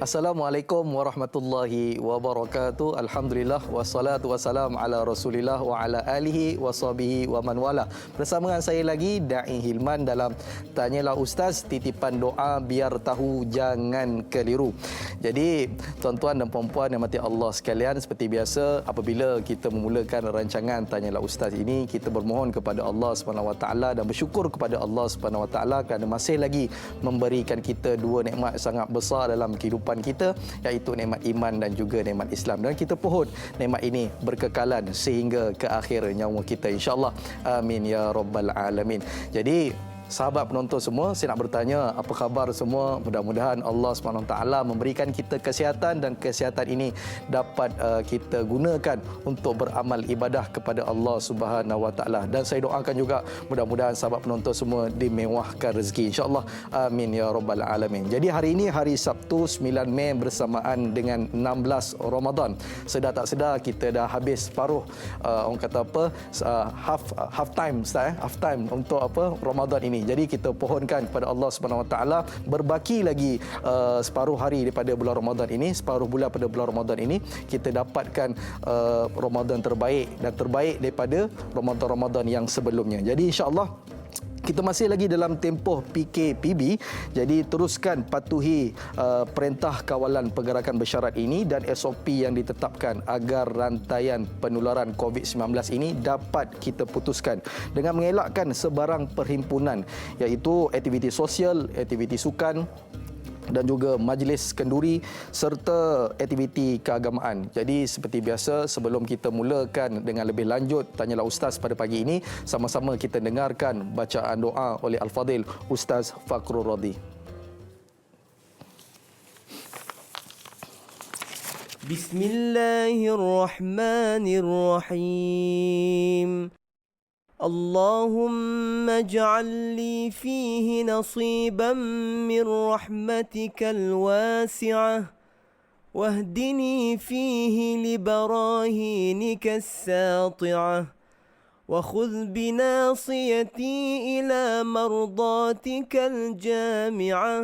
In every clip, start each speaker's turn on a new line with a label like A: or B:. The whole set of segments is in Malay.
A: Assalamualaikum warahmatullahi wabarakatuh. Alhamdulillah wassalatu wassalam ala Rasulillah wa ala alihi washabihi wa man wala. Bersama dengan saya lagi Dai Hilman dalam Tanyalah Ustaz, titipan doa biar tahu jangan keliru. Jadi tuan-tuan dan puan-puan yang mati Allah sekalian, seperti biasa apabila kita memulakan rancangan Tanyalah Ustaz ini, kita bermohon kepada Allah Subhanahu Wa Taala dan bersyukur kepada Allah Subhanahu Wa Taala kerana masih lagi memberikan kita dua nikmat sangat besar dalam kehidupan kita, iaitu nikmat iman dan juga nikmat Islam, dan kita pohon nikmat ini berkekalan sehingga ke akhir nyawa kita, insya-Allah. Amin ya rabbal alamin. Jadi sahabat penonton semua, saya nak bertanya apa khabar semua? Mudah-mudahan Allah SWT memberikan kita kesihatan dan kesihatan ini dapat kita gunakan untuk beramal ibadah kepada Allah SWT. Dan saya doakan juga mudah-mudahan sahabat penonton semua dimewahkan rezeki, insya-Allah. Amin ya rabbal alamin. Jadi hari ini hari Sabtu 9 Mei bersamaan dengan 16 Ramadan. Sedar tak sedar kita dah habis separuh orang kata apa half time untuk apa Ramadan ini. Jadi kita pohonkan kepada Allah Subhanahu Wa Taala berbaki lagi separuh hari daripada bulan Ramadan ini, separuh bulan pada bulan Ramadan ini, kita dapatkan Ramadan terbaik dan terbaik daripada Ramadan-Ramadan yang sebelumnya. Jadi insya-Allah kita masih lagi dalam tempoh PKPB, jadi teruskan patuhi perintah kawalan pergerakan bersyarat ini dan SOP yang ditetapkan agar rantaian penularan COVID-19 ini dapat kita putuskan dengan mengelakkan sebarang perhimpunan, iaitu aktiviti sosial, aktiviti sukan dan juga majlis kenduri serta aktiviti keagamaan. Jadi seperti biasa, sebelum kita mulakan dengan lebih lanjut Tanyalah Ustaz pada pagi ini, sama-sama kita dengarkan bacaan doa oleh Al-Fadhil Ustaz Fakrul Radhi.
B: Bismillahirrahmanirrahim. اللهم اجعل لي فيه نصيبا من رحمتك الواسعة واهدني فيه لبراهينك الساطعة وخذ بناصيتي إلى مرضاتك الجامعة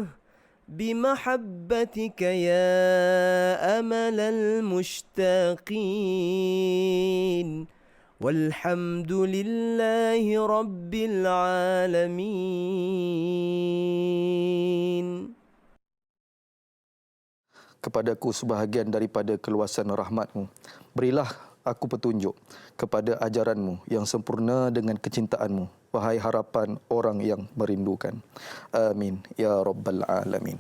B: بمحبتك يا أمل المشتاقين والحمد لله رب العالمين.
A: Kepadaku sebahagian daripada keluasan rahmat-Mu. Berilah aku petunjuk kepada ajaran-Mu yang sempurna dengan kecintaan-Mu, wahai harapan orang yang merindukan. Amin ya rabbal alamin.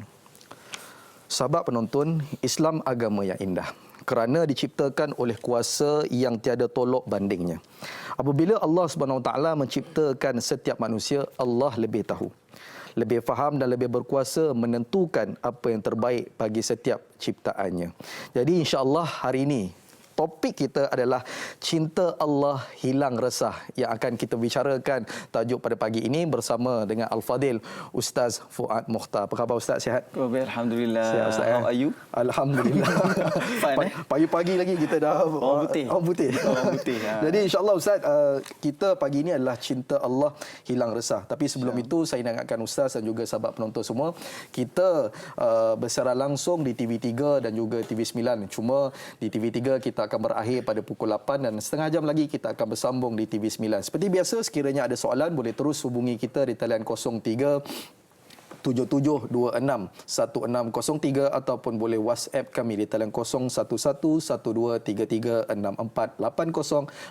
A: Sahabat penonton, Islam agama yang indah kerana diciptakan oleh kuasa yang tiada tolok bandingnya. Apabila Allah SWT menciptakan setiap manusia, Allah lebih tahu, lebih faham dan lebih berkuasa menentukan apa yang terbaik bagi setiap ciptaannya. Jadi insya-Allah hari ini topik kita adalah cinta Allah hilang resah, yang akan kita bicarakan tajuk pada pagi ini bersama dengan Al-Fadhil Ustaz Fuad Mukhtar. Apa khabar Ustaz, sihat?
C: Alhamdulillah.
A: Sihat Ustaz.
C: How are you?
A: Alhamdulillah. Pagi-pagi lagi kita dah
C: orang putih.
A: Orang putih.
C: Orang putih.
A: Jadi insya-Allah Ustaz, kita pagi ini adalah cinta Allah hilang resah. Tapi sebelum itu saya nak ingatkan Ustaz dan juga sahabat penonton semua, kita bersiaran langsung di TV3 dan juga TV9. Cuma di TV3 kita akan berakhir pada pukul 8 dan setengah jam lagi kita akan bersambung di TV9. Seperti biasa, sekiranya ada soalan boleh terus hubungi kita di talian 03 77261603 ataupun boleh WhatsApp kami di talian 0111233480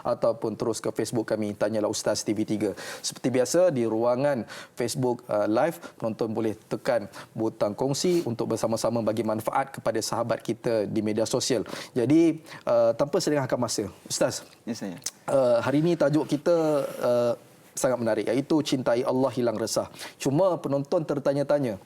A: ataupun terus ke Facebook kami Tanyalah Ustaz TV3. Seperti biasa di ruangan Facebook live, penonton boleh tekan butang kongsi untuk bersama-sama bagi manfaat kepada sahabat kita di media sosial. Jadi tanpa selengahkan masa, Ustaz.
C: Ya saya.
A: Hari ini tajuk kita sangat menarik, iaitu cintai Allah hilang resah. Cuma penonton tertanya-tanya,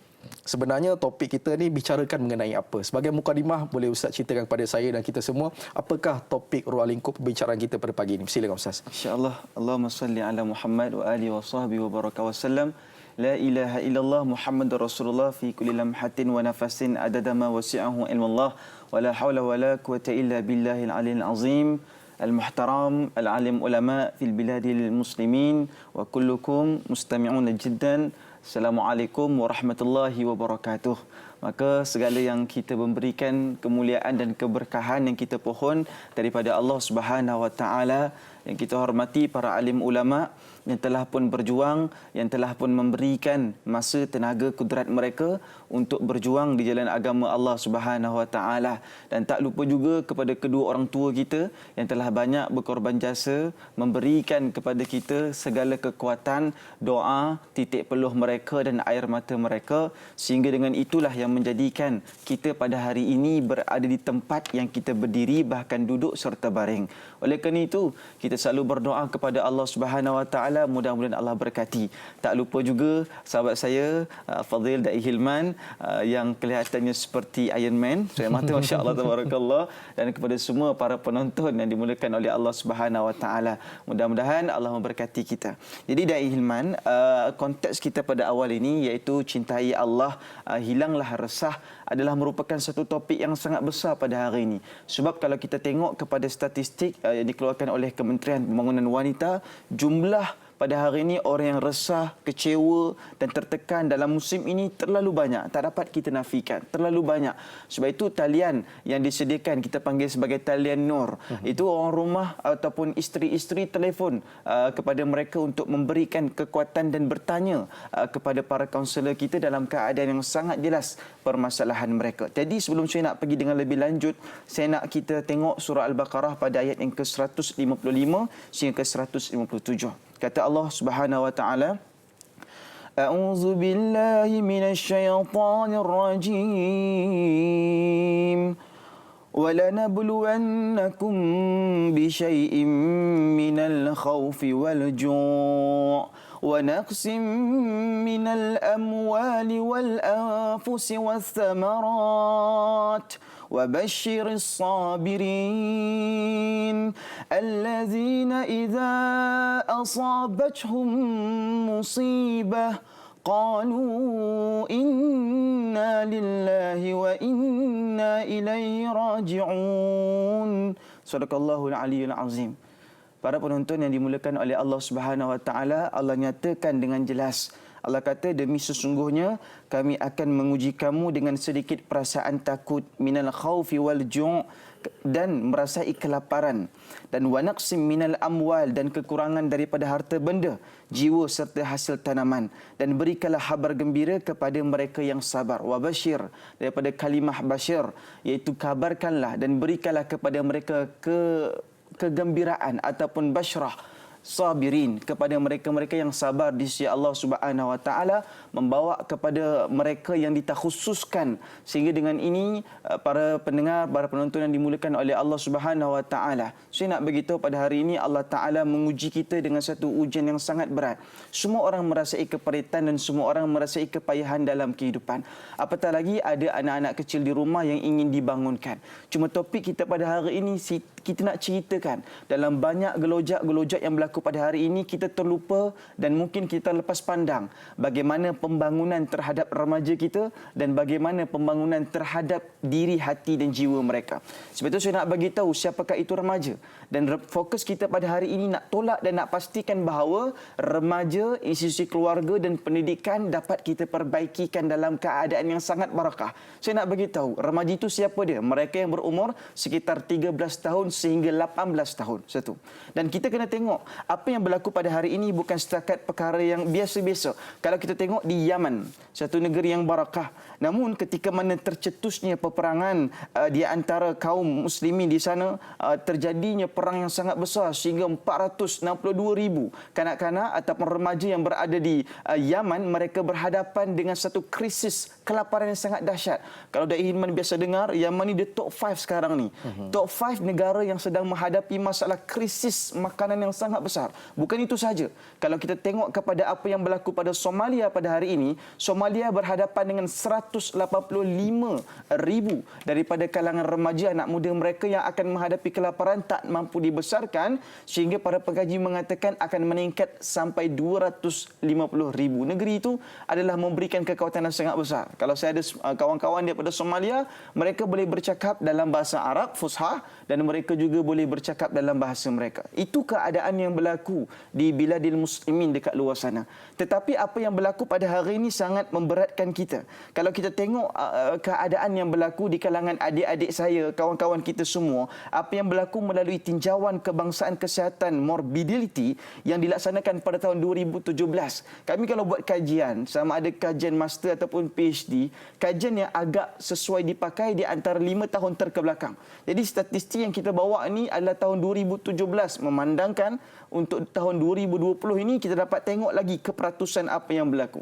A: sebenarnya topik kita ni bicarakan mengenai apa? Sebagai mukadimah, boleh Ustaz ceritakan kepada saya dan kita semua, apakah topik ruang lingkup pembicaraan kita pada pagi ini? Silakan Ustaz.
C: InsyaAllah. Allahumma salli ala Muhammad wa alihi wa sahbihi wa baraka wa sallam. La ilaha illallah Muhammadur Rasulullah fi kulli lamhatin wa nafasin adada ma wasi'ahu ilmullah wa la hawla wa la quwata illa billahil aliyil azim. المحترم العالم علماء في البلاد المسلمين وكلكم مستمعون جدا. Assalamualaikum warahmatullahi wabarakatuh. Maka segala yang kita memberikan kemuliaan dan keberkahan yang kita pohon daripada Allah Subhanahu Wa Taala, yang kita hormati para alim ulama yang telah pun berjuang, yang telah pun memberikan masa, tenaga, kudrat mereka untuk berjuang di jalan agama Allah Subhanahu Wa Taala. Dan tak lupa juga kepada kedua orang tua kita yang telah banyak berkorban jasa memberikan kepada kita segala kekuatan, doa, titik peluh mereka dan air mata mereka, sehingga dengan itulah yang menjadikan kita pada hari ini berada di tempat yang kita berdiri, bahkan duduk serta baring. Oleh kerana itu, kita selalu berdoa kepada Allah Subhanahu Wa Taala, mudah-mudahan Allah berkati. Tak lupa juga sahabat saya Fadil Da'i Hilman yang kelihatannya seperti Iron Man. Saya mata masya-Allah tabarakallah, dan kepada semua para penonton yang dimuliakan oleh Allah Subhanahu Wa Taala. Mudah-mudahan Allah memberkati kita. Jadi Da'i Hilman, konteks kita pada awal ini iaitu cintai Allah, hilanglah resah, adalah merupakan satu topik yang sangat besar pada hari ini. Sebab kalau kita tengok kepada statistik yang dikeluarkan oleh Kementerian Pembangunan Wanita, jumlah pada hari ini orang yang resah, kecewa dan tertekan dalam musim ini terlalu banyak. Tak dapat kita nafikan. Terlalu banyak. Sebab itu talian yang disediakan, kita panggil sebagai talian Nur. Itu orang rumah ataupun isteri-isteri telefon kepada mereka untuk memberikan kekuatan dan bertanya kepada para kaunselor kita dalam keadaan yang sangat jelas permasalahan mereka. Jadi sebelum saya nak pergi dengan lebih lanjut, saya nak kita tengok surah Al-Baqarah pada ayat yang ke-155 sehingga ke-157. Kata Allah Subhanahu Wa Taala, A'udzu billahi minasyaitonir rajim. وَلَنَبْلُوَنَّكُمْ بِشَيْءٍ مِّنَ الْخَوْفِ وَالْجُوعِ وَنَقْصٍ مِّنَ الْأَمْوَالِ وَالْأَنفُسِ وَالثَّمَرَاتِ وَبَشِّرِ الصَّابِرِينَ الَّذِينَ إِذَا أَصَابَتْهُم مُّصِيبَةٌ قالوا إنا لله وإنا إليه راجعون. Sadaqallahul Aliyyul Azim. Para penonton yang dimuliakan oleh Allah Subhanahu Wa Taala, Allah nyatakan dengan jelas. Allah kata, demi sesungguhnya kami akan menguji kamu dengan sedikit perasaan takut, minal khaufi wal ju' dan merasai kelaparan, dan wanaqsim minal amwal dan kekurangan daripada harta benda, jiwa serta hasil tanaman, dan berikanlah kabar gembira kepada mereka yang sabar. Wabashir daripada kalimah bashir, iaitu kabarkanlah dan berikanlah kepada mereka kegembiraan ataupun basyrah, sabirin, kepada mereka-mereka yang sabar di sisi Allah Subhanahu Wa Taala, membawa kepada mereka yang ditakhususkan. Sehingga dengan ini para pendengar, para penonton yang dimuliakan oleh Allah Subhanahu Wa Taala, saya nak beritahu pada hari ini Allah Taala menguji kita dengan satu ujian yang sangat berat. Semua orang merasai keperitan dan semua orang merasai kepayahan dalam kehidupan. Apatah lagi ada anak-anak kecil di rumah yang ingin dibangunkan. Cuma topik kita pada hari ini, kita nak ceritakan dalam banyak gelojak-gelojak yang berlaku pada hari ini, kita terlupa dan mungkin kita lepas pandang bagaimana pembangunan terhadap remaja kita dan bagaimana pembangunan terhadap diri, hati dan jiwa mereka. Sebab itu saya nak bagi tahu siapakah itu remaja, dan fokus kita pada hari ini nak tolak dan nak pastikan bahawa remaja, institusi keluarga dan pendidikan dapat kita perbaikikan dalam keadaan yang sangat barakah. Saya nak bagi tahu remaja itu siapa dia? Mereka yang berumur sekitar 13 tahun sehingga 18 tahun. Satu. Dan kita kena tengok apa yang berlaku pada hari ini bukan setakat perkara yang biasa-biasa. Kalau kita tengok di Yaman, satu negeri yang barakah, namun ketika mana tercetusnya peperangan di antara kaum muslimin di sana, terjadinya perang yang sangat besar sehingga 462,000 kanak-kanak ataupun remaja yang berada di Yaman, mereka berhadapan dengan satu krisis kelaparan yang sangat dahsyat. Kalau Da'i Hilman biasa dengar, Yaman ni dia top 5 sekarang ni. Top 5 negara yang sedang menghadapi masalah krisis makanan yang sangat besar. Bukan itu saja. Kalau kita tengok kepada apa yang berlaku pada Somalia pada hari ini, Somalia berhadapan dengan 185,000 daripada kalangan remaja, anak muda mereka yang akan menghadapi kelaparan tak mampu dibesarkan, sehingga para pengkaji mengatakan akan meningkat sampai 250,000. Negeri itu adalah memberikan kekuatan yang sangat besar. Kalau saya ada kawan-kawan daripada Somalia, mereka boleh bercakap dalam bahasa Arab Fushah dan mereka juga boleh bercakap dalam bahasa mereka. Itu keadaan yang berlaku di biladil muslimin dekat luar sana. Tetapi apa yang berlaku pada hari ini sangat memberatkan kita. Kalau kita tengok keadaan yang berlaku di kalangan adik-adik saya, kawan-kawan kita semua, apa yang berlaku melalui tinjauan kebangsaan kesihatan morbidity yang dilaksanakan pada tahun 2017. Kami kalau buat kajian, sama ada kajian master ataupun PhD, kajian yang agak sesuai dipakai di antara 5 tahun terkebelakang. Jadi statistik yang kita bawa ni adalah tahun 2017, memandangkan untuk tahun 2020 ini kita dapat tengok lagi keperatusan apa yang berlaku.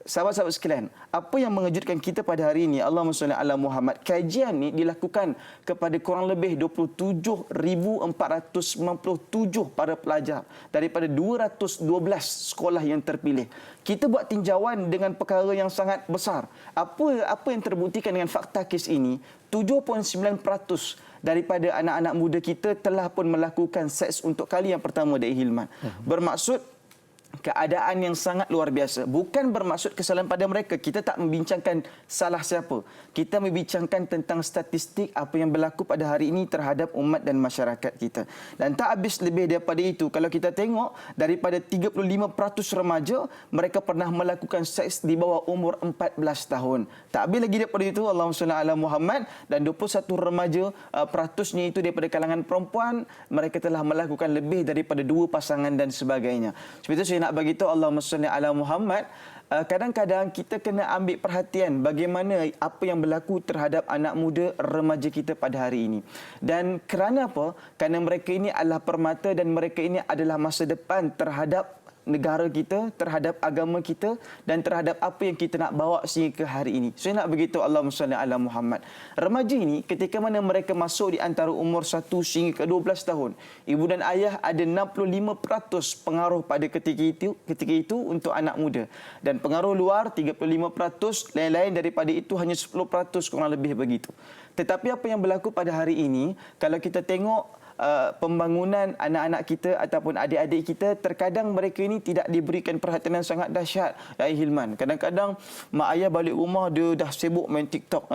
C: Sahabat-sahabat sekalian, apa yang mengejutkan kita pada hari ini, Allahumma salli ala Muhammad, kajian ni dilakukan kepada kurang lebih 27,497 para pelajar daripada 212 sekolah yang terpilih. Kita buat tinjauan dengan perkara yang sangat besar. Apa yang terbuktikan dengan fakta kes ini? 7.9% daripada anak-anak muda kita telah pun melakukan seks untuk kali yang pertama dari Hilman. Bermaksud keadaan yang sangat luar biasa. Bukan bermaksud kesalahan pada mereka. Kita tak membincangkan salah siapa. Kita membincangkan tentang statistik apa yang berlaku pada hari ini terhadap umat dan masyarakat kita. Dan tak habis lebih daripada itu. Kalau kita tengok, daripada 35% remaja, mereka pernah melakukan seks di bawah umur 14 tahun. Tak habis lagi daripada itu, Allahumma salli ala Muhammad, dan 21 remaja, peratusnya itu daripada kalangan perempuan, mereka telah melakukan lebih daripada 2 pasangan dan sebagainya. Seperti itu saya nak bagi tahu, Allahumma salli ala Muhammad, kadang-kadang kita kena ambil perhatian bagaimana apa yang berlaku terhadap anak muda remaja kita pada hari ini. Dan kerana apa? Kerana mereka ini adalah permata dan mereka ini adalah masa depan terhadap negara kita, terhadap agama kita dan terhadap apa yang kita nak bawa sehingga ke hari ini. Saya nak beritahu, Allahumma salli ala Muhammad, remaja ini ketika mana mereka masuk di antara umur 1 sehingga ke 12 tahun, ibu dan ayah ada 65% pengaruh pada ketika itu untuk anak muda, dan pengaruh luar 35%, lain-lain daripada itu hanya 10% kurang lebih begitu. Tetapi apa yang berlaku pada hari ini, kalau kita tengok pembangunan anak-anak kita ataupun adik-adik kita, terkadang mereka ini tidak diberikan perhatian yang sangat dahsyat. Ya Hilman, kadang-kadang mak ayah balik rumah dia dah sibuk main TikTok,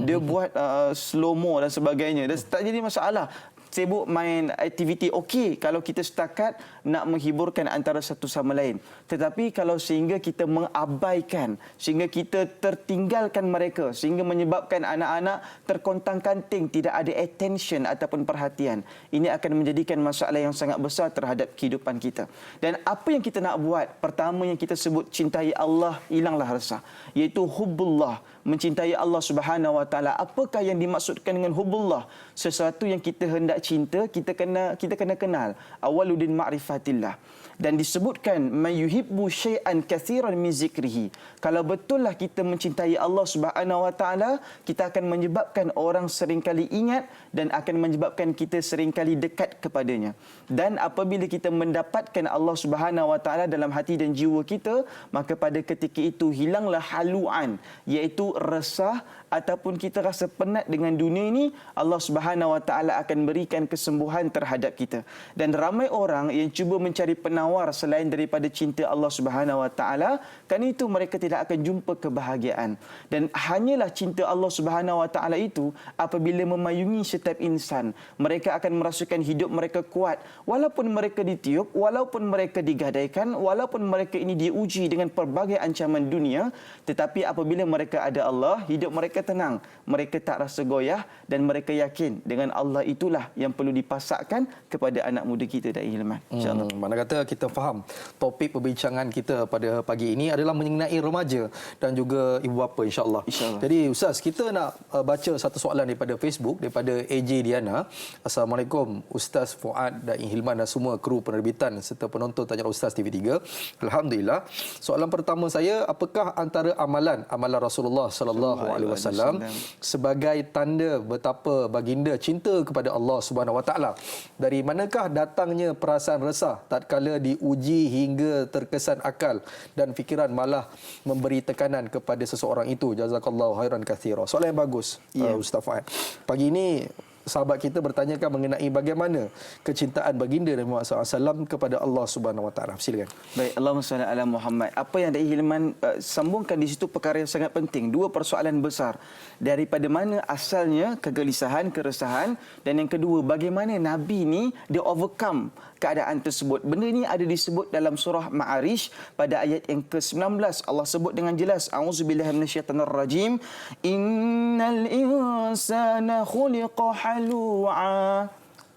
C: dia buat slow mo dan sebagainya, dan tak jadi masalah. Sibuk main aktiviti, okey kalau kita setakat nak menghiburkan antara satu sama lain. Tetapi kalau sehingga kita mengabaikan, sehingga kita tertinggalkan mereka, sehingga menyebabkan anak-anak terkontang-kanting, tidak ada attention ataupun perhatian, ini akan menjadikan masalah yang sangat besar terhadap kehidupan kita. Dan apa yang kita nak buat? Pertama yang kita sebut, cintai Allah, hilanglah rasa, iaitu hubbullah, mencintai Allah Subhanahu Wa Taala. Apakah yang dimaksudkan dengan hubbullah? Sesuatu yang kita hendak cinta, kita kena kenal. Awwaluddin ma'rifatillah. Dan disebutkan mayuhibbu syai'an katsiran min zikrihi. Kalau betullah kita mencintai Allah Subhanahu Wa Taala, kita akan menyebabkan orang seringkali ingat dan akan menyebabkan kita seringkali dekat kepadanya. Dan apabila kita mendapatkan Allah Subhanahu Wa Taala dalam hati dan jiwa kita, maka pada ketika itu hilanglah haluan, iaitu resah ataupun kita rasa penat dengan dunia ini. Allah Subhanahu Wa Taala akan berikan kesembuhan terhadap kita. Dan ramai orang yang cuba mencari penawar selain daripada cinta Allah Subhanahu Wa Taala, kerana itu mereka tidak akan jumpa kebahagiaan. Dan hanyalah cinta Allah Subhanahu Wa Taala itu apabila memayungi setiap insan, mereka akan merasakan hidup mereka kuat, walaupun mereka ditiup, walaupun mereka digadaikan, walaupun mereka ini diuji dengan pelbagai ancaman dunia, tetapi apabila mereka ada Allah, hidup mereka tenang, mereka tak rasa goyah, dan mereka yakin dengan Allah itulah yang perlu dipasakkan kepada anak muda kita dari Hilman. InsyaAllah.
A: Mana kata kita faham topik perbincangan kita pada pagi ini adalah mengenai remaja dan juga ibu bapa, insyaAllah. Jadi Ustaz, kita nak baca satu soalan daripada Facebook, daripada AJ Diana. Assalamualaikum Ustaz Fuad, Da'i Hilman dan semua kru penerbitan serta penonton Tanya Ustaz TV3. Alhamdulillah. Soalan pertama saya, apakah antara amalan Rasulullah sallallahu alaihi wasallam sebagai tanda betapa baginda cinta kepada Allah Subhanahu Wa Taala? Dari manakah datangnya perasaan resah tatkala diuji hingga terkesan akal dan fikiran malah memberi tekanan kepada seseorang itu? Jazakallahu khairan katsira. Soalan yang bagus, Ustaz Fuad. Pagi ini sahabat kita bertanyakan mengenai bagaimana kecintaan baginda Nabi Muhammad SAW kepada Allah Subhanahu Wa Taala. Silakan.
C: Baik, Allahumma salli ala Muhammad. Apa yang Da'i Hilman sambungkan di situ perkara yang sangat penting. Dua persoalan besar. Daripada mana asalnya kegelisahan, keresahan, dan yang kedua bagaimana Nabi ni dia overcome keadaan tersebut. Benda ni ada disebut dalam surah Ma'arij pada ayat yang ke-19. Allah sebut dengan jelas, a'udzubillahi minasyaitonirrajim, innal insana khuliqa halu'a.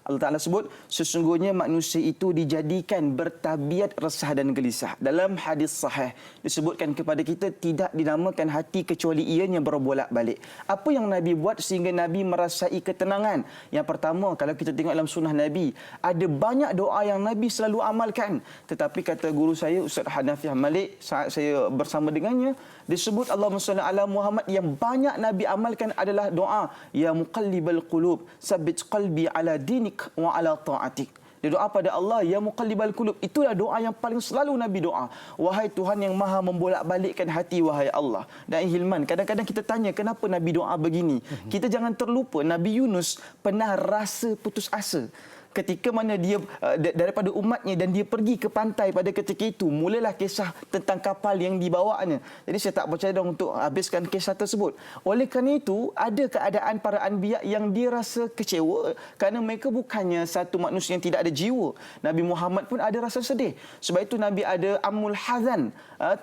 C: Allah Ta'ala sebut, sesungguhnya manusia itu dijadikan bertabiat resah dan gelisah. Dalam hadis sahih, disebutkan kepada kita tidak dinamakan hati kecuali ianya berbolak-balik. Apa yang Nabi buat sehingga Nabi merasai ketenangan? Yang pertama, kalau kita tengok dalam sunnah Nabi, ada banyak doa yang Nabi selalu amalkan. Tetapi kata guru saya, Ustaz Hanafiah Malik, saat saya bersama dengannya, disebut Allahumma salli ala Muhammad yang banyak Nabi amalkan adalah doa, ya muqallibal qulub, sabbit qalbi ala dinik wa ala ta'atik. Dia doa pada Allah, ya muqallibal qulub. Itulah doa yang paling selalu Nabi doa. Wahai Tuhan yang maha membolak-balikkan hati, wahai Allah. Dan Hilman, kadang-kadang kita tanya kenapa Nabi doa begini. Kita jangan terlupa Nabi Yunus pernah rasa putus asa. Ketika mana dia daripada umatnya dan dia pergi ke pantai pada ketika itu, mulalah kisah tentang kapal yang dibawanya. Jadi saya tak percaya untuk habiskan kisah tersebut. Oleh kerana itu, ada keadaan para anbiya yang dia rasa kecewa kerana mereka bukannya satu manusia yang tidak ada jiwa. Nabi Muhammad pun ada rasa sedih. Sebab itu Nabi ada Amul Hazan,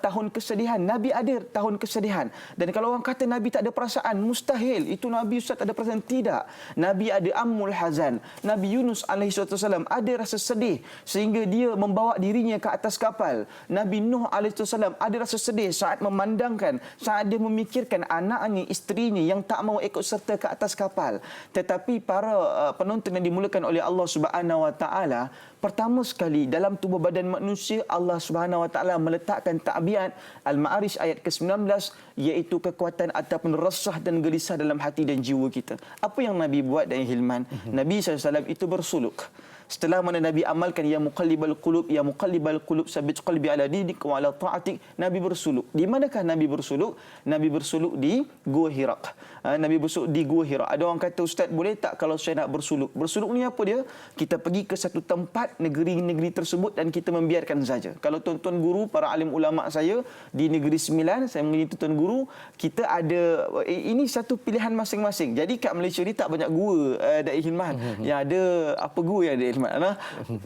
C: tahun kesedihan. Nabi ada tahun kesedihan. Dan kalau orang kata Nabi tak ada perasaan, mustahil. Itu Nabi Ustaz tak ada perasaan. Tidak. Nabi ada Amul Hazan. Nabi Yunus alaihissalam ada rasa sedih sehingga dia membawa dirinya ke atas kapal. Nabi Nuh alaihissalam ada rasa sedih saat memandangkan, saat dia memikirkan anaknya, isterinya yang tak mau ikut serta ke atas kapal. Tetapi para penonton yang dimulakan oleh Allah Subhanahu Wa Taala, pertama sekali dalam tubuh badan manusia Allah Subhanahu Wa Taala meletakkan tabiat Al-Ma'arij ayat ke-19, iaitu kekuatan ataupun resah dan gelisah dalam hati dan jiwa kita. Apa yang Nabi buat dan Hilman? Nabi SAW itu bersuluk. Setelah mana Nabi amalkan ya muqallibal qulub sabbit qalbi ala dinik wa ala ta'atik, Nabi bersuluk. Di manakah Nabi bersuluk? Nabi bersuluk di Gua Hira. Nabi bersuluk di Gua Hira. Ada orang kata, Ustaz, boleh tak kalau saya nak bersuluk? Bersuluk ni apa dia? Kita pergi ke satu tempat negeri-negeri tersebut dan kita membiarkan saja. Kalau tuan-tuan guru, para alim ulama saya di Negeri Sembilan, saya menjadi tuan guru, kita ada ini satu pilihan masing-masing. Jadi kat Malaysia ni tak banyak gua, Da'i Hilman. Yang ada apa gua yang ada Hilman?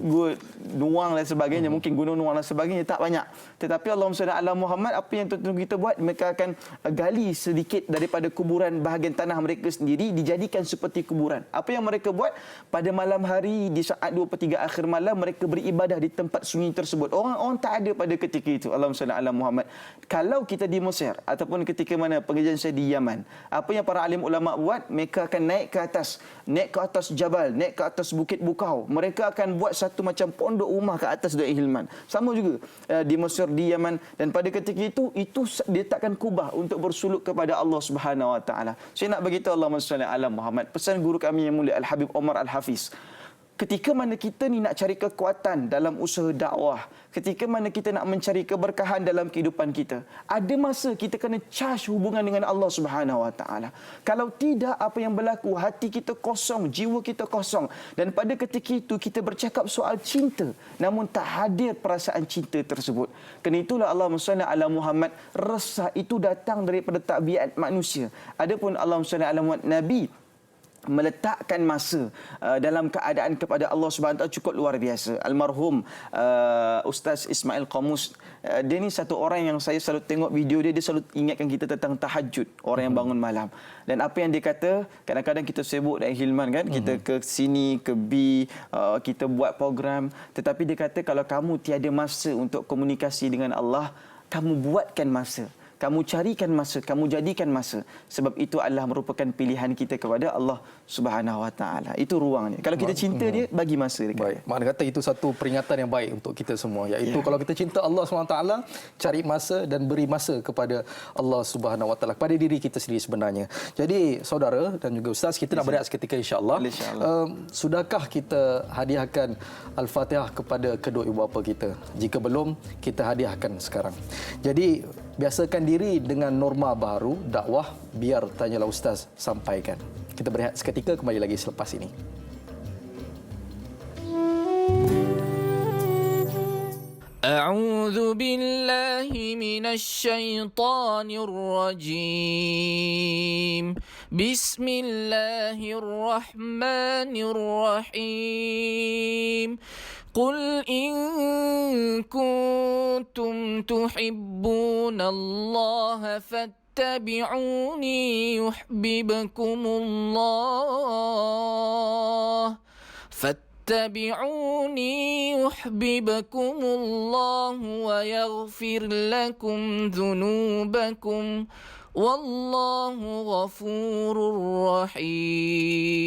C: Gua Nuang dan sebagainya, mungkin Gunung Nuang dan sebagainya tak banyak. Tetapi Allahumma salli ala Muhammad, apa yang tuan-tuan kita buat, mereka akan gali sedikit daripada kuburan bahagian tanah mereka sendiri dijadikan seperti kuburan. Apa yang mereka buat pada malam hari di saat 2/3 akhir malam, mereka beribadah di tempat sunyi tersebut. Orang-orang tak ada pada ketika itu. Allahumma salli ala Muhammad. Kalau kita di Mesir ataupun ketika mana pengajian saya di Yaman, apa yang para alim ulama buat, mereka akan naik ke atas jabal, naik ke atas bukit bukau. Mereka akan buat satu macam pondok rumah ke atas Da'i Hilman. Sama juga di Mesir, di Yaman, dan pada ketika itu dia takkan kubah untuk bersuluk kepada Allah Subhanahu Wa Taala. Saya nak beritahu Allahumma salli ala Muhammad, pesan guru kami yang mulia Al-Habib Omar Al-Hafiz. Ketika mana kita ni nak cari kekuatan dalam usaha dakwah, ketika mana kita nak mencari keberkahan dalam kehidupan kita, ada masa kita kena charge hubungan dengan Allah Subhanahu Wa Taala. Kalau tidak, apa yang berlaku? Hati kita kosong, jiwa kita kosong. Dan pada ketika itu kita bercakap soal cinta, namun tak hadir perasaan cinta tersebut. Kerana itulah Allahumma salli ala Muhammad, resah itu datang daripada tabiat manusia. Adapun Allahumma salli ala Muhammad, Nabi meletakkan masa dalam keadaan kepada Allah Subhanahu Wa Taala cukup luar biasa. Almarhum Ustaz Ismail Qamus, dia ni satu orang yang saya selalu tengok video dia selalu ingatkan kita tentang tahajud, orang yang bangun malam. Dan apa yang dia kata, kadang-kadang kita sibuk dan Hilman kan, kita ke sini, ke B, kita buat program, tetapi dia kata kalau kamu tiada masa untuk komunikasi dengan Allah, kamu buatkan masa. Kamu carikan masa, kamu jadikan masa. Sebab itu adalah merupakan pilihan kita kepada Allah Subhanahu Wa Taala. Itu ruangnya. Kalau kita cinta dia, bagi masa dekat dia.
A: Makna kata itu satu peringatan yang baik untuk kita semua. Iaitu kalau kita cinta Allah SWT, cari masa dan beri masa kepada Allah Subhanahu Wa Taala, kepada diri kita sendiri sebenarnya. Jadi saudara dan juga Ustaz, kita nak berehat seketika insya-Allah. Sudahkah kita hadiahkan Al-Fatihah kepada kedua ibu bapa kita? Jika belum, kita hadiahkan sekarang. Jadi biasakan diri dengan norma baru dakwah, biar tanyalah Ustaz sampaikan. Kita berehat seketika, kembali lagi selepas ini.
D: أعوذ بالله من الشيطان الرجيم بسم الله الرحمن الرحيم قل إن كنتم تحبون الله فاتبعوني يحببكم الله فاتبعوني يحببكم الله ويغفر لكم ذنوبكم والله غفور رحيم.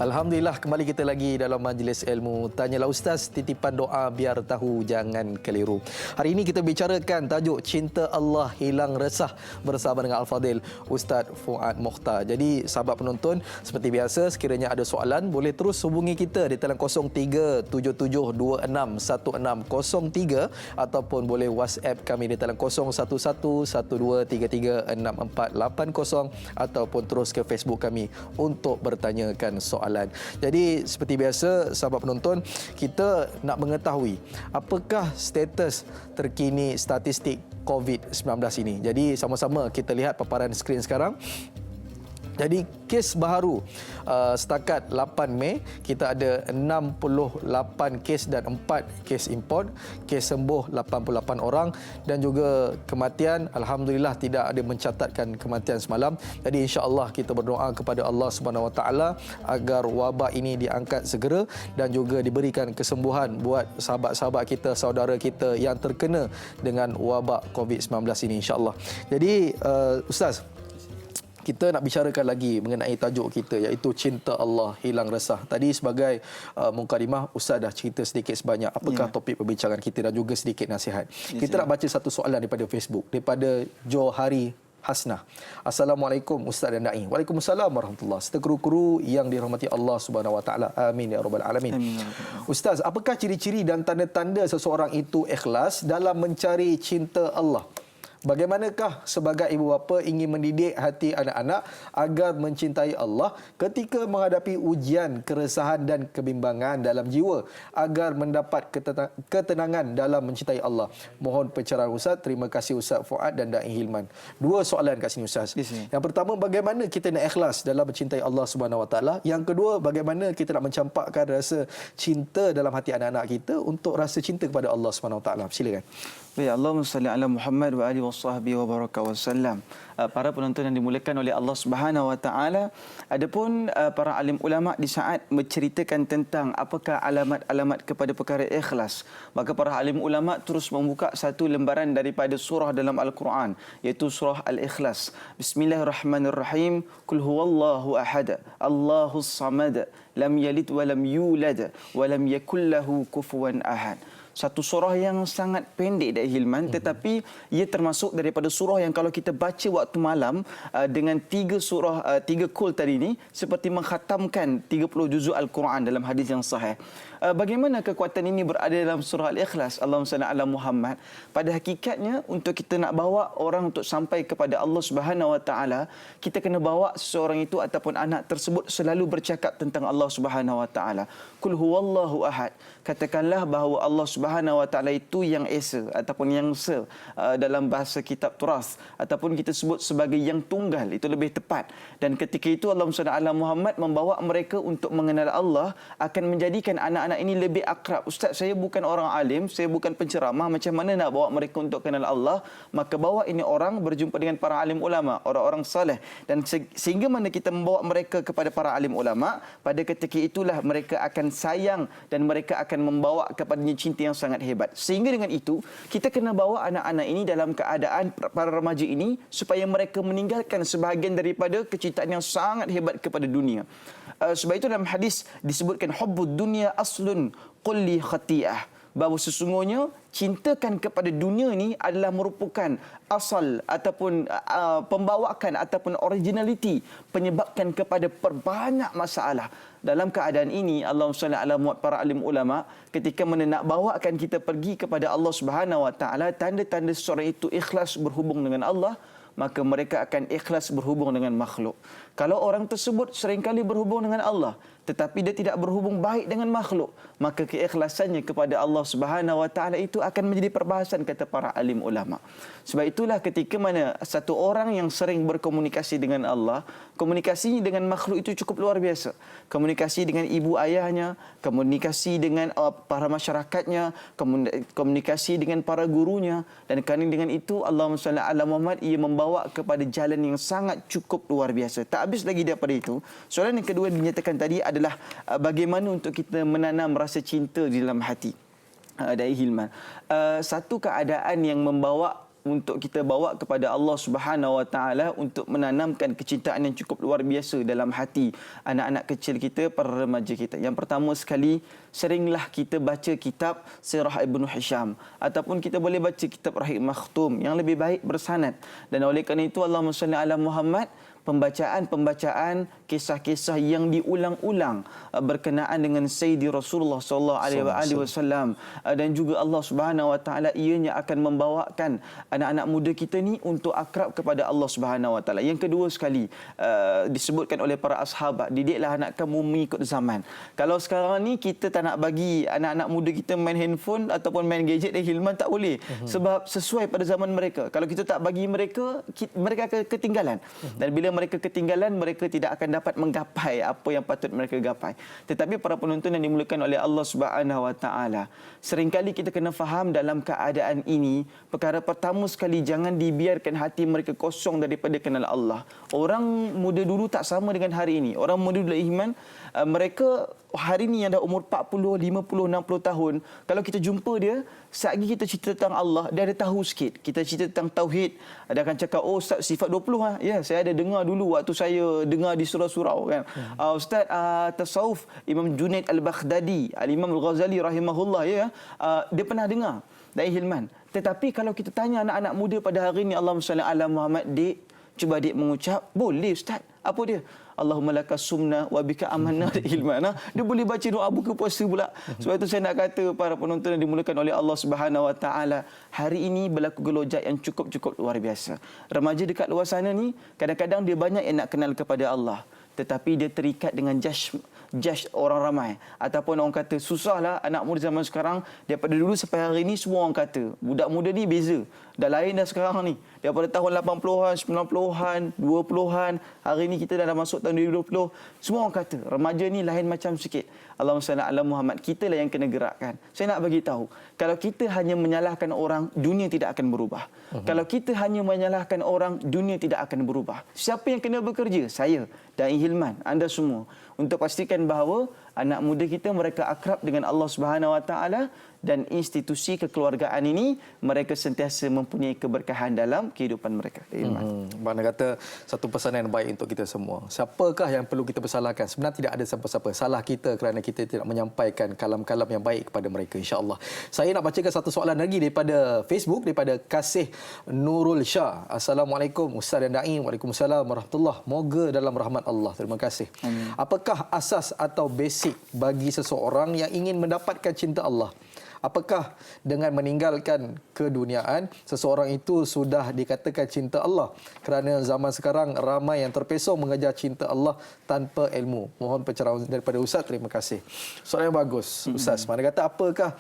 A: Alhamdulillah, kembali kita lagi dalam majlis ilmu. Tanyalah Ustaz, titipan doa biar tahu jangan keliru. Hari ini kita bicarakan tajuk Cinta Allah Hilang Resah bersama dengan Al-Fadhil Ustaz Fuad Mokhtar. Jadi sahabat penonton, seperti biasa, sekiranya ada soalan boleh terus hubungi kita di talian 0377261603 ataupun boleh WhatsApp kami di talian 011123364480 ataupun terus ke Facebook kami untuk bertanyakan soalan. Jadi seperti biasa sahabat penonton, kita nak mengetahui apakah status terkini statistik COVID-19 ini. Jadi sama-sama kita lihat paparan skrin sekarang. Jadi kes baharu setakat 8 Mei kita ada 68 kes dan 4 kes import, kes sembuh 88 orang dan juga kematian alhamdulillah tidak ada mencatatkan kematian semalam. Jadi insya-Allah kita berdoa kepada Allah Subhanahu Wa Taala agar wabak ini diangkat segera dan juga diberikan kesembuhan buat sahabat-sahabat kita, saudara kita yang terkena dengan wabak COVID-19 ini insya-Allah. Jadi Ustaz, kita nak bicarakan lagi mengenai tajuk kita iaitu Cinta Allah Hilang Resah. Tadi sebagai mukadimah Ustaz dah cerita sedikit sebanyak apakah topik perbincangan kita dan juga sedikit nasihat. Kita nak baca satu soalan daripada Facebook daripada Johari Hasnah. Assalamualaikum Ustaz dan Da'i. Waalaikumsalam warahmatullahi. Serta kru-kru yang dirahmati Allah Subhanahu Wa Taala. Amin ya rabbal alamin. Ustaz, apakah ciri-ciri dan tanda-tanda seseorang itu ikhlas dalam mencari cinta Allah? Bagaimanakah sebagai ibu bapa ingin mendidik hati anak-anak agar mencintai Allah ketika menghadapi ujian, keresahan dan kebimbangan dalam jiwa agar mendapat ketenangan dalam mencintai Allah? Mohon pencerahan Ustaz. Terima kasih Ustaz Fuad dan Da'i Hilman. Dua soalan kat sini Ustaz. Yang pertama, bagaimana kita nak ikhlas dalam mencintai Allah Subhanahu Wa Taala? Yang kedua, bagaimana kita nak mencampakkan rasa cinta dalam hati anak-anak kita untuk rasa cinta kepada Allah Subhanahu Wa Taala? Silakan.
C: Baik, Allahumma salli ala Muhammad wa alihi wasahbihi wa baraka wasallam. Para penonton yang dimuliakan oleh Allah Subhanahu Wa Taala, adapun para alim ulama di saat menceritakan tentang apakah alamat-alamat kepada perkara ikhlas, maka para alim ulama terus membuka satu lembaran daripada surah dalam Al-Quran iaitu surah Al-Ikhlas. Bismillahirrahmanirrahim. Qul huwallahu ahad, Allahus samad, lam yalid wa lam yulad wa lam yakul lahu kufuwan ahad. Satu surah yang sangat pendek dari Hilman, tetapi ia termasuk daripada surah yang kalau kita baca waktu malam dengan tiga kul tadi ini seperti mengkhatamkan 30 juzuk Al-Quran dalam hadis yang sahih. Bagaimana kekuatan ini berada dalam surah Al-Ikhlas? Allahumma salli ala Muhammad. Pada hakikatnya untuk kita nak bawa orang untuk sampai kepada Allah Subhanahu Wa Taala, kita kena bawa seseorang itu ataupun anak tersebut selalu bercakap tentang Allah Subhanahu Wa Taala. Qul huwallahu ahad. Katakanlah bahawa Allah Subhanahu Wa Taala itu yang esa ataupun yang dalam bahasa kitab turas ataupun kita sebut sebagai yang tunggal, itu lebih tepat. Dan ketika itu Allahumma salli ala Muhammad membawa mereka untuk mengenal Allah akan menjadikan anak-anak ini lebih akrab. Ustaz, saya bukan orang alim, saya bukan penceramah, macam mana nak bawa mereka untuk kenal Allah? Maka bawa ini orang berjumpa dengan para alim ulama, orang-orang saleh, dan sehingga mana kita membawa mereka kepada para alim ulama, pada ketika itulah mereka akan sayang dan mereka akan membawa kepadanya cinta yang sangat hebat. Sehingga dengan itu kita kena bawa anak-anak ini dalam keadaan para remaja ini supaya mereka meninggalkan sebahagian daripada kecintaan yang sangat hebat kepada dunia. Sebab itu dalam hadis disebutkan hubbud dunya aslun qulli khati'ah. bahawa sesungguhnya cintakan kepada dunia ni adalah merupakan asal ataupun pembawakan ataupun originality penyebabkan kepada perbanyak masalah. Dalam keadaan ini Allahumma salli ala Muhammad, para alim ulama ketika nak bawakan kita pergi kepada Allah Subhanahu Wa Taala, tanda-tanda seseorang itu ikhlas berhubung dengan Allah, maka mereka akan ikhlas berhubung dengan makhluk. Kalau orang tersebut seringkali berhubung dengan Allah tetapi dia tidak berhubung baik dengan makhluk, maka keikhlasannya kepada Allah Subhanahu Wa Taala itu akan menjadi perbahasan, kata para alim ulama. Sebab itulah ketika mana satu orang yang sering berkomunikasi dengan Allah, komunikasinya dengan makhluk itu cukup luar biasa. Komunikasi dengan ibu ayahnya, komunikasi dengan para masyarakatnya, komunikasi dengan para gurunya, dan kerana dengan itu Allahumma salli ala Muhammad, ia membawa kepada jalan yang sangat cukup luar biasa. Tak habis lagi daripada itu, soalan yang kedua dinyatakan tadi adalah bagaimana untuk kita menanam rasa cinta di dalam hati. Dai Hilman, satu keadaan yang membawa untuk kita bawa kepada Allah Subhanahu Wa Taala untuk menanamkan kecintaan yang cukup luar biasa dalam hati anak-anak kecil kita, para remaja kita. Yang pertama sekali, seringlah kita baca kitab Sirah Ibnu Hisham ataupun kita boleh baca kitab Rahim Makhtum yang lebih baik bersanad. Dan oleh kerana itu Allahumma salli ala Muhammad, pembacaan kisah-kisah yang diulang-ulang berkenaan dengan Sayyidi Rasulullah sallallahu alaihi wasallam, dan juga Allah Subhanahu Wa Taala ianya akan membawakan anak-anak muda kita ni untuk akrab kepada Allah Subhanahu Wa Taala. Yang kedua sekali, disebutkan oleh para ashabat, didiklah anak kamu mengikut zaman. Kalau sekarang ni kita tak nak bagi anak-anak muda kita main handphone ataupun main gadget dan Hilman, tak boleh. Sebab sesuai pada zaman mereka. Kalau kita tak bagi mereka, mereka akan ketinggalan. Dan bila mereka ketinggalan, mereka tidak akan dapat menggapai apa yang patut mereka gapai. Tetapi para penonton yang dimulakan oleh Allah Subhanahu Wa Taala, seringkali kita kena faham dalam keadaan ini, perkara pertama sekali, jangan dibiarkan hati mereka kosong daripada kenal Allah. Orang muda dulu tak sama dengan hari ini. Orang muda dulu, Iman, mereka hari ini yang dah umur 40, 50, 60 tahun, kalau kita jumpa dia, selagi kita cerita tentang Allah, dia ada tahu sikit. Kita cerita tentang Tauhid, dia akan cakap, oh Ustaz, sifat 20 ya, saya ada dengar dulu waktu saya dengar di surau-surau kan. Ustaz, tasawuf Imam Junaid Al-Baghdadi, Al-Imam Al-Ghazali rahimahullah, ya, dia pernah dengar dari Hilman. Tetapi kalau kita tanya anak-anak muda pada hari ini, Allahumma salli ala Muhammad, dik, cuba dik mengucap, boleh Ustaz. Apa dia? Allahumma laka sumna wa bika amanna ilmana. Dia boleh baca doa buka puasa pula. Sebab itu saya nak kata para penonton yang dimulakan oleh Allah Subhanahu Wa Taala, hari ini berlaku gelojak yang cukup luar biasa. Remaja dekat luar sana ni kadang-kadang dia banyak yang nak kenal kepada Allah, tetapi dia terikat dengan judge orang ramai, ataupun orang kata susahlah anak muda zaman sekarang. Daripada dulu sampai hari ini semua orang kata budak muda ni beza, dah lain dah sekarang ni. Daripada tahun 80-an, 90-an, 20-an, hari ini kita dah masuk tahun 2020, semua orang kata remaja ni lain macam sikit. Allahumma salli ala Muhammad, kitalah yang kena gerakkan. Saya nak bagi tahu, kalau kita hanya menyalahkan orang, dunia tidak akan berubah. Kalau kita hanya menyalahkan orang, dunia tidak akan berubah. Siapa yang kena bekerja? Saya, Dai Hilman, anda semua, untuk pastikan bahawa anak muda kita mereka akrab dengan Allah Subhanahu Wa Taala, dan institusi kekeluargaan ini mereka sentiasa mempunyai keberkahan dalam kehidupan mereka.
A: Mana kata satu pesanan yang baik untuk kita semua. Siapakah yang perlu kita bersalahkan? Sebenarnya tidak ada siapa-siapa. Salah kita kerana kita tidak menyampaikan kalam-kalam yang baik kepada mereka, insya-Allah. Saya nak bacakan satu soalan lagi daripada Facebook, daripada Kasih Nurul Shah. Assalamualaikum Ustaz dan Dai. Waalaikumsalam warahmatullahi. Moga dalam rahmat Allah. Terima kasih. Apakah asas atau basic bagi seseorang yang ingin mendapatkan cinta Allah? Apakah dengan meninggalkan keduniaan, seseorang itu sudah dikatakan cinta Allah? Kerana zaman sekarang ramai yang terpesong mengejar cinta Allah tanpa ilmu. Mohon pencerahan daripada Ustaz. Terima kasih. Soalan yang bagus, Ustaz. Mana kata apakah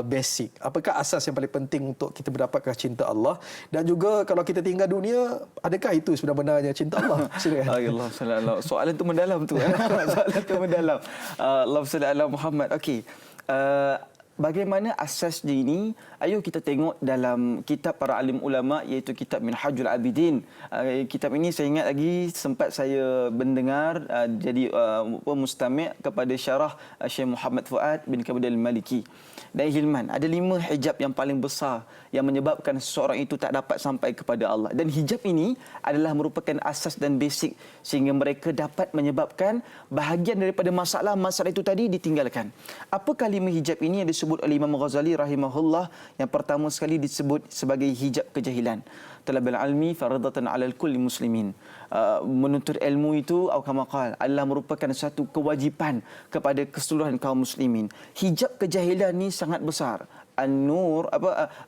A: basic? Apakah asas yang paling penting untuk kita mendapatkan cinta Allah? Dan juga kalau kita tinggal dunia, adakah itu sebenarnya cinta Allah? Silakan.
C: Allah sallallahu. Soalan tu mendalam tu. Soalan tu mendalam. Allahumma salli ala Muhammad. Okey. Bagaimana asasnya ini? Ayo kita tengok dalam kitab para alim ulama, iaitu kitab Minhajul Abidin. Kitab ini saya ingat lagi sempat saya mendengar jadi mustami' kepada syarah Syekh Muhammad Fuad bin Kabir al-Maliki. Dan Hilman, ada 5 hijab yang paling besar yang menyebabkan seseorang itu tak dapat sampai kepada Allah. Dan hijab ini adalah merupakan asas dan basic sehingga mereka dapat menyebabkan bahagian daripada masalah itu tadi ditinggalkan. Apakah 5 hijab ini yang disebut disebut oleh Imam Ghazali rahimahullah, yang pertama sekali disebut sebagai hijab kejahilan. Talabul ilmi faridatan 'alal kulli muslimin. Menuntut ilmu itu kama qala adalah merupakan satu kewajipan kepada keseluruhan kaum muslimin. Hijab kejahilan ni sangat besar. An-nur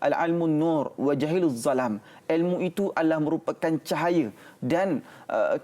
C: al-ilmun nur wa jahiluz zalam. Ilmu itu adalah merupakan cahaya dan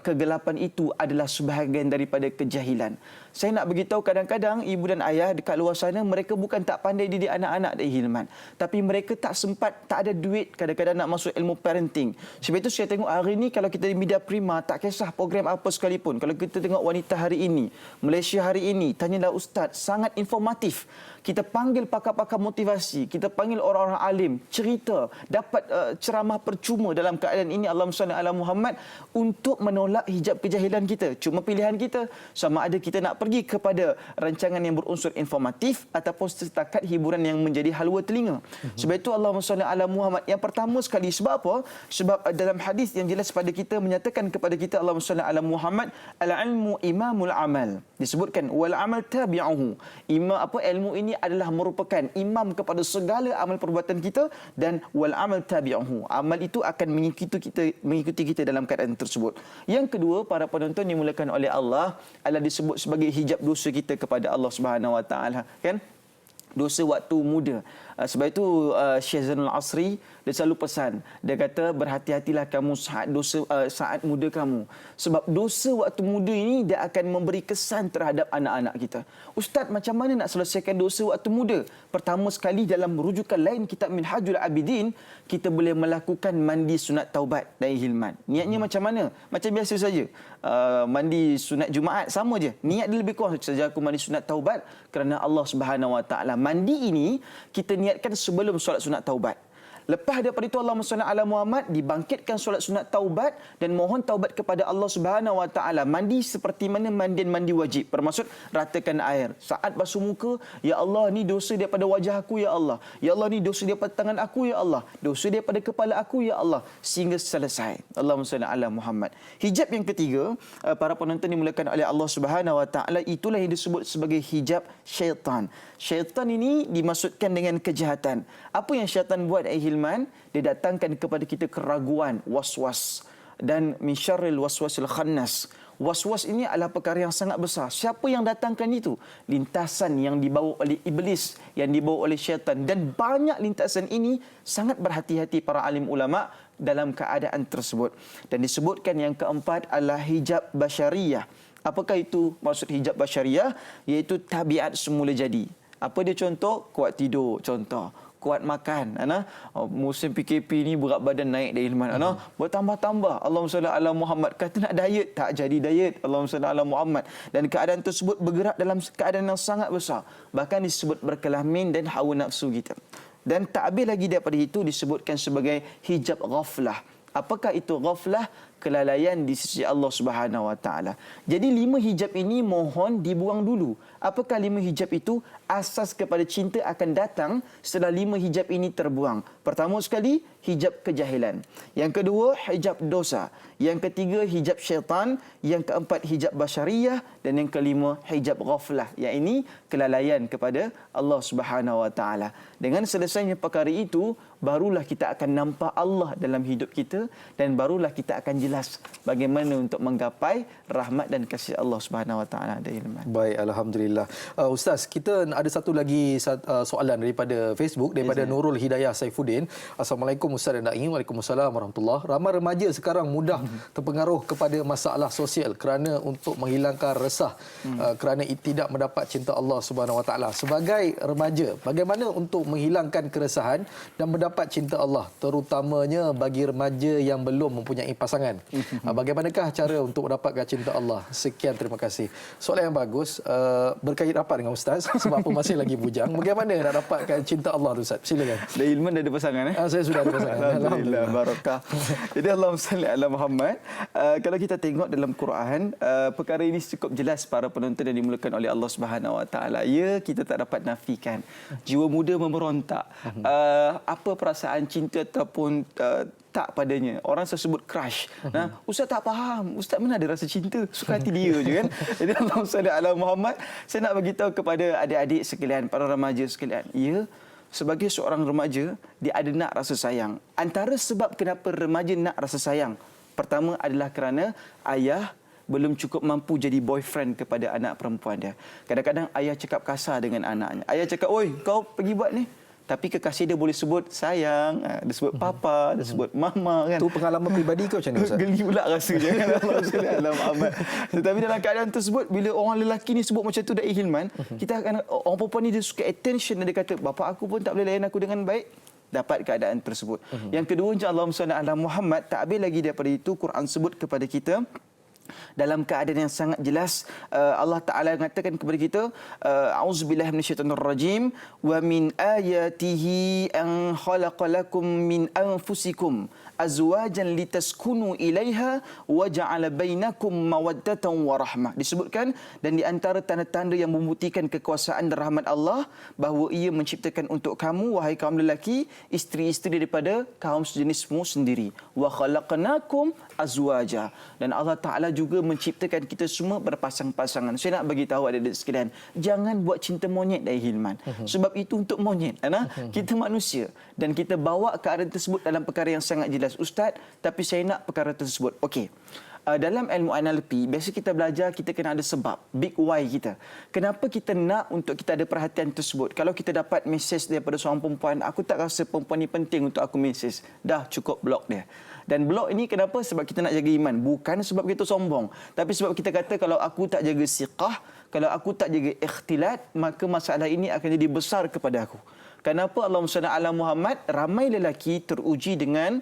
C: kegelapan itu adalah sebahagian daripada kejahilan. Saya nak beritahu, kadang-kadang ibu dan ayah dekat luar sana, mereka bukan tak pandai didik anak-anak dari Hilman, tapi mereka tak sempat, tak ada duit kadang-kadang nak masuk ilmu parenting. Sebab itu saya tengok hari ini kalau kita di media prima, tak kisah program apa sekalipun, kalau kita tengok Wanita Hari Ini, Malaysia Hari Ini, Tanyalah Ustaz, sangat informatif. Kita panggil pakar-pakar motivasi, kita panggil orang-orang alim, cerita, dapat ceramah percuma dalam keadaan ini, Allahumma salli ala Muhammad, untuk menolak hijab kejahilan kita. Cuma pilihan kita, sama ada kita nak pergi kepada rancangan yang berunsur informatif ataupun setakat hiburan yang menjadi halwa telinga. Sebab itu Allahumma salli ala Muhammad yang pertama sekali. Sebab apa? Sebab dalam hadis yang jelas pada kita menyatakan kepada kita, Allahumma salli ala Muhammad, al-ilmu imamul amal. Disebutkan wal amal tabi'uhu. Ilmu ini adalah merupakan imam kepada segala amal perbuatan kita, dan wal amal tabi'uhu. Amal itu akan mengikuti kita dalam keadaan tersebut. Yang kedua, para penonton dimulakan oleh Allah, adalah disebut sebagai hijab dosa kita kepada Allah Subhanahu Wa Taala, kan? Dosa waktu muda. Sebab itu Syekh Zainul Asri dia selalu pesan, dia kata berhati-hatilah kamu saat muda kamu, sebab dosa waktu muda ini dia akan memberi kesan terhadap anak-anak kita. Ustaz, macam mana nak selesaikan dosa waktu muda? Pertama sekali, dalam rujukan lain kitab Minhajul Abidin, kita boleh melakukan mandi sunat taubat dari Hilman. Niatnya macam mana? Macam biasa saja. Mandi sunat Jumaat sama je. Niat dia lebih kurang saja, aku mandi sunat taubat kerana Allah Subhanahu Wa Taala. Mandi ini kita niatkan sebelum solat sunat taubat. Lepas daripada itu, Allahumma salli ala Muhammad, dibangkitkan solat sunat taubat dan mohon taubat kepada Allah Subhanahu Wa Taala. Mandi seperti mana mandian mandi wajib, bermaksud ratakan air. Saat basuh muka, ya Allah, ni dosa daripada wajah aku ya Allah. Ya Allah, ni dosa daripada tangan aku ya Allah. Dosa daripada kepala aku ya Allah, sehingga selesai. Allahumma salli ala Muhammad. Hijab yang ketiga, para penonton dimulakan oleh Allah Subhanahu Wa Taala, itulah yang disebut sebagai hijab syaitan. Syaitan ini dimaksudkan dengan kejahatan. Apa yang syaitan buat, Hilman? Dia datangkan kepada kita keraguan, waswas, dan min syarril waswasil khannas. Was-was ini adalah perkara yang sangat besar. Siapa yang datangkan itu? Lintasan yang dibawa oleh iblis, yang dibawa oleh syaitan. Dan banyak lintasan ini, sangat berhati-hati para alim ulama dalam keadaan tersebut. Dan disebutkan yang keempat adalah hijab basyariyah. Apakah itu maksud hijab basyariyah? Iaitu tabiat semula jadi. Apa dia contoh? Kuat tidur, contoh. Kuat makan. Musim PKP ni berat badan naik dari Hilman. Bertambah-tambah. Allahumma salli ala Muhammad. Kata nak diet, tak jadi diet. Allahumma salli ala Muhammad. Dan keadaan tersebut bergerak dalam keadaan yang sangat besar. Bahkan disebut berkelamin dan hawa nafsu kita. Dan tak habis lagi daripada itu, disebutkan sebagai hijab ghaflah. Apakah itu ghaflah? Kelalaian di sisi Allah Subhanahu Wa Taala. Jadi 5 hijab ini mohon dibuang dulu. Apakah 5 hijab itu? Asas kepada cinta akan datang setelah 5 hijab ini terbuang. Pertama sekali, hijab kejahilan. Yang kedua, hijab dosa. Yang ketiga, hijab syaitan. Yang keempat, hijab basyariyah. Dan yang kelima, hijab ghaflah. Yang ini kelalaian kepada Allah Subhanahu Wa Taala. Dengan selesainya perkara itu, barulah kita akan nampak Allah dalam hidup kita, dan barulah kita akan jelas bagaimana untuk menggapai rahmat dan kasih Allah Subhanahu Wa Taala.
A: Baik, alhamdulillah. Ustaz, kita ada satu lagi soalan daripada Facebook, daripada Nurul Hidayah Saifuddin. Assalamualaikum Ustaz dan Da'i. Waalaikumsalam warahmatullahi. Ramai remaja sekarang mudah terpengaruh kepada masalah sosial kerana untuk menghilangkan resah kerana tidak mendapat cinta Allah Subhanahu Wa Taala. Sebagai remaja, bagaimana untuk menghilangkan keresahan dan mendapat cinta Allah, terutamanya bagi remaja yang belum mempunyai pasangan? Bagaimanakah cara untuk mendapatkan cinta Allah? Sekian, terima kasih. Soalan yang bagus, berkait rapat dengan Ustaz sebab apa masih lagi bujang. Bagaimana nak dapatkan cinta Allah tu, Ustaz? Silakan.
C: Dah Hilman dah ada pasangan
A: Saya sudah ada pasangan.
C: Alhamdulillah, barakah. Jadi Allahumma salli ala Muhammad. Kalau kita tengok dalam Quran, perkara ini cukup jelas para penonton yang dimulakan oleh Allah Subhanahu Wa Taala. Ya, kita tak dapat nafikan. Jiwa muda memberontak. Apa perasaan cinta ataupun terletak padanya. Orang tersebut crush. Nah, ustaz tak faham. Ustaz mana ada rasa cinta? Suka hati dia je kan. Jadi Allahumma salli ala Muhammad. Saya nak bagi tahu kepada adik-adik sekalian, para remaja sekalian. Ya, sebagai seorang remaja, dia ada nak rasa sayang. Antara sebab kenapa remaja nak rasa sayang, pertama adalah kerana ayah belum cukup mampu jadi boyfriend kepada anak perempuan dia. Kadang-kadang ayah cakap kasar dengan anaknya. Ayah cakap, oi, kau pergi buat ni. Tapi kekasih dia boleh sebut sayang, dia sebut papa, dia sebut mama kan.
A: Itu pengalaman peribadi kau macam mana, Ustaz?
C: Geli pula rasanya kan. Allah Muhammad. Tetapi dalam keadaan tersebut, bila orang lelaki ni sebut macam tu Da'i Hilman, kita akan, orang perempuan ni dia suka attention dan dia kata, bapa aku pun tak boleh layan aku dengan baik. Dapat keadaan tersebut. Yang kedua, Allahumma salli ala Muhammad, tak habis lagi daripada itu, Quran sebut kepada kita, dalam keadaan yang sangat jelas, Allah Ta'ala mengatakan kepada kita, a'udzubillahi minasyaitonirrajim, wa min ayatihi an khalaqalakum min anfusikum azwajan litaskunu ilaiha wa ja'ala bainakum mawaddatan wa rahmah. Disebutkan, dan di antara tanda-tanda yang membuktikan kekuasaan dan rahmat Allah, bahawa ia menciptakan untuk kamu, wahai kaum lelaki, isteri-isteri daripada kaum sejenismu sendiri. Wa khalaqnakum azwaja. Dan Allah Ta'ala juga menciptakan kita semua berpasang-pasangan. Saya nak bagi tahu adik-adik sekalian, jangan buat cinta monyet Da'i Hilman. Sebab itu untuk monyet. Kita manusia. Dan kita bawa keadaan tersebut dalam perkara yang sangat jelas. Ustaz, tapi saya nak perkara tersebut. Okey. Dalam ilmu NLP, biasa kita belajar, kita kena ada sebab. Big why kita. Kenapa kita nak untuk kita ada perhatian tersebut? Kalau kita dapat mesej daripada seorang perempuan, aku tak rasa perempuan ni penting untuk aku mesej. Dah, cukup blok dia. Dan blok ini kenapa? Sebab kita nak jaga iman. Bukan sebab kita sombong. Tapi sebab kita kata, kalau aku tak jaga siqah, kalau aku tak jaga ikhtilat, maka masalah ini akan jadi besar kepada aku. Kenapa Allahumma salli ala Muhammad? Ramai lelaki teruji dengan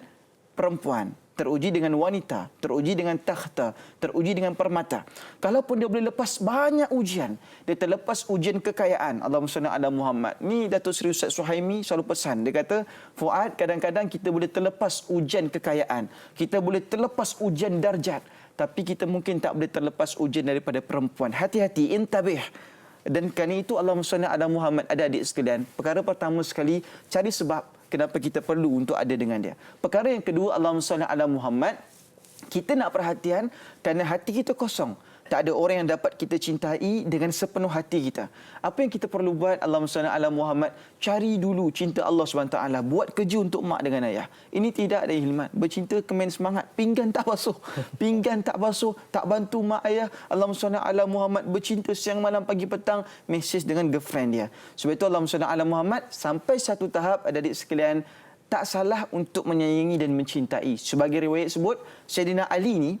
C: perempuan, teruji dengan wanita, teruji dengan takhta, teruji dengan permata. Kalaupun dia boleh lepas banyak ujian, dia terlepas ujian kekayaan. Allahumma salli ala Muhammad. Ni Datuk Seri Ustaz Suhaimi selalu pesan. Dia kata, Fuad, kadang-kadang kita boleh terlepas ujian kekayaan. Kita boleh terlepas ujian darjat. Tapi kita mungkin tak boleh terlepas ujian daripada perempuan. Hati-hati, intabih. Dan kerana itu Allahumma salli ala Muhammad, adik-adik sekalian. Perkara pertama sekali, cari sebab kenapa kita perlu untuk ada dengan dia. Perkara yang kedua, Allahumma salli ala Muhammad, kita nak perhatian kerana hati kita kosong. Tak ada orang yang dapat kita cintai dengan sepenuh hati kita. Apa yang kita perlu buat? Allahumma salli ala Muhammad, cari dulu cinta Allah SWT. Buat kerja untuk mak dengan ayah. Ini tidak ada Hilman. Bercinta kemen semangat. Pinggan tak basuh. Pinggan tak basuh. Tak bantu mak ayah. Allahumma salli ala Muhammad, bercinta siang malam pagi petang. Mesej dengan girlfriend dia. Sebab itu Allahumma salli ala Muhammad, sampai satu tahap adik-adik sekalian, tak salah untuk menyayangi dan mencintai. Sebagai riwayat sebut, Sayyidina Ali ni,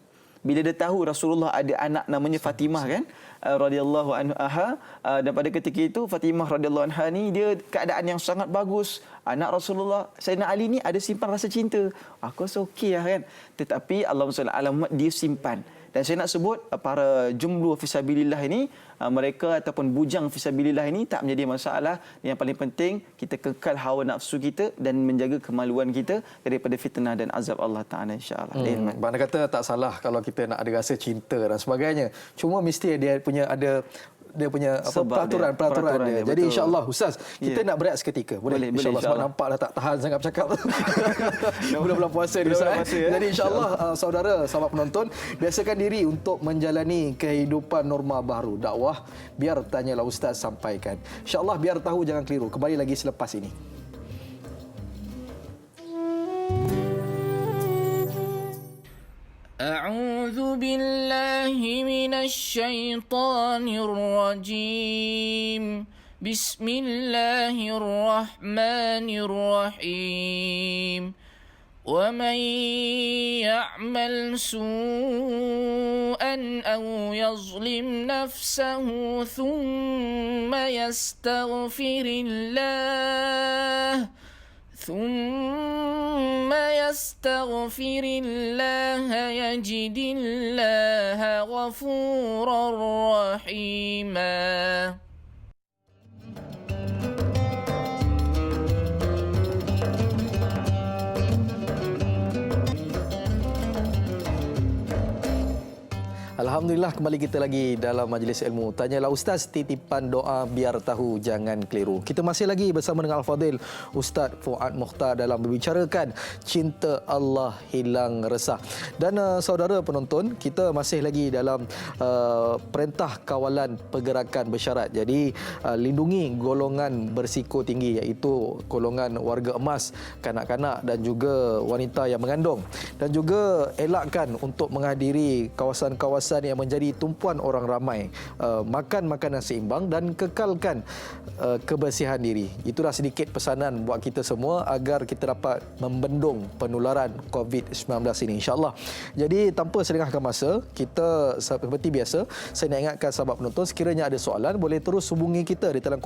C: bila dia tahu Rasulullah ada anak namanya Fatimah kan, radhiyallahu anha, dan pada ketika itu Fatimah radhiyallahu anha ni dia keadaan yang sangat bagus. Anak Rasulullah, Sayyidina Ali ni ada simpan rasa cinta. Aku rasa okey lah kan. Tetapi Allahumma salli ala Muhammad, dia simpan. Dan saya nak sebut para jumblu fisabilillah ini, mereka ataupun bujang fisabilillah ini tak menjadi masalah. Yang paling penting, kita kekal hawa nafsu kita dan menjaga kemaluan kita daripada fitnah dan azab Allah Ta'ala, insyaAllah.
A: Mana kata tak salah kalau kita nak ada rasa cinta dan sebagainya. Cuma mesti dia punya peraturan dia. Jadi insya-Allah Ustaz, kita nak berehat seketika. Boleh insya-Allah, sebab nampak dah tak tahan sangat bercakap. Bulan-bulan puasa ni Ustaz. Jadi insya-Allah saudara penonton, biasakan diri untuk menjalani kehidupan norma baru. Dakwah biar tanyalah Ustaz sampaikan. Insya-Allah biar tahu jangan keliru. Kembali lagi selepas ini.
D: أعوذ بالله من الشيطان الرجيم بسم الله الرحمن الرحيم ومن يعمل سوءا أو يظلم نفسه ثم يستغفر الله يجد الله غفورا رحيما.
A: Alhamdulillah, kembali kita lagi dalam majlis ilmu. Tanyalah Ustaz, titipan doa biar tahu jangan keliru. Kita masih lagi bersama dengan Al-Fadhil Ustaz Fuad Mukhtar dalam membicarakan cinta Allah hilang resah. Dan saudara penonton, kita masih lagi dalam perintah kawalan pergerakan bersyarat. Jadi lindungi golongan bersiko tinggi, iaitu golongan warga emas, kanak-kanak dan juga wanita yang mengandung. Dan juga elakkan untuk menghadiri kawasan-kawasan yang menjadi tumpuan orang ramai. Makan makanan seimbang dan kekalkan kebersihan diri. Itulah sedikit pesanan buat kita semua agar kita dapat membendung penularan COVID-19 ini, insya-Allah. Jadi tanpa selengahkan masa, kita seperti biasa, saya nak ingatkan sahabat penonton, sekiranya ada soalan boleh terus hubungi kita di talian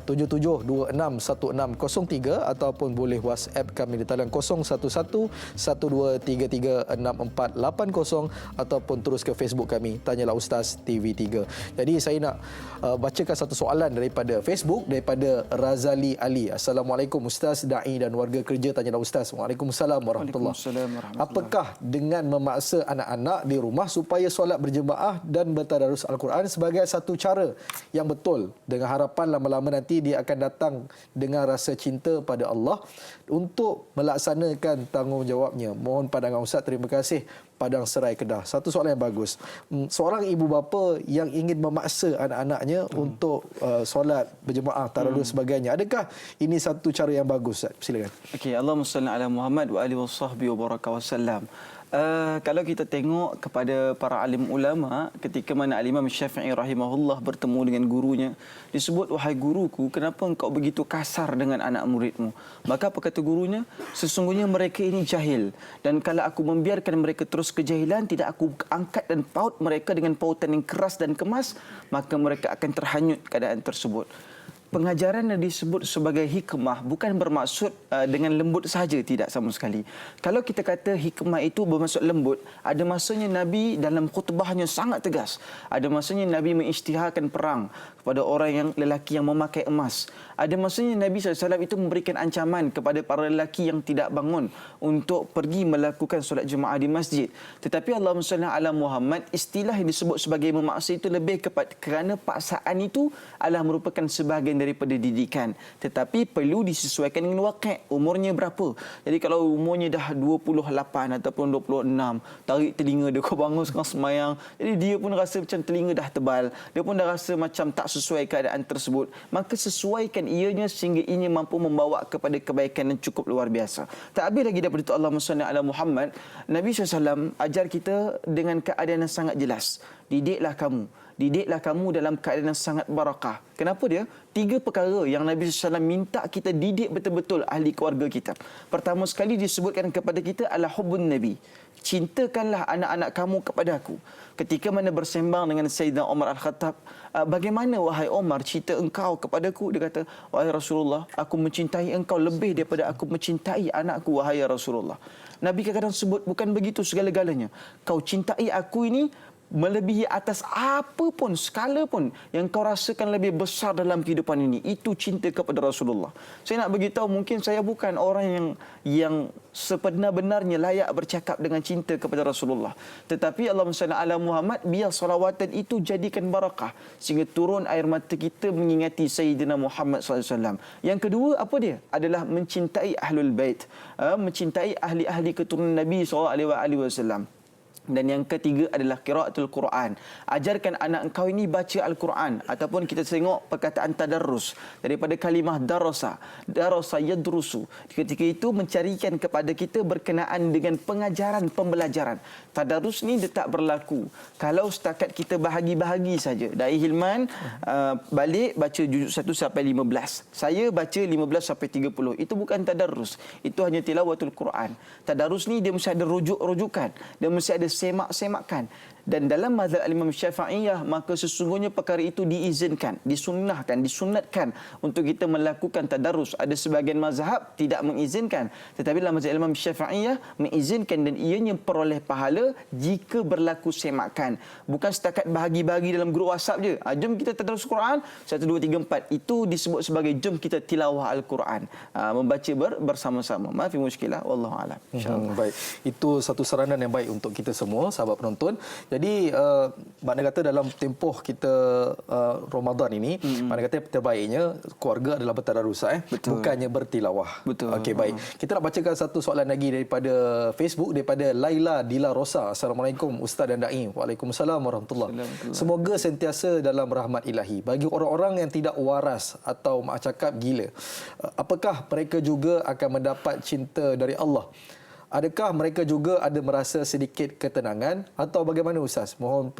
A: 0377261603 ataupun boleh WhatsApp kami di talian 011123364880 ataupun terus ke Facebook kami, Tanyalah Ustaz TV3. Jadi saya nak bacakan satu soalan daripada Facebook, daripada Razali Ali. Assalamualaikum Ustaz, da'i dan warga kerja Tanyalah Ustaz. Waalaikumsalam warahmatullahi wabarakatuh. Apakah dengan memaksa anak-anak di rumah supaya solat berjemaah dan bertadarus Al-Quran sebagai satu cara yang betul, dengan harapan lama-lama nanti dia akan datang dengan rasa cinta pada Allah untuk melaksanakan tanggungjawabnya? Mohon pandangan Ustaz. Terima kasih. Padang Serai, Kedah. Satu soalan yang bagus. Seorang ibu bapa yang ingin memaksa anak-anaknya untuk solat berjemaah, tarawih dan sebagainya. Adakah ini satu cara yang bagus, Ustaz? Silakan.
C: Okey, Allahumma salli ala Muhammad wa alihi wasahbihi wa baraka wasallam. Kalau kita tengok kepada para alim ulama, ketika mana Al-Imam Syafi'i rahimahullah bertemu dengan gurunya, disebut, wahai guruku, kenapa engkau begitu kasar dengan anak muridmu? Maka apa kata gurunya? Sesungguhnya mereka ini jahil, dan kalau aku membiarkan mereka terus kejahilan, tidak aku angkat dan paut mereka dengan pautan yang keras dan kemas, maka mereka akan terhanyut keadaan tersebut. Pengajaran yang disebut sebagai hikmah bukan bermaksud dengan lembut sahaja, tidak sama sekali. Kalau kita kata hikmah itu bermaksud lembut, ada masanya Nabi dalam khutbahnya sangat tegas. Ada masanya Nabi mengisytiharkan perang kepada orang yang lelaki yang memakai emas. Ada masanya Nabi SAW itu memberikan ancaman kepada para lelaki yang tidak bangun untuk pergi melakukan solat jemaah di masjid. Tetapi Allahumma salli ala Muhammad, istilah yang disebut sebagai memaksa itu lebih kerana paksaan itu adalah merupakan sebahagian daripada didikan, tetapi perlu disesuaikan dengan waqi', umurnya berapa. Jadi kalau umurnya dah 28 ataupun 26, tarik telinga dia, kau bangun sekarang semayang, jadi dia pun rasa macam telinga dah tebal, dia pun dah rasa macam tak sesuai keadaan tersebut, maka sesuaikan ianya sehingga ianya mampu membawa kepada kebaikan yang cukup luar biasa. Tak habis lagi daripada itu, Allahumma salli ala Muhammad, Nabi SAW ajar kita dengan keadaan yang sangat jelas. Didiklah kamu dalam keadaan yang sangat barakah. Kenapa dia? 3 perkara yang Nabi SAW minta kita didik betul-betul ahli keluarga kita. Pertama sekali disebutkan kepada kita adalah hubbun Nabi. Cintakanlah anak-anak kamu kepada aku. Ketika mana bersembang dengan Sayyidina Umar Al-Khattab, bagaimana wahai Umar cinta engkau kepadaku? Dia kata, wahai Rasulullah, aku mencintai engkau lebih daripada aku mencintai anakku, wahai Rasulullah. Nabi kadang-kadang sebut, bukan begitu segala-galanya. Kau cintai aku ini melebihi atas apa pun, skala pun yang kau rasakan lebih besar dalam kehidupan ini. Itu cinta kepada Rasulullah. Saya nak beritahu, mungkin saya bukan orang yang sebenar-benarnya layak bercakap dengan cinta kepada Rasulullah. Tetapi Allahumma salli ala Muhammad, biar salawatan itu jadikan barakah sehingga turun air mata kita mengingati Sayyidina Muhammad SAW. Yang kedua, apa dia? Adalah mencintai Ahlul Bait, mencintai ahli-ahli keturunan Nabi SAW. Dan yang ketiga adalah qiraatul Quran. Ajarkan anak engkau ini baca Al-Quran, ataupun kita tengok perkataan tadarrus daripada kalimah darasa yadrusu. Ketika itu mencarikan kepada kita berkenaan dengan pengajaran pembelajaran. Tadarrus ni dia tak berlaku kalau setakat kita bahagi-bahagi saja. Dai Hilman balik baca juzuk 1 sampai 15. Saya baca 15 sampai 30. Itu bukan tadarrus. Itu hanya tilawatul Quran. Tadarrus ni dia mesti ada rujukan. Dia mesti ada semak-semakan. Dan dalam mazhab Imam Syafi'iyah, maka sesungguhnya perkara itu diizinkan, disunatkan untuk kita melakukan tadarus. Ada sebahagian mazhab tidak mengizinkan, tetapi dalam mazhab Imam Syafi'iyah mengizinkan, dan ianya peroleh pahala jika berlaku semakan. Bukan setakat bahagi-bahagi dalam grup WhatsApp je. Jom kita tadarus Quran 1 2 3 4. Itu disebut sebagai jom kita tilawah Al-Quran, membaca bersama-sama. Maafi muskilah, wallahu a'lam.
A: Baik. Itu satu saranan yang baik untuk kita semua sahabat penonton. Jadi makna kata dalam tempoh kita Ramadan ini, makna kata terbaiknya keluarga adalah bertadarus,
C: Betul.
A: bukannya bertilawah.
C: Betul.
A: Okey, baik. Kita nak bacakan satu soalan lagi daripada Facebook, daripada Laila Dila Rosa. Assalamualaikum Ustaz dan Da'i. Waalaikumsalam warahmatullahi. Semoga sentiasa dalam rahmat ilahi. Bagi orang-orang yang tidak waras atau mak cakap gila, apakah mereka juga akan mendapat cinta dari Allah? Adakah mereka juga ada merasa sedikit ketenangan atau bagaimana Ustaz? Mohon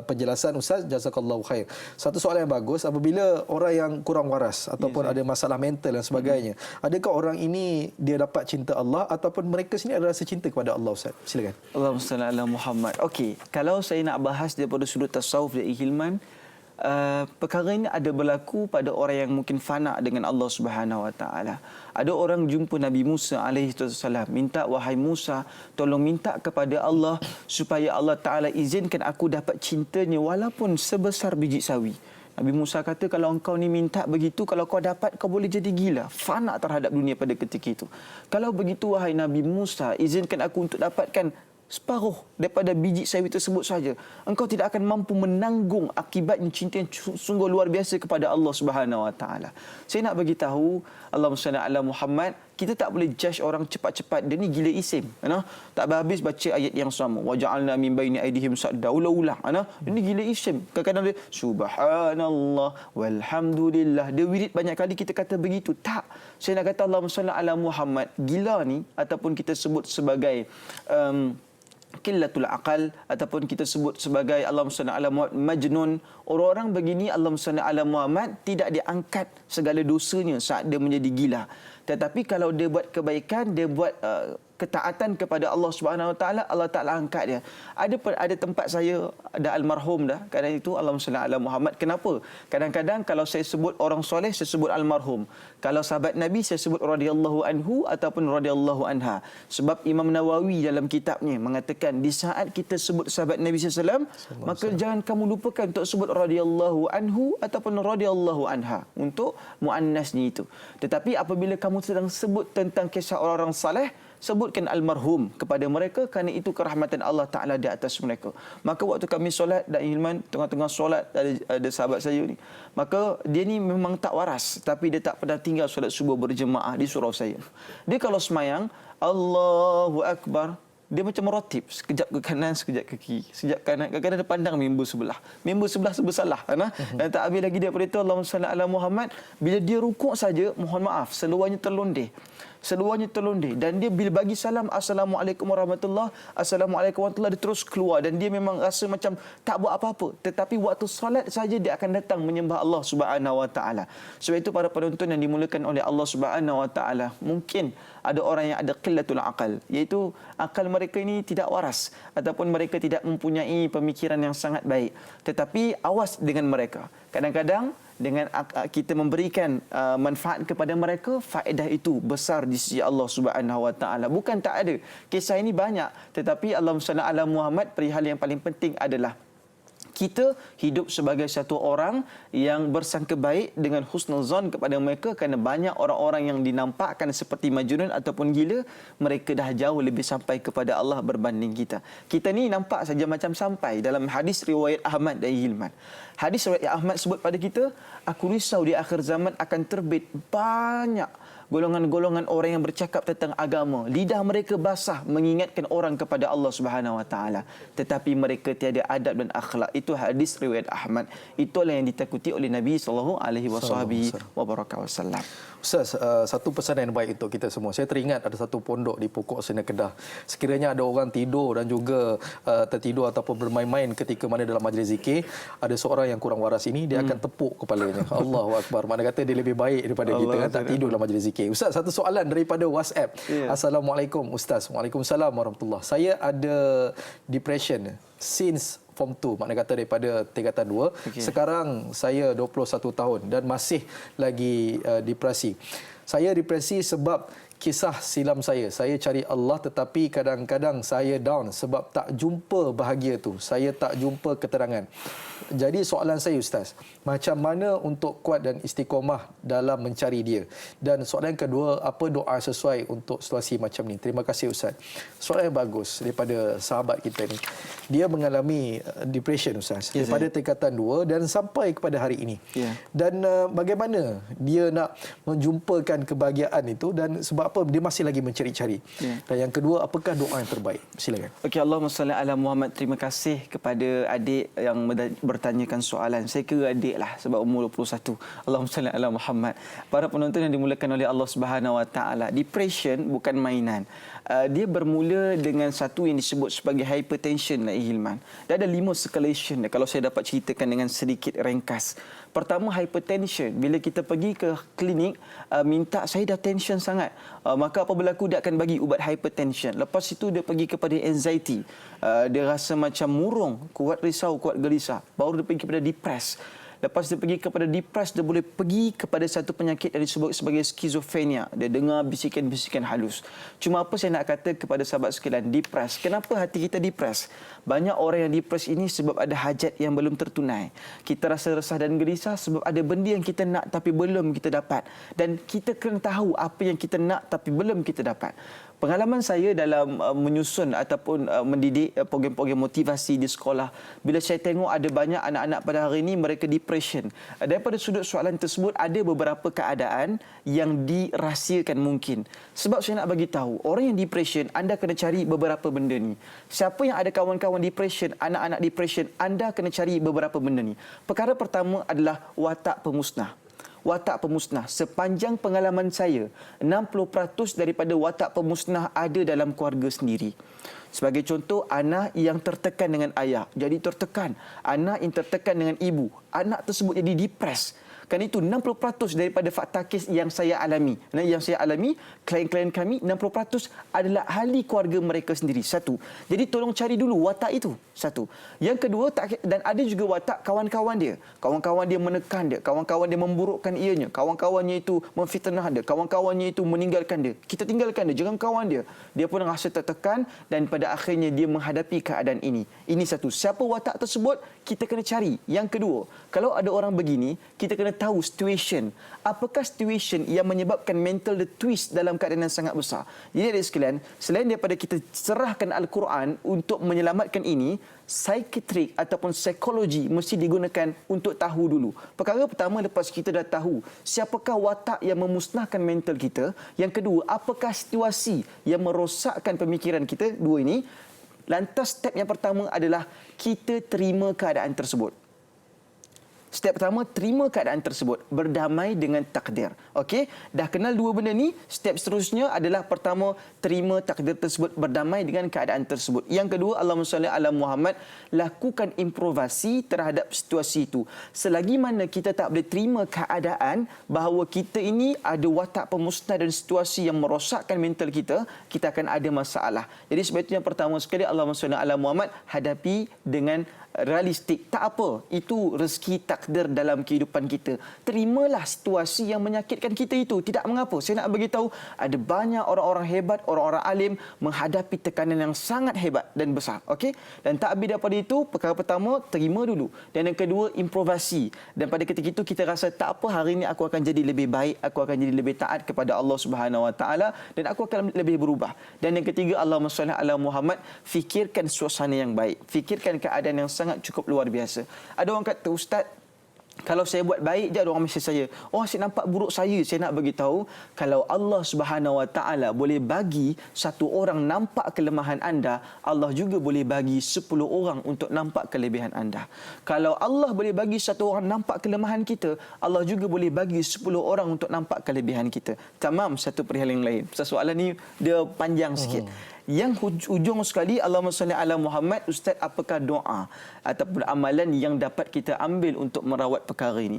A: penjelasan Ustaz. Jazakallahu khair. Satu soalan yang bagus. Apabila orang yang kurang waras ataupun ada masalah mental dan sebagainya, adakah orang ini dia dapat cinta Allah ataupun mereka sini ada rasa cinta kepada Allah Ustaz? Silakan.
C: Allahumma salli ala Muhammad. Okey, kalau saya nak bahas daripada sudut tasawuf dan Hilman, perkara ini ada berlaku pada orang yang mungkin fana dengan Allah Subhanahu Wa Taala. Ada orang jumpa Nabi Musa alaihi salam, minta, wahai Musa, tolong minta kepada Allah supaya Allah Taala izinkan aku dapat cintanya walaupun sebesar biji sawi. Nabi Musa kata, kalau engkau ni minta begitu, kalau kau dapat, kau boleh jadi gila, fana terhadap dunia pada ketika itu. Kalau begitu, wahai Nabi Musa, izinkan aku untuk dapatkan separuh daripada biji sawi tersebut saja. Engkau tidak akan mampu menanggung akibatnya cinta yang sungguh luar biasa kepada Allah Subhanahu Wa Taala. Saya nak bagi tahu, Allahumma salli ala Muhammad, kita tak boleh judge orang cepat-cepat. Dia ni gila isim. Tak habis baca ayat yang sama. Wa ja'alna min baini aydihim sadda. Ulang-ulang. Dia ni gila isim. Kadang-kadang dia subhanallah walhamdulillah. Dia wirid banyak kali kita kata begitu. Tak. Saya nak kata Allahumma salli ala Muhammad. Gila ni ataupun kita sebut sebagai qillatul aqal ataupun kita sebut sebagai Allahumma salli ala Muhammad majnun. Orang-orang begini Allahumma salli ala Muhammad tidak diangkat segala dosanya saat dia menjadi gila. Tetapi kalau dia buat kebaikan, dia buat ketaatan kepada Allah Subhanahu Wa Taala, Allah Taala angkat dia. Ada tempat saya ada almarhum dah. Kadang itu Allahumma salli ala Muhammad. Kenapa? Kadang-kadang kalau saya sebut orang soleh, saya sebut almarhum. Kalau sahabat Nabi, saya sebut radhiyallahu anhu ataupun radhiyallahu anha. Sebab Imam Nawawi dalam kitabnya mengatakan, di saat kita sebut sahabat Nabi SAW, maka jangan kamu lupakan untuk sebut radhiyallahu anhu ataupun radhiyallahu anha untuk muannasnya itu. Tetapi apabila kamu sedang sebut tentang kisah orang-orang saleh, sebutkan almarhum kepada mereka kerana itu kerahmatan Allah Ta'ala di atas mereka. Maka waktu kami solat dan Hilman, tengah-tengah solat ada sahabat saya ni, maka dia ni memang tak waras, tapi dia tak pernah tinggal solat subuh berjemaah di surau saya. Dia kalau semayang Allahu Akbar, dia macam merotip, sekejap ke kanan, sekejap ke kiri, sekejap kanan, kadang-kadang dia pandang member sebelah sebelah. Dan tak habis lagi daripada itu, Allahumma salli ala Muhammad, bila dia rukuk saja, mohon maaf, seluarnya terlondeh. Dan dia bila bagi salam, Assalamualaikum warahmatullahi, Assalamualaikum warahmatullahi, dia terus keluar. Dan dia memang rasa macam tak buat apa-apa. Tetapi waktu solat saja dia akan datang menyembah Allah Subhanahu Wa Taala. Sebab itu para penonton yang dimulakan oleh Allah Subhanahu Wa Taala, mungkin ada orang yang ada qillatul aqal, iaitu akal mereka ini tidak waras ataupun mereka tidak mempunyai pemikiran yang sangat baik. Tetapi awas dengan mereka. Kadang-kadang dengan kita memberikan manfaat kepada mereka, faedah itu besar di sisi Allah Subhanahu Wa Taala. Bukan tak ada. Kisah ini banyak, tetapi Allahumma salli ala Muhammad, perihal yang paling penting adalah kita hidup sebagai satu orang yang bersangka baik dengan husnuzan kepada mereka, kerana banyak orang-orang yang dinampakkan seperti majnun ataupun gila, mereka dah jauh lebih sampai kepada Allah berbanding kita. Kita ni nampak saja macam sampai. Dalam hadis riwayat Ahmad dan Hilman, hadis riwayat Ahmad sebut pada kita, aku risau di akhir zaman akan terbit banyak golongan-golongan orang yang bercakap tentang agama. Lidah mereka basah mengingatkan orang kepada Allah Subhanahu Wa Taala, tetapi mereka tiada adab dan akhlak. Itu hadis riwayat Ahmad. Itulah yang ditakuti oleh Nabi sallallahu alaihi wasallam.
A: Ustaz, satu pesanan yang baik untuk kita semua. Saya teringat ada satu pondok di Pokok Sena Kedah. Sekiranya ada orang tidur dan juga tertidur ataupun bermain-main ketika mana dalam majlis zikir, ada seorang yang kurang waras ini, dia akan tepuk kepalanya. Allahu Akbar. Mana kata dia lebih baik daripada kita kan, tak tidur dalam majlis zikir. Ustaz, satu soalan daripada WhatsApp. Assalamualaikum Ustaz. Waalaikumsalam warahmatullahi. Saya ada depression since Form 2, makna kata daripada tingkatan 2. Sekarang saya 21 tahun dan masih lagi depresi. Saya depresi sebab kisah silam saya. Saya cari Allah tetapi kadang-kadang saya down sebab tak jumpa bahagia tu. Saya tak jumpa keterangan. Jadi soalan saya Ustaz, macam mana untuk kuat dan istiqomah dalam mencari dia? Dan soalan kedua, apa doa sesuai untuk situasi macam ni? Terima kasih Ustaz. Soalan yang bagus daripada sahabat kita ni. Dia mengalami depression Ustaz daripada tingkatan 2 dan sampai kepada hari ini. Dan bagaimana dia nak menjumpakan kebahagiaan itu dan sebab apa dia masih lagi mencari-cari. Dan yang kedua, apakah doa yang terbaik? Silakan.
C: Okey, Allahumma salli ala Muhammad. Terima kasih kepada adik yang bertanyakan soalan. Saya kira adik lah sebab umur 21. Allahumma salli ala Muhammad. Para penonton yang dimulakan oleh Allah Subhanahu Wa Taala, depression bukan mainan. Dia bermula dengan satu yang disebut sebagai hypertension lah Hilman. Dia ada 5 escalation kalau saya dapat ceritakan dengan sedikit ringkas. Pertama, hypertension. Bila kita pergi ke klinik, minta saya dah tension sangat. Maka apa berlaku, dia akan bagi ubat hypertension. Lepas itu dia pergi kepada anxiety. Dia rasa macam murung, kuat risau, kuat gelisah. Baru dia pergi kepada depress. Lepas dia pergi kepada depress, dia boleh pergi kepada satu penyakit yang disebut sebagai skizofrenia. Dia dengar bisikan-bisikan halus. Cuma apa saya nak kata kepada sahabat sekalian, depress. Kenapa hati kita depress? Banyak orang yang depress ini sebab ada hajat yang belum tertunai. Kita rasa resah dan gelisah sebab ada benda yang kita nak tapi belum kita dapat. Dan kita kena tahu apa yang kita nak tapi belum kita dapat. Pengalaman saya dalam menyusun ataupun mendidik program-program motivasi di sekolah, bila saya tengok ada banyak anak-anak pada hari ini mereka depression. Daripada sudut soalan tersebut, ada beberapa keadaan yang dirahsiakan mungkin. Sebab saya nak bagi tahu, orang yang depression, anda kena cari beberapa benda ni. Siapa yang ada kawan-kawan depression, anak-anak depression, anda kena cari beberapa benda ni. Perkara pertama adalah watak pemusnah. Watak pemusnah. Sepanjang pengalaman saya, 60% daripada watak pemusnah ada dalam keluarga sendiri. Sebagai contoh, anak yang tertekan dengan ayah, jadi tertekan. Anak yang tertekan dengan ibu, anak tersebut jadi depres. Kerana itu 60% daripada fakta kes yang saya alami. Yang saya alami, klien-klien kami 60% adalah ahli keluarga mereka sendiri. Satu. Jadi tolong cari dulu watak itu. Satu. Yang kedua, dan ada juga watak kawan-kawan dia. Kawan-kawan dia menekan dia, kawan-kawan dia memburukkan ianya, kawan-kawannya itu memfitnah dia, kawan-kawannya itu meninggalkan dia. Kita tinggalkan dia, jangan kawan dia. Dia pun rasa tertekan dan pada akhirnya dia menghadapi keadaan ini. Ini satu. Siapa watak tersebut, kita kena cari. Yang kedua, kalau ada orang begini, kita kena tahu situation. Apakah situation yang menyebabkan mental the twist dalam keadaan yang sangat besar. Jadi adik sekalian, selain daripada kita serahkan Al-Quran untuk menyelamatkan ini, psikiatrik ataupun psikologi mesti digunakan untuk tahu dulu. Perkara pertama, lepas kita dah tahu siapakah watak yang memusnahkan mental kita. Yang kedua, apakah situasi yang merosakkan pemikiran kita. Dua ini. Lantas step yang pertama adalah kita terima keadaan tersebut. Step pertama, terima keadaan tersebut. Berdamai dengan takdir. Okey? Dah kenal dua benda ni. Step seterusnya adalah pertama, terima takdir tersebut. Berdamai dengan keadaan tersebut. Yang kedua, Allahumma salli ala Muhammad. Lakukan improvisasi terhadap situasi itu. Selagi mana kita tak boleh terima keadaan bahawa kita ini ada watak pemusnah dan situasi yang merosakkan mental kita, kita akan ada masalah. Jadi sebab itu yang pertama sekali, Allahumma salli ala Muhammad, hadapi dengan realistik. Tak apa, itu rezeki takdir dalam kehidupan kita. Terimalah situasi yang menyakitkan kita itu. Tidak mengapa. Saya nak bagi tahu, ada banyak orang-orang hebat, orang-orang alim menghadapi tekanan yang sangat hebat dan besar. Okey? Dan tak habis daripada itu, perkara pertama, terima dulu. Dan yang kedua, improvisasi. Dan pada ketika itu kita rasa tak apa, hari ini aku akan jadi lebih baik, aku akan jadi lebih taat kepada Allah Subhanahu Wa Taala dan aku akan lebih berubah. Dan yang ketiga, Allahumma shalli ala Muhammad, fikirkan suasana yang baik. Fikirkan keadaan yang sangat cukup luar biasa. Ada orang kata, Ustaz, kalau saya buat baik je, ada orang mesej saya, oh saya nampak buruk saya. Saya nak bagi tahu, kalau Allah Subhanahu Wa Taala boleh bagi satu orang nampak kelemahan anda, Allah juga boleh bagi 10 orang untuk nampak kelebihan anda. Kalau Allah boleh bagi satu orang nampak kelemahan kita, Allah juga boleh bagi 10 orang untuk nampak kelebihan kita. Tamam, satu perihal yang lain. Soalan ni dia panjang sikit. Yang ujung sekali, Allahumma salli ala Muhammad, Ustaz, apakah doa ataupun amalan yang dapat kita ambil untuk merawat perkara ini?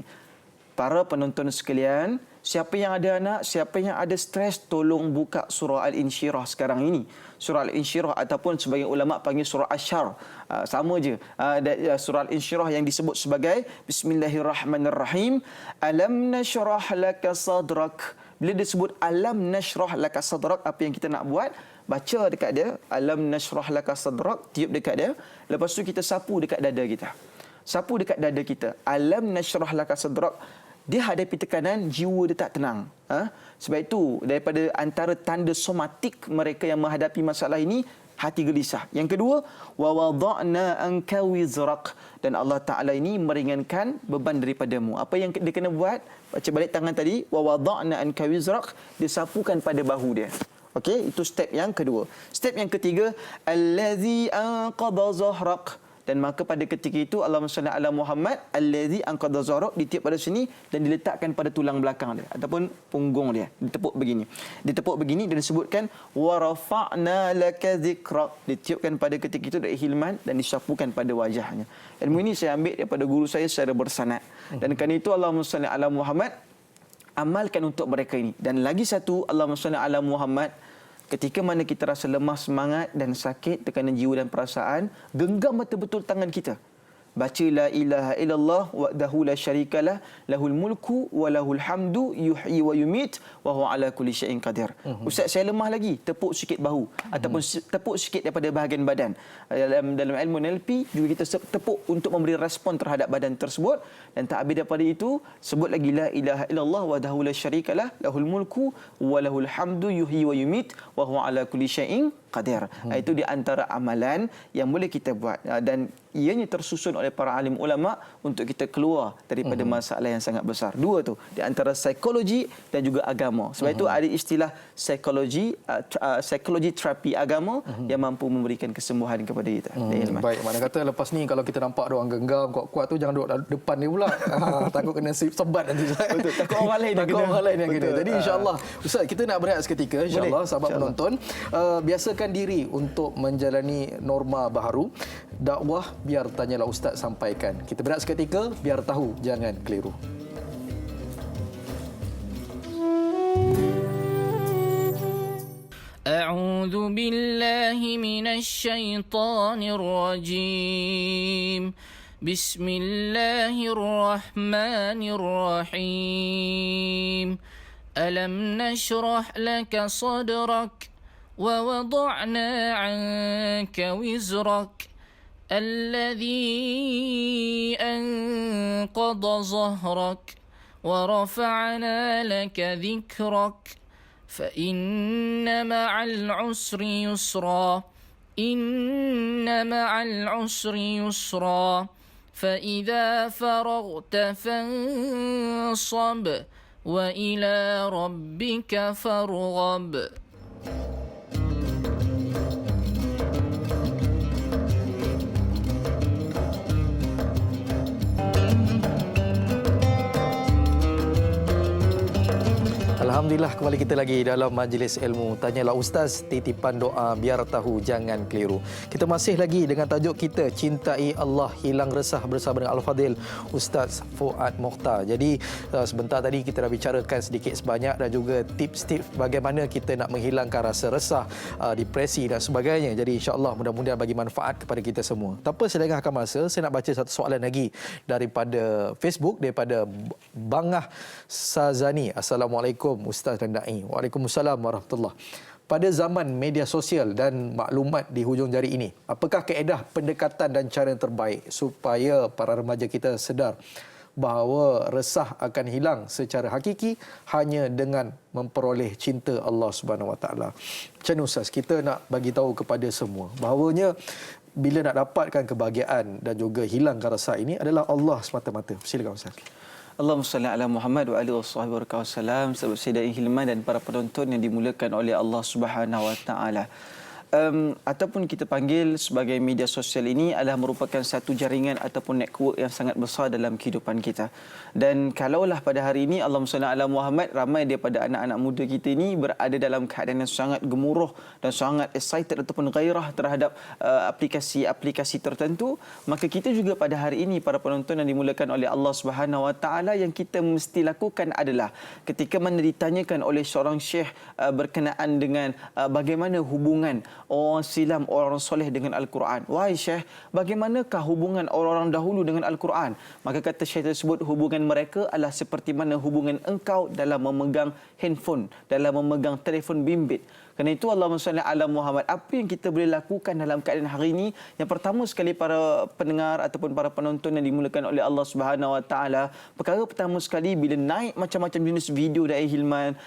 C: Para penonton sekalian, siapa yang ada anak, siapa yang ada stres, tolong buka surah Al-Insyirah sekarang ini. Surah Al-Insyirah ataupun sebagai ulama panggil surah Asyar. Sama je. Surah Al-Insyirah yang disebut sebagai Bismillahirrahmanirrahim. Alam nashrah laka sadrak. Bila dia sebut alam nashrah laka sadrak, apa yang kita nak buat? Baca dekat dia, alam nashrah laka sadrak, tiup dekat dia. Lepas tu kita sapu dekat dada kita. Sapu dekat dada kita. Alam nashrah laka sadrak. Dia hadapi tekanan, jiwa dia tak tenang. Sebab itu, daripada antara tanda somatik mereka yang menghadapi masalah ini, hati gelisah. Yang kedua, wa wada'na anka wizrak, dan Allah Taala ini meringankan beban daripadamu. Apa yang dia kena buat? Baca balik tangan tadi, wa wada'na anka wizrak, dia sapukan pada bahu dia. Okey, itu step yang kedua. Step yang ketiga, allazi anqadha zahrak. Dan maka pada ketika itu Allahumma salli ala Muhammad, allazi anqadha zahrak, ditiup pada sini dan diletakkan pada tulang belakang dia ataupun punggung dia. Ditepuk begini. Ditepuk begini dan disebutkan wa rafa'na laka dzikrak. Ditiupkan pada ketika itu dari hilman dan disapukan pada wajahnya. Ilmu ini saya ambil daripada guru saya secara bersanad. Dan kerana itu Allahumma salli ala Muhammad, amalkan untuk mereka ini. Dan lagi satu, Allahumma salli ala Muhammad, ketika mana kita rasa lemah semangat dan sakit, tekanan jiwa dan perasaan, genggam betul-betul tangan kita. Baca la ilaha illallah wahdahu la syarikalah, lahul mulku wa lahul hamdu, yuhyi wa yumit, wa huwa ala kulli syai'in qadir. Ustaz, saya lemah lagi, tepuk sikit bahu ataupun tepuk sikit daripada bahagian badan. Dalam ilmu NLP juga kita tepuk untuk memberi respon terhadap badan tersebut. Dan tak habis daripada itu, sebut lagi la ilaha illallah wahdahu la syarikalah, lahul mulku wa lahul hamdu, yuhyi wa yumit, wa huwa ala kulli syai'in qadir. Itu di antara amalan yang boleh kita buat, dan ianya tersusun oleh para alim ulama untuk kita keluar daripada masalah yang sangat besar. Dua tu, di antara psikologi dan juga agama. Sebab itu ada istilah psikologi terapi agama yang mampu memberikan kesembuhan kepada kita.
A: Baik, mana kata lepas ni kalau kita nampak ada orang genggam kuat-kuat tu, jangan duduk depan dia pula. Takut kena sebat nanti.
C: Betul, takut orang lain
A: yang kena. Jadi insya-Allah Ustaz, kita nak berehat seketika insya-Allah, sahabat penonton. Biasakan diri untuk menjalani norma baharu. Dakwah biar tanyalah Ustaz sampaikan. Kita berehat seketika, biar tahu jangan keliru.
D: أعوذ بالله من الشيطان الرجيم بسم الله الرحمن الرحيم ألم نشرح لك صدرك ووضعنا عنك وزرك الذي أنقض ظهرك ورفعنا لك ذكرك فإن مع العسر يسرا إن مع العسر يسرا فإذا فرغت فانصب وإلى ربك فارغب.
A: Alhamdulillah, kembali kita lagi dalam majlis ilmu Tanyalah Ustaz, titipan doa biar tahu jangan keliru. Kita masih lagi dengan tajuk kita, Cintai Allah, Hilang Resah, bersama dengan Al-Fadhil Ustaz Fuad Mokhtar. Jadi sebentar tadi kita dah bicarakan sedikit sebanyak dan juga tips-tips bagaimana kita nak menghilangkan rasa resah, depresi dan sebagainya. Jadi insya-Allah mudah-mudahan bagi manfaat kepada kita semua. Tanpa saya lengahkan masa, saya nak baca satu soalan lagi daripada Facebook, daripada Bangah Sazani. Assalamualaikum Ustaz dan Da'i. Waalaikumsalam warahmatullahi. Pada zaman media sosial dan maklumat di hujung jari ini, apakah kaedah pendekatan dan cara yang terbaik supaya para remaja kita sedar bahawa resah akan hilang secara hakiki hanya dengan memperoleh cinta Allah Subhanahu Wa Taala? Macam mana Ustaz, kita nak bagi tahu kepada semua bahawanya bila nak dapatkan kebahagiaan dan juga hilangkan rasa ini adalah Allah semata-mata. Silakan Ustaz.
C: Allahumma salli ala Muhammad wa alihi wasahbihi wasallam. Sahabat Sayyidina Hilman dan para penonton yang dimuliakan oleh Allah Subhanahu Wa Taala. Ataupun kita panggil sebagai media sosial ini adalah merupakan satu jaringan ataupun network yang sangat besar dalam kehidupan kita. Dan kalaulah pada hari ini Allahumma salli ala Muhammad, ramai daripada anak-anak muda kita ini berada dalam keadaan yang sangat gemuruh dan sangat excited ataupun gairah terhadap aplikasi-aplikasi tertentu, maka kita juga pada hari ini para penonton yang dimuliakan oleh Allah Subhanahu Wa Taala, yang kita mesti lakukan adalah ketika mana ditanyakan oleh seorang syekh berkenaan dengan bagaimana hubungan orang silam, orang soleh dengan Al-Quran. Wahai Syekh, bagaimanakah hubungan orang-orang dahulu dengan Al-Quran? Maka kata Syekh tersebut, hubungan mereka adalah seperti mana hubungan engkau dalam memegang handphone, dalam memegang telefon bimbit. Kerana itu Allahumma salli ala Muhammad. Apa yang kita boleh lakukan dalam keadaan hari ini? Yang pertama sekali para pendengar ataupun para penonton yang dimulakan oleh Allah Subhanahu Wa Taala, perkara pertama sekali bila naik macam-macam jenis video Dai Hilman,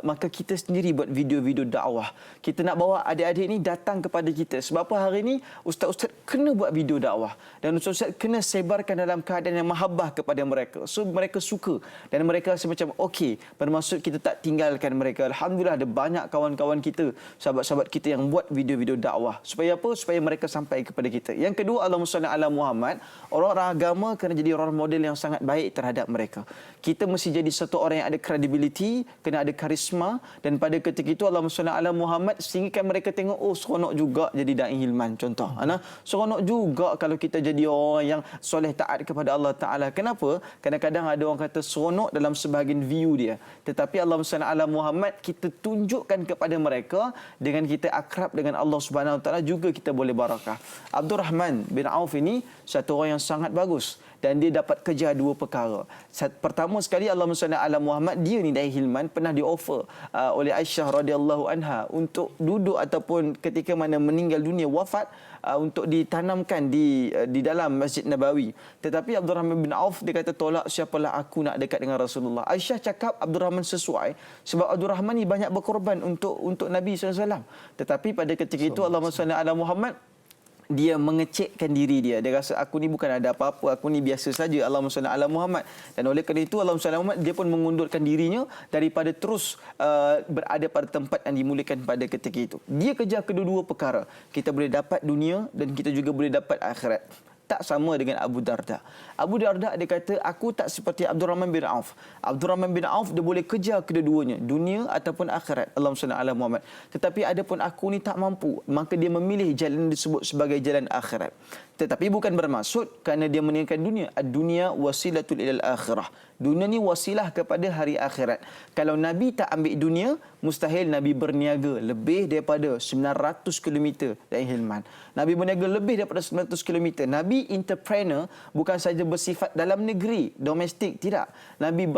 C: maka kita sendiri buat video-video dakwah. Kita nak bawa adik-adik ini datang kepada kita. Sebab apa hari ini ustaz-ustaz kena buat video dakwah dan ustaz-ustaz kena sebarkan dalam keadaan yang mahabbah kepada mereka. So mereka suka dan mereka rasa macam okey, bermaksud kita tak tinggalkan mereka. Alhamdulillah ada banyak kawan-kawan kita, sahabat-sahabat kita yang buat video-video dakwah. Supaya apa? Supaya mereka sampai kepada kita. Yang kedua, Allahumma salli ala Muhammad. Orang-orang agama kena jadi role model yang sangat baik terhadap mereka. Kita mesti jadi satu orang yang ada credibility, kena ada karisma, dan pada ketika itu Allahumma salli ala Muhammad sehingga mereka tengok, oh seronok juga jadi Dai Hilman contoh. Seronok juga kalau kita jadi orang yang soleh taat kepada Allah Taala. Kenapa? Kadang-kadang ada orang kata seronok dalam sebahagian view dia. Tetapi Allahumma salli ala Muhammad kita tunjukkan kepada mereka dengan kita akrab dengan Allah Subhanahu Wa Taala juga kita boleh barakah. Abdul Rahman bin Auf ini satu orang yang sangat bagus dan dia dapat kerja dua perkara. Pertama sekali Allahumma salli ala Muhammad, dia ni Dai Hilman pernah di-offer oleh Aisyah radhiyallahu anha untuk duduk ataupun ketika mana meninggal dunia wafat untuk ditanamkan di dalam Masjid Nabawi. Tetapi Abdul Rahman bin Auf dia kata tolak, siapalah aku nak dekat dengan Rasulullah. Aisyah cakap Abdul Rahman sesuai sebab Abdul Rahman ni banyak berkorban untuk Nabi SAW. Tetapi pada ketika itu Allahumma salli ala Muhammad, dia mengecekkan diri dia. Dia rasa aku ni bukan ada apa-apa, aku ni biasa saja. Allahumma salli ala Muhammad. Dan oleh kerana itu Allahumma salli ala Muhammad, dia pun mengundurkan dirinya daripada terus berada pada tempat yang dimuliakan pada ketika itu. Dia kejar kedua-dua perkara. Kita boleh dapat dunia dan kita juga boleh dapat akhirat. Tak sama dengan Abu Darda. Abu Darda dia kata, aku tak seperti Abdul Rahman bin Auf. Abdul Rahman bin Auf dia boleh kejar kedua-duanya, dunia ataupun akhirat. Allahumma salli ala Muhammad. Tetapi adapun aku ni tak mampu, maka dia memilih jalan disebut sebagai jalan akhirat. Tetapi bukan bermaksud kerana dia meninggalkan dunia. Ad-dunya wasilatul ilal akhirah. Dunia ni wasilah kepada hari akhirat. Kalau Nabi tak ambil dunia, mustahil Nabi berniaga lebih daripada 900 km Dai Hilman. Nabi berniaga lebih daripada 900 km. Nabi entrepreneur bukan saja bersifat dalam negeri, domestik, tidak. Nabi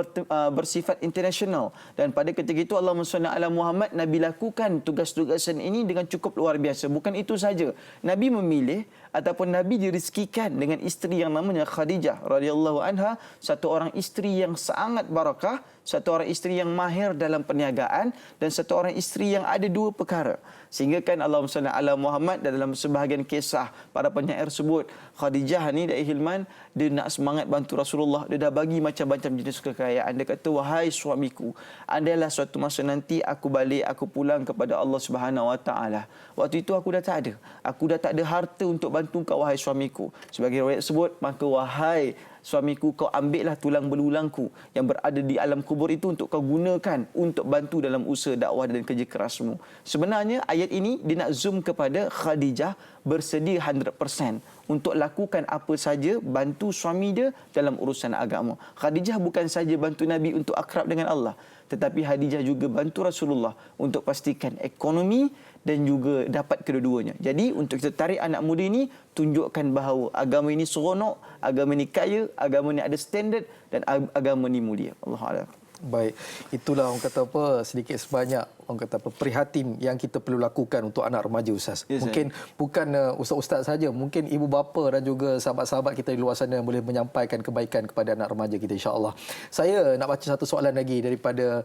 C: bersifat international. Dan pada ketika itu Allahumma salli ala Muhammad, Nabi lakukan tugas-tugasan ini dengan cukup luar biasa. Bukan itu saja. Nabi memilih ataupun Nabi dirizkikan dengan isteri yang namanya Khadijah radhiyallahu anha, satu orang isteri yang sangat barakah, satu orang isteri yang mahir dalam perniagaan dan satu orang isteri yang ada dua perkara. Sehingga kan Allahumma salli ala Muhammad, dalam sebahagian kisah para penyair sebut Khadijah ni Dai Hilman dia nak semangat bantu Rasulullah, dia dah bagi macam-macam jenis kekayaan. Dia kata, wahai suamiku, andailah suatu masa nanti aku balik, aku pulang kepada Allah Subhanahu Wa Taala, waktu itu aku dah tak ada, aku dah tak ada harta untuk bantu kau wahai suamiku. Sebagai riwayat sebut, maka wahai suamiku, kau ambillah tulang belulangku yang berada di alam kubur itu untuk kau gunakan untuk bantu dalam usaha dakwah dan kerja kerasmu. Sebenarnya ayat ini dia nak zoom kepada Khadijah bersedia 100% untuk lakukan apa saja bantu suami dia dalam urusan agama. Khadijah bukan saja bantu Nabi untuk akrab dengan Allah, tetapi Khadijah juga bantu Rasulullah untuk pastikan ekonomi dan juga dapat kedua-duanya. Jadi untuk kita tarik anak muda ini, tunjukkan bahawa agama ini seronok, agama ini kaya, agama ini ada standard dan agama ini mulia. Allahuakbar.
A: Baik, itulah orang kata apa, sedikit sebanyak orang kata apa, prihatin yang kita perlu lakukan untuk anak remaja, Ustaz.
C: Yes,
A: mungkin bukan ustaz-ustaz saja, mungkin ibu bapa dan juga sahabat-sahabat kita di luar sana yang boleh menyampaikan kebaikan kepada anak remaja kita, insya-Allah. Saya nak baca satu soalan lagi daripada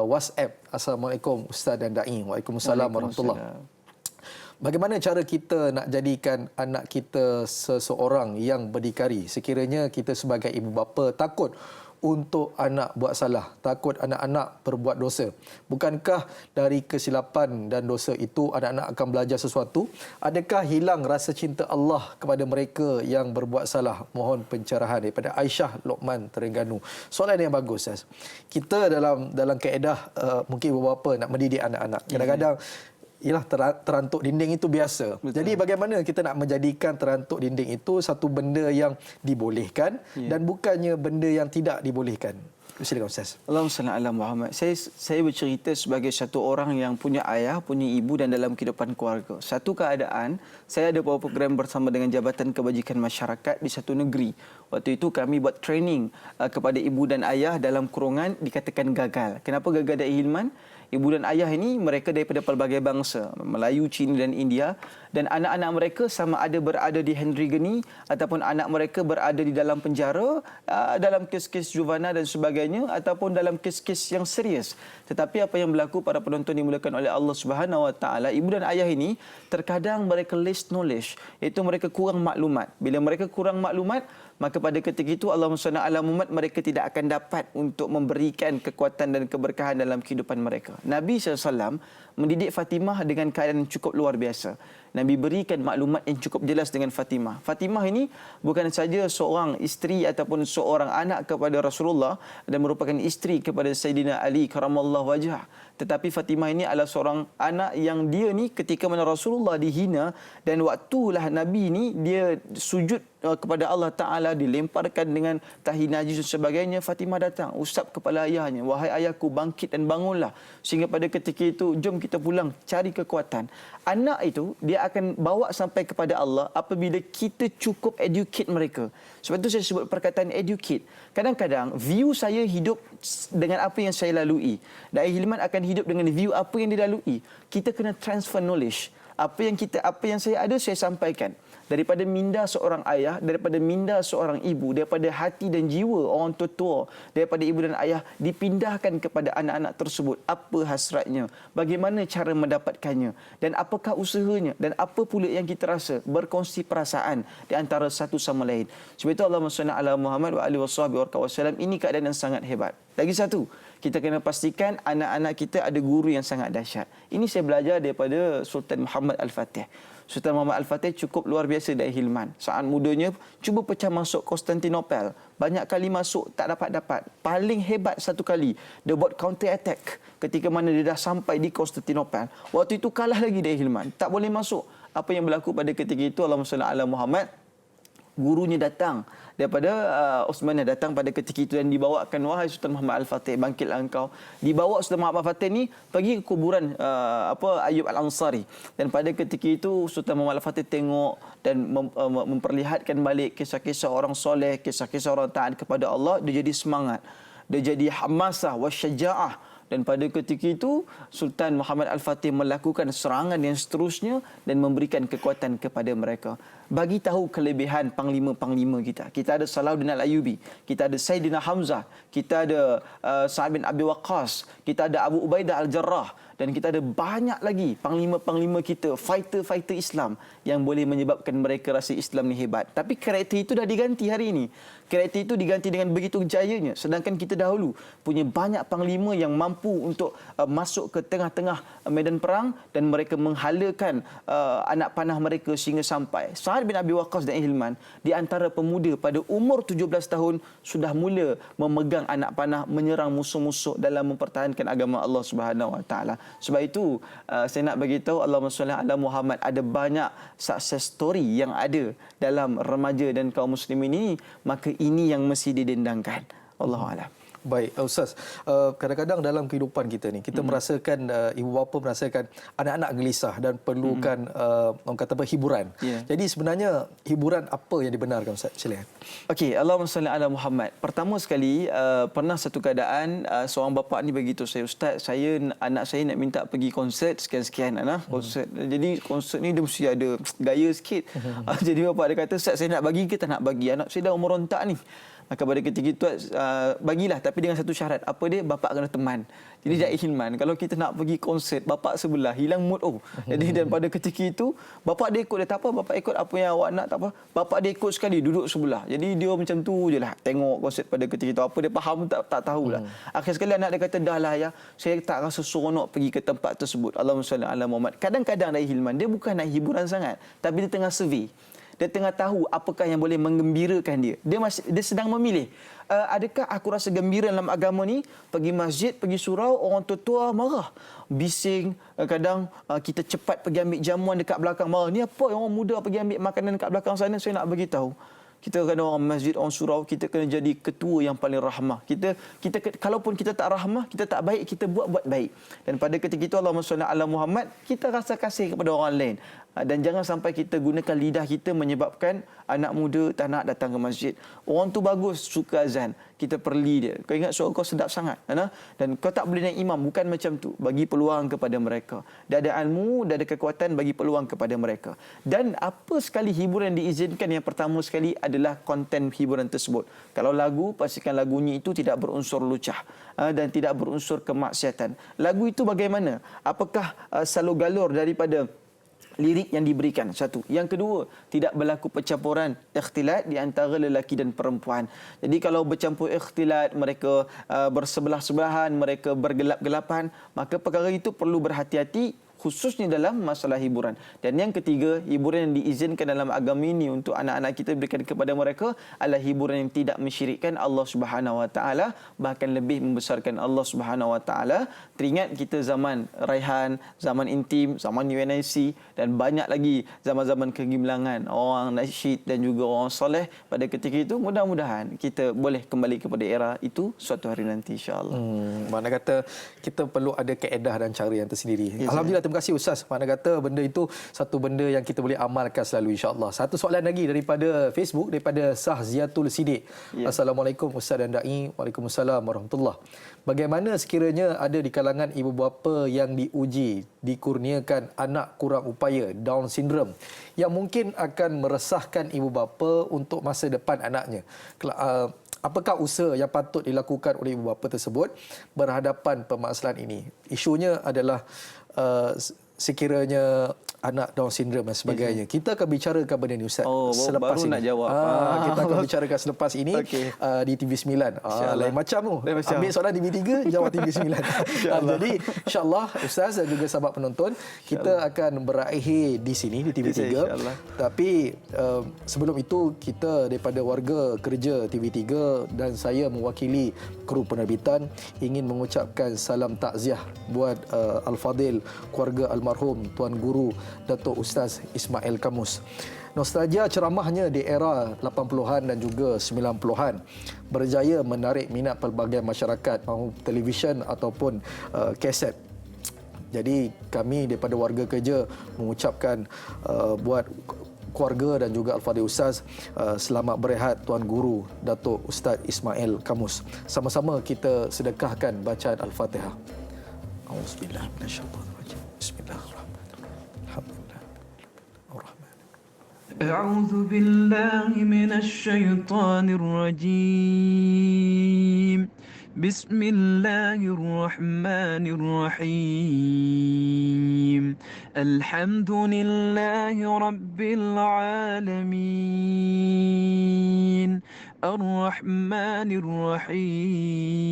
A: WhatsApp. Assalamualaikum Ustaz dan Dai. Waalaikumsalam warahmatullahi. Bagaimana cara kita nak jadikan anak kita seseorang yang berdikari sekiranya kita sebagai ibu bapa takut untuk anak buat salah, takut anak-anak berbuat dosa? Bukankah dari kesilapan dan dosa itu anak-anak akan belajar sesuatu? Adakah hilang rasa cinta Allah kepada mereka yang berbuat salah? Mohon pencerahan daripada Aisyah Lokman, Terengganu. Soalan yang bagus, Ustaz. Kita dalam kaedah mungkin ibu bapa nak mendidik anak-anak, kadang-kadang ialah terantuk dinding itu biasa. Betul. Jadi bagaimana kita nak menjadikan terantuk dinding itu satu benda yang dibolehkan dan bukannya benda yang tidak dibolehkan? Silakan Ustaz.
C: Allahumma salli ala Muhammad. Saya bercerita sebagai satu orang yang punya ayah, punya ibu dan dalam kehidupan keluarga. Satu keadaan, saya ada buat program bersama dengan Jabatan Kebajikan Masyarakat di satu negeri. Waktu itu kami buat training kepada ibu dan ayah dalam kurungan dikatakan gagal. Kenapa gagal Da'i Hilman? Ibu dan ayah ini mereka daripada pelbagai bangsa, Melayu, Cina dan India, dan anak-anak mereka sama ada berada di Henry Geni ataupun anak mereka berada di dalam penjara dalam kes-kes juvana dan sebagainya ataupun dalam kes-kes yang serius. Tetapi apa yang berlaku para penonton dimulakan oleh Allah Subhanahu Wa Taala, ibu dan ayah ini terkadang mereka less knowledge, iaitu mereka kurang maklumat. Bila mereka kurang maklumat, maka pada ketika itu Allahumma salli ala Muhammad, mereka tidak akan dapat untuk memberikan kekuatan dan keberkahan dalam kehidupan mereka. Nabi SAW mendidik Fatimah dengan keadaan yang cukup luar biasa. Nabi berikan maklumat yang cukup jelas dengan Fatimah. Fatimah ini bukan saja seorang isteri ataupun seorang anak kepada Rasulullah dan merupakan isteri kepada Sayyidina Ali karamallahu wajhah. Tetapi Fatimah ini adalah seorang anak yang dia ni ketika mana Rasulullah dihina dan waktulah Nabi ni dia sujud kepada Allah Ta'ala, dilemparkan dengan tahi najis dan sebagainya, Fatimah datang, usap kepala ayahnya, wahai ayahku, bangkit dan bangunlah. Sehingga pada ketika itu, jom kita pulang, cari kekuatan. Anak itu, dia akan bawa sampai kepada Allah apabila kita cukup educate mereka. Sebab itu saya sebut perkataan educate. Kadang-kadang, view saya hidup dengan apa yang saya lalui. Da'i Hilman akan hidup dengan view apa yang dia lalui. Kita kena transfer knowledge. Apa yang saya ada, saya sampaikan. Daripada minda seorang ayah, daripada minda seorang ibu, daripada hati dan jiwa orang tua, daripada ibu dan ayah dipindahkan kepada anak-anak tersebut. Apa hasratnya, bagaimana cara mendapatkannya, dan apakah usahanya, dan apa pula yang kita rasa, berkongsi perasaan di antara satu sama lain. Sebab itu Allahumma salli ala Muhammad wa alihi wasallam, ini keadaan yang sangat hebat. Lagi satu, kita kena pastikan anak-anak kita ada guru yang sangat dahsyat. Ini saya belajar daripada Sultan Muhammad Al-Fatih. Sultan Muhammad Al-Fatih cukup luar biasa Da'i Hilman. Saat mudanya cuba pecah masuk Konstantinopel. Banyak kali masuk tak dapat-dapat. Paling hebat satu kali dia buat counter attack ketika mana dia dah sampai di Konstantinopel. Waktu itu kalah lagi Da'i Hilman. Tak boleh masuk. Apa yang berlaku pada ketika itu, Allahumma salli ala Muhammad, gurunya datang daripada Osmaniyah, datang pada ketika itu dan dibawakan, wahai Sultan Muhammad Al-Fatih, bangkitlah engkau. Dibawa Sultan Muhammad Al-Fatih ni pergi ke kuburan Ayub Al-Ansari, dan pada ketika itu Sultan Muhammad Al-Fatih tengok dan memperlihatkan balik kisah-kisah orang soleh, kisah-kisah orang taat kepada Allah. Dia jadi semangat, dia jadi hamasah wasyaja'ah. Dan pada ketika itu Sultan Muhammad Al-Fatih melakukan serangan yang seterusnya dan memberikan kekuatan kepada mereka. Bagi tahu kelebihan panglima-panglima kita. Kita ada Salahuddin Al-Ayyubi, kita ada Sayyidina Hamzah, kita ada Sa'ad bin Abi Waqqas, kita ada Abu Ubaidah Al-Jarrah, dan kita ada banyak lagi panglima-panglima kita, fighter-fighter Islam yang boleh menyebabkan mereka rasa Islam ni hebat. Tapi karakter itu dah diganti hari ini. Karakter itu diganti dengan begitu jayanya. Sedangkan kita dahulu punya banyak panglima yang mampu untuk masuk ke tengah-tengah medan perang dan mereka menghalakan anak panah mereka sehingga sampai. Sa'ad bin Abi Waqqas dan Hilman di antara pemuda pada umur 17 tahun sudah mula memegang anak panah menyerang musuh-musuh dalam mempertahankan agama Allah Subhanahu Wa Taala. Sebab itu saya nak bagi tahu, Allahumma salli ala Muhammad, ada banyak success story yang ada dalam remaja dan kaum muslimin ini, maka ini yang mesti didendangkan. Allahu a'lam.
A: Baik, Ustaz. Kadang-kadang dalam kehidupan kita ni, kita merasakan, ibu bapa merasakan anak-anak gelisah dan perlukan orang kata hiburan.
C: Yeah.
A: Jadi sebenarnya hiburan apa yang dibenarkan, Ustaz? Silakan.
C: Okey, Allahumma salli ala Muhammad. Pertama sekali, pernah satu keadaan seorang bapa ni beritahu saya, Ustaz, anak saya nak minta pergi konsert sekian-sekian konsert. Jadi konsert ni dia mesti ada gaya sikit. Jadi bapa dia kata, Ustaz, saya nak bagi ke tak nak bagi? Anak saya dah umur rontak ni. Maka pada ketika itu bagilah, tapi dengan satu syarat. Apa dia? Bapa kena teman. Jadi Da'i Hilman, kalau kita nak pergi konsert, bapa sebelah hilang mood. Jadi dan pada ketika itu bapa dia ikut, dia tak apa, bapa ikut apa yang awak nak, tak apa. Bapa dia ikut sekali, duduk sebelah. Jadi dia macam tu je lah tengok konsert pada ketika itu. Apa dia faham tak tahulah. Akhir sekali anak dia kata, dah lah ya, saya tak rasa seronok pergi ke tempat tersebut. Allahumma salli ala Muhammad. Kadang-kadang Da'i Hilman, dia bukan nak hiburan sangat, tapi dia tengah survey. Dia tengah tahu apakah yang boleh menggembirakan dia. Dia sedang memilih. Adakah aku rasa gembira dalam agama ni? Pergi masjid, pergi surau, orang tua-tua marah. Bising, kadang kita cepat pergi ambil jamuan dekat belakang marah. Ni apa orang muda pergi ambil makanan dekat belakang sana, saya nak bagi tahu. kita kena orang masjid, orang surau, kita kena jadi ketua yang paling rahmah. Kita kalaupun kita tak rahmah, kita tak baik, kita buat baik. Dan pada ketika itu Allahumma shalli ala Muhammad, kita rasa kasih kepada orang lain. Dan jangan sampai kita gunakan lidah kita menyebabkan anak muda tak nak datang ke masjid. Orang tu bagus, suka azan, kita perli dia. Kau ingat suara kau sedap sangat, dan kau tak boleh naik imam. Bukan macam tu. Bagi peluang kepada mereka. Dah ada ilmu, dah ada kekuatan, bagi peluang kepada mereka. Dan apa sekali hiburan diizinkan, yang pertama sekali adalah konten hiburan tersebut. Kalau lagu, pastikan lagunya itu tidak berunsur lucah dan tidak berunsur kemaksiatan. Lagu itu bagaimana? Apakah salur galur daripada lirik yang diberikan? Satu. Yang kedua, tidak berlaku percampuran ikhtilat di antara lelaki dan perempuan. Jadi kalau bercampur ikhtilat, mereka bersebelah-sebelahan, mereka bergelap-gelapan, maka perkara itu perlu berhati-hati, khususnya dalam masalah hiburan. Dan yang ketiga, hiburan yang diizinkan dalam agama ini untuk anak-anak kita berikan kepada mereka adalah hiburan yang tidak mensyirikkan Allah Subhanahu Wa Taala, bahkan lebih membesarkan Allah Subhanahu Wa Taala. Teringat kita zaman Raihan, zaman Intim, zaman UNIC dan banyak lagi zaman-zaman kegemilangan, orang nasyid dan juga orang soleh. Pada ketika itu, mudah-mudahan kita boleh kembali kepada era itu suatu hari nanti, insya-Allah.
A: Mana kata kita perlu ada kaedah dan cara yang tersendiri. Alhamdulillah, terima kasih Ustaz. Mana kata benda itu satu benda yang kita boleh amalkan selalu, insya-Allah. Satu soalan lagi daripada Facebook, daripada Sahziatul Sidik. Assalamualaikum Ustaz dan Dai. Waalaikumsalam warahmatullahi. Bagaimana sekiranya ada di kalangan ibu bapa yang diuji, dikurniakan anak kurang upaya Down syndrome yang mungkin akan meresahkan ibu bapa untuk masa depan anaknya? Apakah usaha yang patut dilakukan oleh ibu bapa tersebut berhadapan permasalahan ini? Isunya adalah sekiranya anak Down syndrome dan sebagainya. Kita akan bicarakan benda ni Ustaz selepas
C: baru
A: ini.
C: nak jawab.
A: Kita akan bicarakan selepas ini di TV9. Lain macam tu. Ambil soalan TV3, jawab TV9. Jadi insya-Allah Ustaz dan juga sahabat penonton, kita akan berakhir di sini di TV3. Tapi sebelum itu, kita daripada warga kerja TV3 dan saya mewakili kru penerbitan ingin mengucapkan salam takziah buat Al-Fadil, keluarga almarhum Tuan Guru Datuk Ustaz Ismail Kamus. Nostalgia ceramahnya di era 80-an dan juga 90-an berjaya menarik minat pelbagai masyarakat, mahu televisyen ataupun kaset. Jadi kami daripada warga kerja mengucapkan buat keluarga dan juga Al-Fadhil Ustaz selamat berehat Tuan Guru Datuk Ustaz Ismail Kamus. Sama-sama kita sedekahkan bacaan Al-Fatihah. Auzubillahi minasyaitonirrajim. Bismillahirrahmanirrahim.
E: أعوذ بالله من الشيطان الرجيم بسم الله الرحمن الرحيم الحمد لله رب العالمين الرحمن الرحيم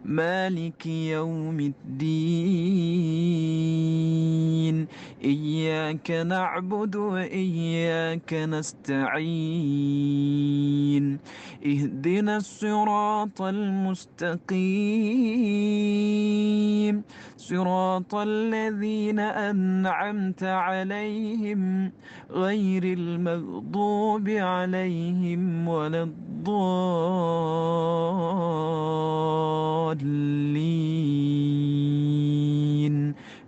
E: مالك يوم الدين إياك نعبد وإياك نستعين اهدنا الصراط المستقيم صراط الذين أنعمت عليهم غير المغضوب عليهم ولا الضالين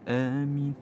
E: آمين.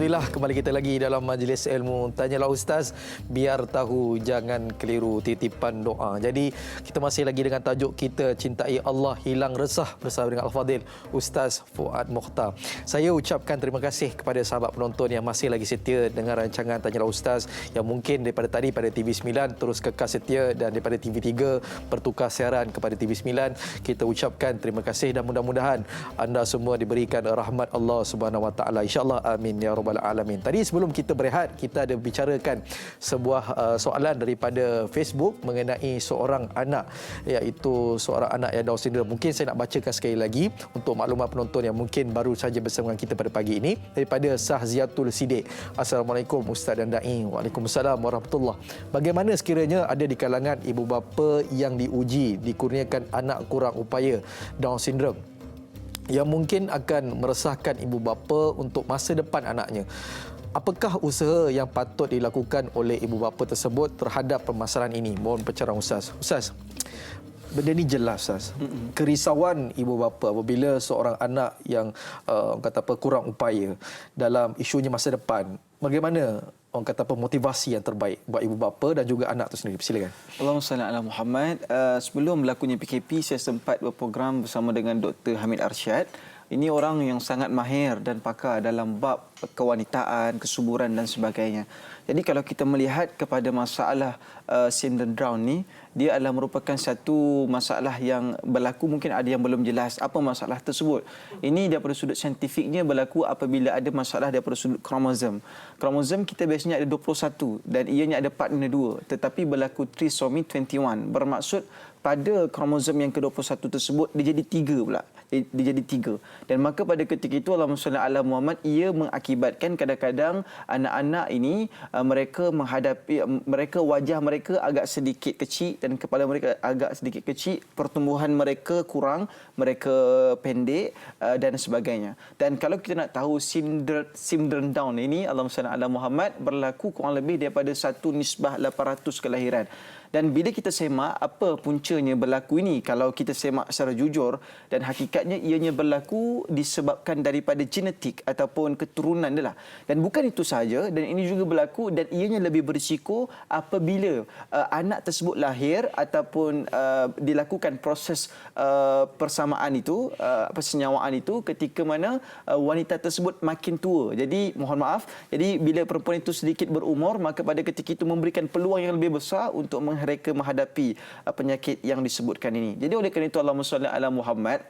A: Alhamdulillah, kembali kita lagi dalam majlis ilmu Tanyalah Ustaz, biar tahu jangan keliru, titipan doa. Jadi kita masih lagi dengan tajuk kita cintai Allah, hilang resah bersama dengan Al-Fadhil Ustaz Fuad Mokhtar. Saya ucapkan terima kasih kepada sahabat penonton yang masih lagi setia dengan rancangan Tanyalah Ustaz, yang mungkin daripada tadi pada TV9 terus kekal setia dan daripada TV3 bertukar siaran kepada TV9. Kita ucapkan terima kasih dan mudah-mudahan anda semua diberikan rahmat Allah Subhanahu Wa Taala, insya-Allah, amin ya rabbal rabbal alamin. Tadi sebelum kita berehat, kita ada bicarakan sebuah soalan daripada Facebook mengenai seorang anak, iaitu seorang anak yang Down syndrome. Mungkin saya nak bacakan sekali lagi untuk maklumat penonton yang mungkin baru saja bersama dengan kita pada pagi ini, daripada Sahziatul Sidik. Assalamualaikum Ustaz dan Da'i. Waalaikumsalam warahmatullahi. Bagaimana sekiranya ada di kalangan ibu bapa yang diuji dikurniakan anak kurang upaya Down syndrome yang mungkin akan meresahkan ibu bapa untuk masa depan anaknya? Apakah usaha yang patut dilakukan oleh ibu bapa tersebut terhadap permasalahan ini? Mohon pencerahan Ustaz. Ustaz, benda ni jelas Ustaz. Kerisauan ibu bapa apabila seorang anak yang kurang upaya dalam isunya masa depan. Bagaimana motivasi yang terbaik buat ibu bapa dan juga anak itu sendiri? Silakan.
C: Allahumma salli ala Muhammad. Sebelum berlakunya PKP, saya sempat berprogram bersama dengan Dr. Hamid Arsyad. Ini orang yang sangat mahir dan pakar dalam bab kewanitaan, kesuburan dan sebagainya. Jadi kalau kita melihat kepada masalah syndrome Down ni, dia adalah merupakan satu masalah yang berlaku, mungkin ada yang belum jelas apa masalah tersebut. Ini daripada sudut saintifiknya berlaku apabila ada masalah daripada sudut kromosom. Kromosom kita biasanya ada 21 dan ianya ada partner 2, tetapi berlaku trisomy 21. Bermaksud pada kromosom yang ke-21 tersebut dia jadi 3 pula. Dia jadi 3. Dan maka pada ketika itu Allahumma salli ala Muhammad, ia mengakibatkan kadang-kadang anak-anak ini mereka wajah mereka agak sedikit kecil dan kepala mereka agak sedikit kecil, pertumbuhan mereka kurang, mereka pendek dan sebagainya. Dan kalau kita nak tahu syndrome Down ini, Allahumma salli ala Muhammad, berlaku kurang lebih daripada 1/800 kelahiran. Dan bila kita semak apa puncanya berlaku ini, kalau kita semak secara jujur, dan hakikatnya ianya berlaku disebabkan daripada genetik ataupun keturunan dia lah. Dan bukan itu sahaja, dan ini juga berlaku dan ianya lebih berisiko apabila anak tersebut lahir ataupun dilakukan proses persamaan itu, persenyawaan itu ketika mana wanita tersebut makin tua. Jadi mohon maaf, jadi bila perempuan itu sedikit berumur, maka pada ketika itu memberikan peluang yang lebih besar untuk mereka menghadapi penyakit yang disebutkan ini. Jadi oleh kerana itu Allahumma salli ala Muhammad,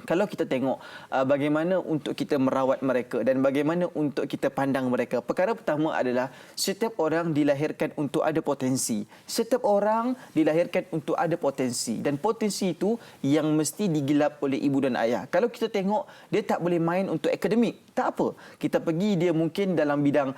C: kalau kita tengok bagaimana untuk kita merawat mereka dan bagaimana untuk kita pandang mereka. Perkara pertama adalah setiap orang dilahirkan untuk ada potensi. Setiap orang dilahirkan untuk ada potensi. Dan potensi itu yang mesti digilap oleh ibu dan ayah. Kalau kita tengok, dia tak boleh main untuk akademik. Tak apa. Kita pergi dia mungkin dalam bidang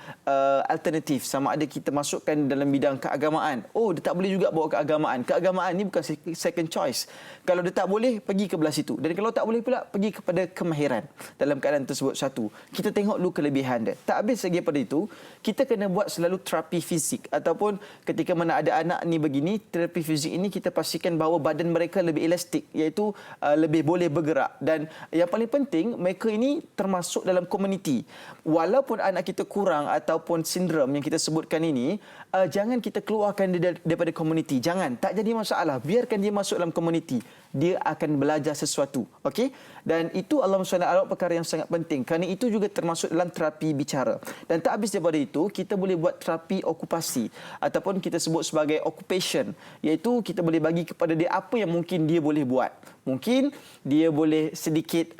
C: alternatif. Sama ada kita masukkan dalam bidang keagamaan. Oh, dia tak boleh juga bawa keagamaan. Keagamaan ni bukan second choice. Kalau dia tak boleh, pergi ke belah situ. Dan kalau tak boleh pula, pergi kepada kemahiran dalam keadaan tersebut satu. Kita tengok dulu kelebihan dia. Tak habis lagi pada itu, kita kena buat selalu terapi fisik. Ataupun ketika mana ada anak ni begini, terapi fisik ini kita pastikan bahawa badan mereka lebih elastik, iaitu lebih boleh bergerak. Dan yang paling penting, mereka ini termasuk dalam komuniti. Walaupun anak kita kurang ataupun sindrom yang kita sebutkan ini, jangan kita keluarkan dia daripada komuniti. Jangan, tak jadi masalah. Biarkan dia masuk dalam komuniti. Dia akan belajar sesuatu. Okey? Dan itu Allahumma salli ala perkara yang sangat penting. Kerana itu juga termasuk dalam terapi bicara. Dan tak habis daripada itu, kita boleh buat terapi okupasi ataupun kita sebut sebagai occupation, iaitu kita boleh bagi kepada dia apa yang mungkin dia boleh buat. Mungkin dia boleh sedikit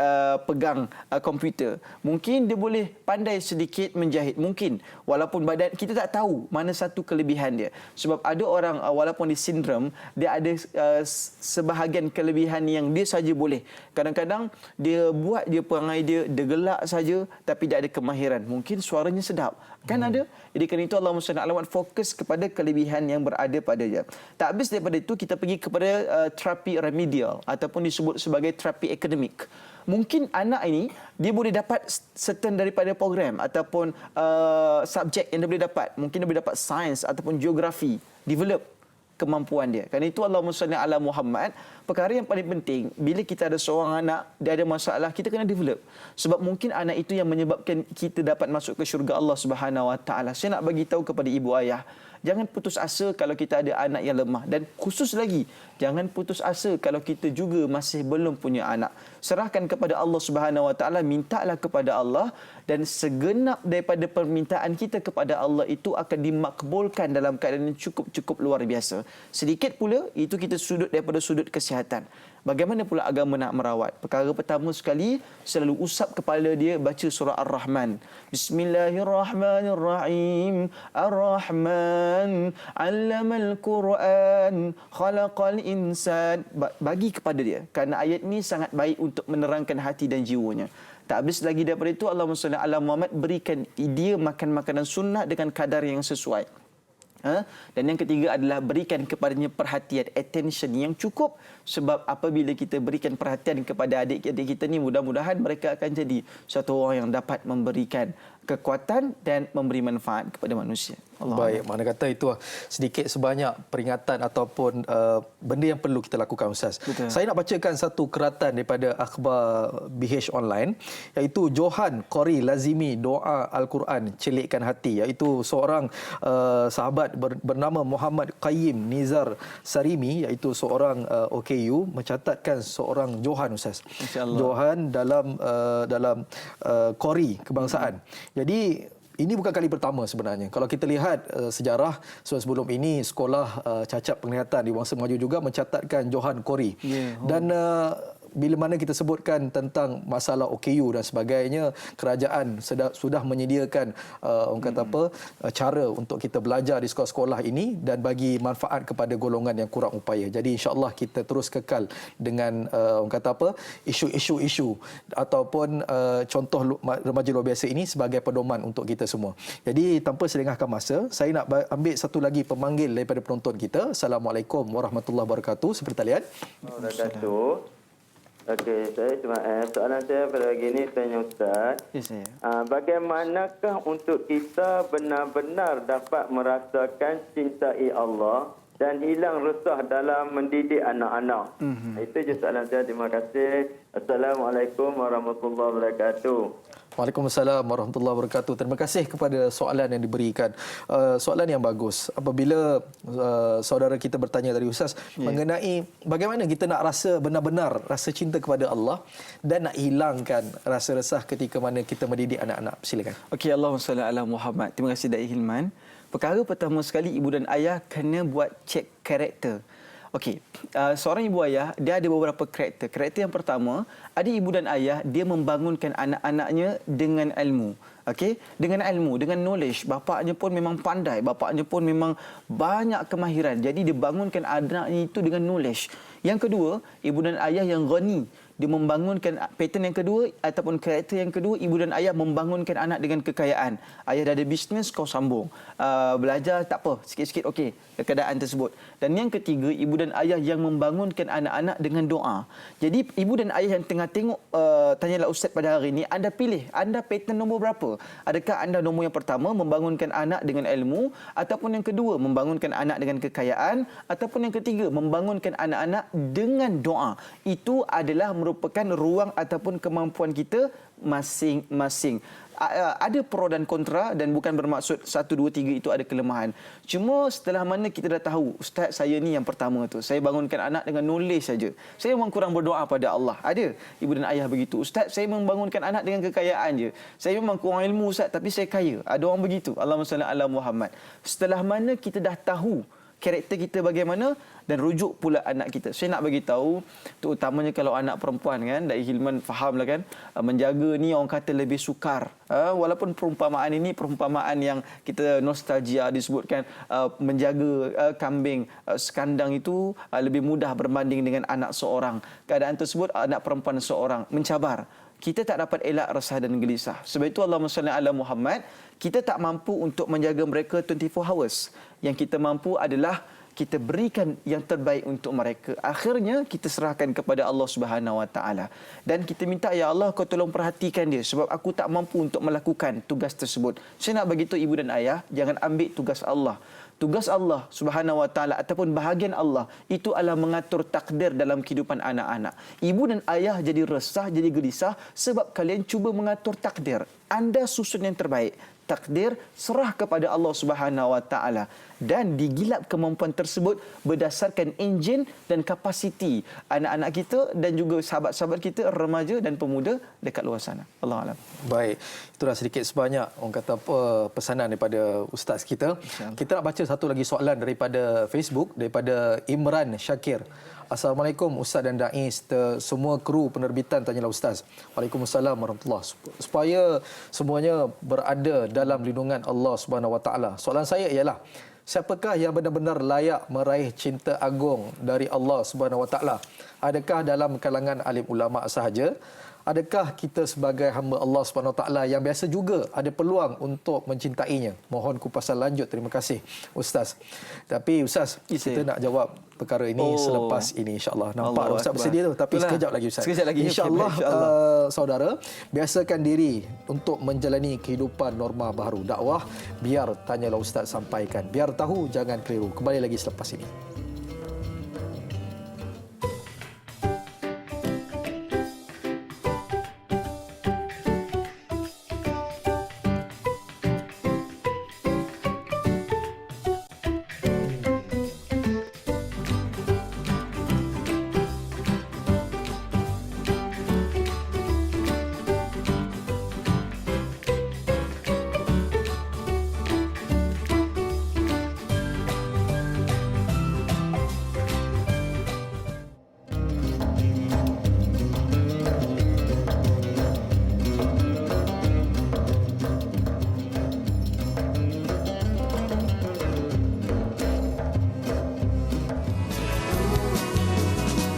C: pegang komputer. Mungkin dia boleh pandai sedikit menjahit. Mungkin. Walaupun badan kita tak tahu mana satu kelebihan dia. Sebab ada orang walaupun di sindrom, dia ada sebahagian kelebihan yang dia saja boleh. Kadang-kadang dia buat dia perangai dia gelak saja tapi dia ada kemahiran. Mungkin suaranya sedap. Kan ada? Jadi kerana itu Allahumma salli ala Muhammad, fokus kepada kelebihan yang berada pada dia. Tak habis daripada itu, kita pergi kepada terapi remedial ataupun disebut sebagai terapi akademik. Mungkin anak ini dia boleh dapat certain daripada program ataupun subjek yang dia boleh dapat. Mungkin dia boleh dapat sains ataupun geografi. Develop kemampuan dia. Kerana itu Allahumma salli ala Muhammad, perkara yang paling penting, bila kita ada seorang anak, dia ada masalah, kita kena develop. Sebab mungkin anak itu yang menyebabkan kita dapat masuk ke syurga Allah Subhanahu Wa Taala. Saya nak bagi tahu kepada ibu ayah, jangan putus asa kalau kita ada anak yang lemah. Dan khusus lagi, jangan putus asa kalau kita juga masih belum punya anak. Serahkan kepada Allah Subhanahu Wa Taala, mintalah kepada Allah, dan segenap daripada permintaan kita kepada Allah itu akan dimakbulkan dalam keadaan yang cukup-cukup luar biasa. Sedikit pula, itu kita sudut daripada sudut kesihatan. Bagaimana pula agama nak merawat? Perkara pertama sekali, selalu usap kepala dia baca surah Ar-Rahman. Bismillahirrahmanirrahim. Ar-Rahman 'allamal Quran, khalaqal insan. Bagi kepada dia, kerana ayat ni sangat baik untuk menerangkan hati dan jiwanya. Tak habis lagi daripada itu, Allahumma salli ala Muhammad, berikan dia makan makanan sunnah dengan kadar yang sesuai. Dan yang ketiga adalah berikan kepadanya perhatian, attention yang cukup. Sebab apabila kita berikan perhatian kepada adik-adik kita ni, mudah-mudahan mereka akan jadi satu orang yang dapat memberikan kekuatan dan memberi manfaat kepada manusia.
A: Baik, mana kata itu sedikit sebanyak peringatan ataupun benda yang perlu kita lakukan, Ustaz.
C: Betul.
A: Saya nak bacakan satu keratan daripada akhbar BH Online, iaitu Johan Qori lazimi doa Al-Quran celikkan hati, iaitu seorang sahabat bernama Muhammad Qayyim Nizar Sarimi, iaitu seorang OKU, mencatatkan seorang Johan, Ustaz. Johan dalam Qori kebangsaan. Jadi ini bukan kali pertama sebenarnya. Kalau kita lihat sejarah, sebelum ini sekolah cacat penglihatan di Wangsa Maju juga mencatatkan Johan Qori. Dan bila mana kita sebutkan tentang masalah OKU dan sebagainya, kerajaan sudah menyediakan orang kata cara untuk kita belajar di sekolah-sekolah ini dan bagi manfaat kepada golongan yang kurang upaya. Jadi insya-Allah kita terus kekal dengan orang kata isu-isu ataupun contoh remaja luar biasa ini sebagai pedoman untuk kita semua. Jadi tanpa selengahkan masa, saya nak ambil satu lagi pemanggil daripada penonton kita. Assalamualaikum warahmatullahi wabarakatuh. Seperti talian.
F: Wabarakatuh. Okey, saya cuma soalan saya pada pagi ini tanya Ustaz.
C: Ya, saya.
F: Bagaimanakah untuk kita benar-benar dapat merasakan cintai Allah dan hilang resah dalam mendidik anak-anak? Itu je soalan saya. Terima kasih. Assalamualaikum warahmatullahi wabarakatuh.
A: Waalaikumsalam warahmatullahi wabarakatuh. Terima kasih kepada soalan yang diberikan. Soalan yang bagus. Apabila saudara kita bertanya tadi, Ustaz, mengenai bagaimana kita nak rasa benar-benar rasa cinta kepada Allah dan nak hilangkan rasa resah ketika mana kita mendidik anak-anak. Silakan.
C: Okey, Allahumma salli ala Muhammad. Terima kasih Da'i Hilman. Perkara pertama sekali, ibu dan ayah kena buat cek karakter. Okey, seorang ibu ayah, dia ada beberapa karakter. Karakter yang pertama, ada ibu dan ayah, dia membangunkan anak-anaknya dengan ilmu. Okey, dengan ilmu, dengan knowledge. Bapaknya pun memang pandai, bapaknya pun memang banyak kemahiran. Jadi dia bangunkan anaknya itu dengan knowledge. Yang kedua, ibu dan ayah yang ghani, dia membangunkan pattern yang kedua ataupun karakter yang kedua, ibu dan ayah membangunkan anak dengan kekayaan. Ayah dah ada bisnes, kau sambung. Belajar tak apa, sikit-sikit okey keadaan tersebut. Dan yang ketiga, ibu dan ayah yang membangunkan anak-anak dengan doa. Jadi ibu dan ayah yang tengah tengok tanyalah Ustaz pada hari ini, anda pilih, anda pattern nombor berapa? Adakah anda nombor yang pertama membangunkan anak dengan ilmu, ataupun yang kedua membangunkan anak dengan kekayaan, ataupun yang ketiga membangunkan anak-anak dengan doa? Itu adalah merupakan ruang ataupun kemampuan kita masing-masing. Ada pro dan kontra dan bukan bermaksud 1, 2, 3 itu ada kelemahan. Cuma setelah mana kita dah tahu, Ustaz saya ni yang pertama tu, saya bangunkan anak dengan knowledge saja. Saya memang kurang berdoa pada Allah. Ada ibu dan ayah begitu. Ustaz saya membangunkan anak dengan kekayaan je. Saya memang kurang ilmu Ustaz tapi saya kaya. Ada orang begitu. Allahumma salli ala Muhammad. Setelah mana kita dah tahu karakter kita bagaimana dan rujuk pula anak kita. Saya nak bagi tahu, terutamanya kalau anak perempuan kan, Da'i Hilman fahamlah kan, menjaga ni orang kata lebih sukar. Walaupun perumpamaan ini perumpamaan yang kita nostalgia disebutkan, menjaga kambing sekandang itu lebih mudah berbanding dengan anak seorang. Keadaan tersebut anak perempuan seorang mencabar. Kita tak dapat elak resah dan gelisah. Sebab itu Allahumma salli ala Muhammad, kita tak mampu untuk menjaga mereka 24 hours. Yang kita mampu adalah kita berikan yang terbaik untuk mereka. Akhirnya kita serahkan kepada Allah Subhanahu Wa Taala dan kita minta, ya Allah kau tolong perhatikan dia sebab aku tak mampu untuk melakukan tugas tersebut. Saya nak bagi tahu ibu dan ayah, jangan ambil tugas Allah. Tugas Allah Subhanahu Wa Taala ataupun bahagian Allah itu adalah mengatur takdir dalam kehidupan anak-anak. Ibu dan ayah jadi resah, jadi gelisah sebab kalian cuba mengatur takdir. Anda susun yang terbaik. Takdir serah kepada Allah Subhanahu Wa Taala dan digilap kemampuan tersebut berdasarkan enjin dan kapasiti anak-anak kita dan juga sahabat-sahabat kita remaja dan pemuda dekat luar sana. Allahu a'lam.
A: Baik, itulah sedikit sebanyak orang kata apa pesanan daripada ustaz kita. Kita nak baca satu lagi soalan daripada Facebook daripada Imran Syakir. Assalamualaikum Ustaz dan Da'i serta semua kru penerbitan Tanyalah Ustaz. Waalaikumsalam warahmatullahi. Supaya semuanya berada dalam lindungan Allah Subhanahu Wa Taala. Soalan saya ialah, siapakah yang benar-benar layak meraih cinta agung dari Allah Subhanahu Wa Taala? Adakah dalam kalangan alim ulama sahaja? Adakah kita sebagai hamba Allah Subhanahu Wa Taala yang biasa juga ada peluang untuk mencintainya? Mohon kupasan lanjut. Terima kasih Ustaz. Tapi Ustaz, kita nak jawab perkara ini selepas ini insya-Allah. Nampak Ustaz bersedia tu, tapi sekejap lagi Ustaz.
C: Sekejap lagi
A: Insya-Allah saudara, biasakan diri untuk menjalani kehidupan norma baru. Dakwah biar Tanyalah Ustaz sampaikan. Biar tahu, jangan keliru. Kembali lagi selepas ini.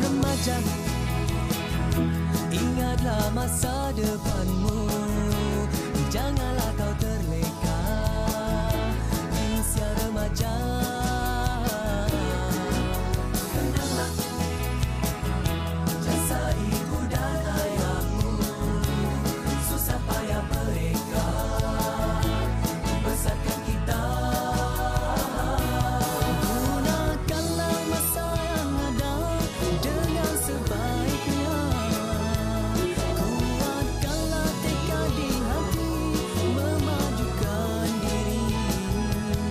G: Remaja, ingatlah masa depanmu. Janganlah kau terleka di usia remaja. Kenanglah jasa ibu dan ayahmu, susah payah mereka membesarkan kita. Gunakanlah masa yang ada dengan sebaiknya. Kuatkanlah tekad di hati, memajukan diri.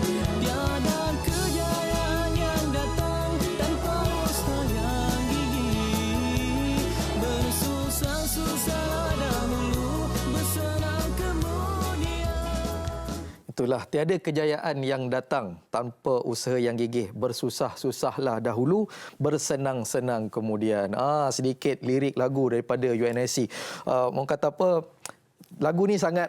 G: Tiada kejayaan yang datang tanpa usaha yang gigih. Bersusah-susah dahulu, bersenang kemudian.
A: Itulah, tiada kejayaan yang datang tanpa usaha yang gigih. Bersusah-susahlah dahulu, bersenang-senang kemudian. Sedikit lirik lagu daripada UNSC. Orang kata apa? Lagu ni sangat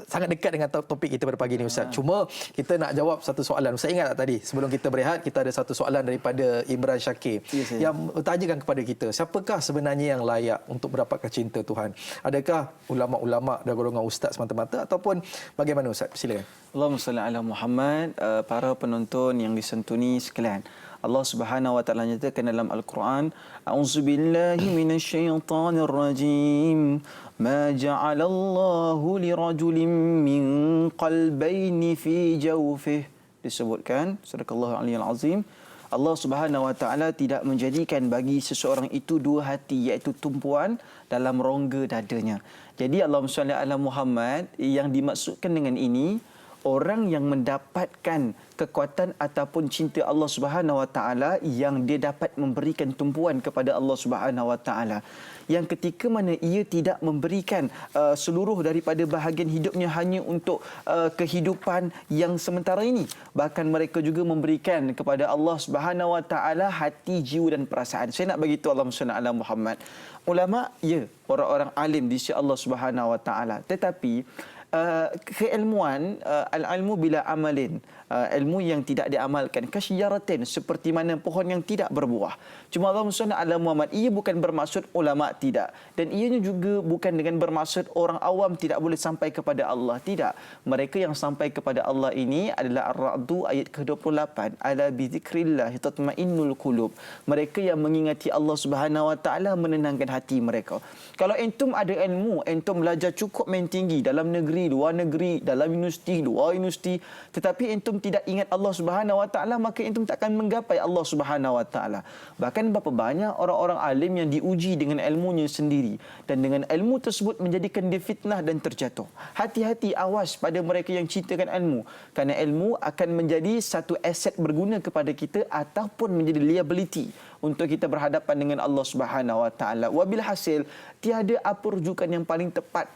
A: dekat dengan topik kita pada pagi ni Ustaz. Cuma kita nak jawab satu soalan. Ustaz ingat tak tadi sebelum kita berehat, kita ada satu soalan daripada Imran Syakir yang bertanyakan kepada kita, siapakah sebenarnya yang layak untuk mendapatkan cinta Tuhan? Adakah ulama-ulama dan golongan ustaz semata-mata ataupun bagaimana Ustaz? Silakan.
C: Allahumma salli ala Muhammad. Para penonton yang disentuni sekalian, Allah Subhanahu Wa Taala nyatakan dalam Al-Quran, A'udzubillahi minasyaitonir rajim. Ma ja'alallahu lirajulin min qalbayni fi jawfih. Disebutkan Sadaqallahu Aliyul Azim, Allah Subhanahu Wa Taala tidak menjadikan bagi seseorang itu dua hati, iaitu tumpuan dalam rongga dadanya. Jadi Allahumma salli ala Muhammad, yang dimaksudkan dengan ini, orang yang mendapatkan kekuatan ataupun cinta Allah Subhanahu Wa Taala, yang dia dapat memberikan tumpuan kepada Allah Subhanahu Wa Taala, yang ketika mana ia tidak memberikan seluruh daripada bahagian hidupnya hanya untuk kehidupan yang sementara ini, bahkan mereka juga memberikan kepada Allah Subhanahu Wa Taala hati, jiwa dan perasaan. Saya nak bagi tahu, Allahumma salli ala Muhammad, ulama ya, orang-orang alim di sisi Allah Subhanahu Wa Taala, tetapi keilmuan, al-ilmu bila amalin, ilmu yang tidak diamalkan, kasyaratin, seperti mana pohon yang tidak berbuah. Cuma Allah SWT Muhammad, ia bukan bermaksud ulama tidak, dan ianya juga bukan dengan bermaksud orang awam tidak boleh sampai kepada Allah, tidak. Mereka yang sampai kepada Allah ini adalah Ar-Ra'du ayat ke-28, ala bizikrillah tatma'innul qulub. Mereka yang mengingati Allah Subhanahu Wa Taala menenangkan hati mereka. Kalau entum ada ilmu, entum belajar cukup main tinggi dalam negeri, luar negeri, dalam universiti, luar universiti, tetapi entum tidak ingat Allah Subhanahu Wa Taala, maka entum takkan menggapai Allah Subhanahu Wa Taala. Bahkan berapa banyak orang-orang alim yang diuji dengan ilmunya sendiri, dan dengan ilmu tersebut menjadikan dia fitnah dan terjatuh. Hati-hati, awas pada mereka yang cintakan ilmu, kerana ilmu akan menjadi satu aset berguna kepada kita ataupun menjadi liability untuk kita berhadapan dengan Allah Subhanahu Wa Taala. Wabil hasil, tiada apa rujukan yang paling tepat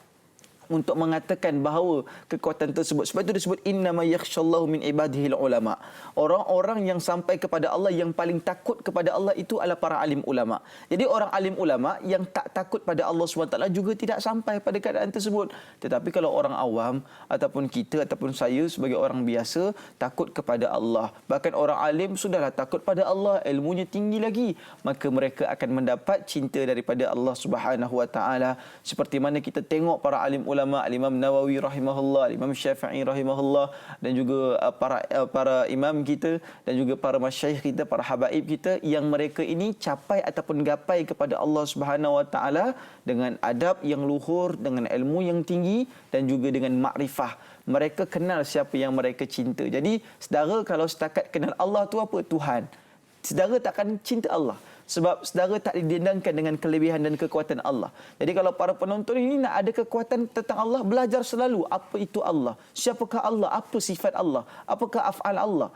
C: untuk mengatakan bahawa kekuatan tersebut. Sebab itu disebut innama yakhshallahu min ibadihil ulama. Orang-orang yang sampai kepada Allah, yang paling takut kepada Allah itu adalah para alim ulama. Jadi orang alim ulama yang tak takut pada Allah SWT juga tidak sampai pada keadaan tersebut. Tetapi kalau orang awam ataupun kita ataupun saya sebagai orang biasa takut kepada Allah, bahkan orang alim sudahlah takut pada Allah, ilmunya tinggi lagi, maka mereka akan mendapat cinta daripada Allah Subhanahu Wa Taala. Seperti mana kita tengok para alim ulama, Imam Nawawi rahimahullah, Imam Syafi'i rahimahullah, dan juga para imam kita dan juga para masyayikh kita, para habaib kita, yang mereka ini capai ataupun gapai kepada Allah Subhanahu Wa Taala dengan adab yang luhur, dengan ilmu yang tinggi dan juga dengan makrifah. Mereka kenal siapa yang mereka cinta. Jadi saudara kalau setakat kenal Allah tu apa? Tuhan. Saudara takkan cinta Allah. Sebab saudara tak didendangkan dengan kelebihan dan kekuatan Allah. Jadi kalau para penonton ini nak ada kekuatan tentang Allah, belajar selalu apa itu Allah, siapakah Allah, apa sifat Allah, apakah af'al Allah,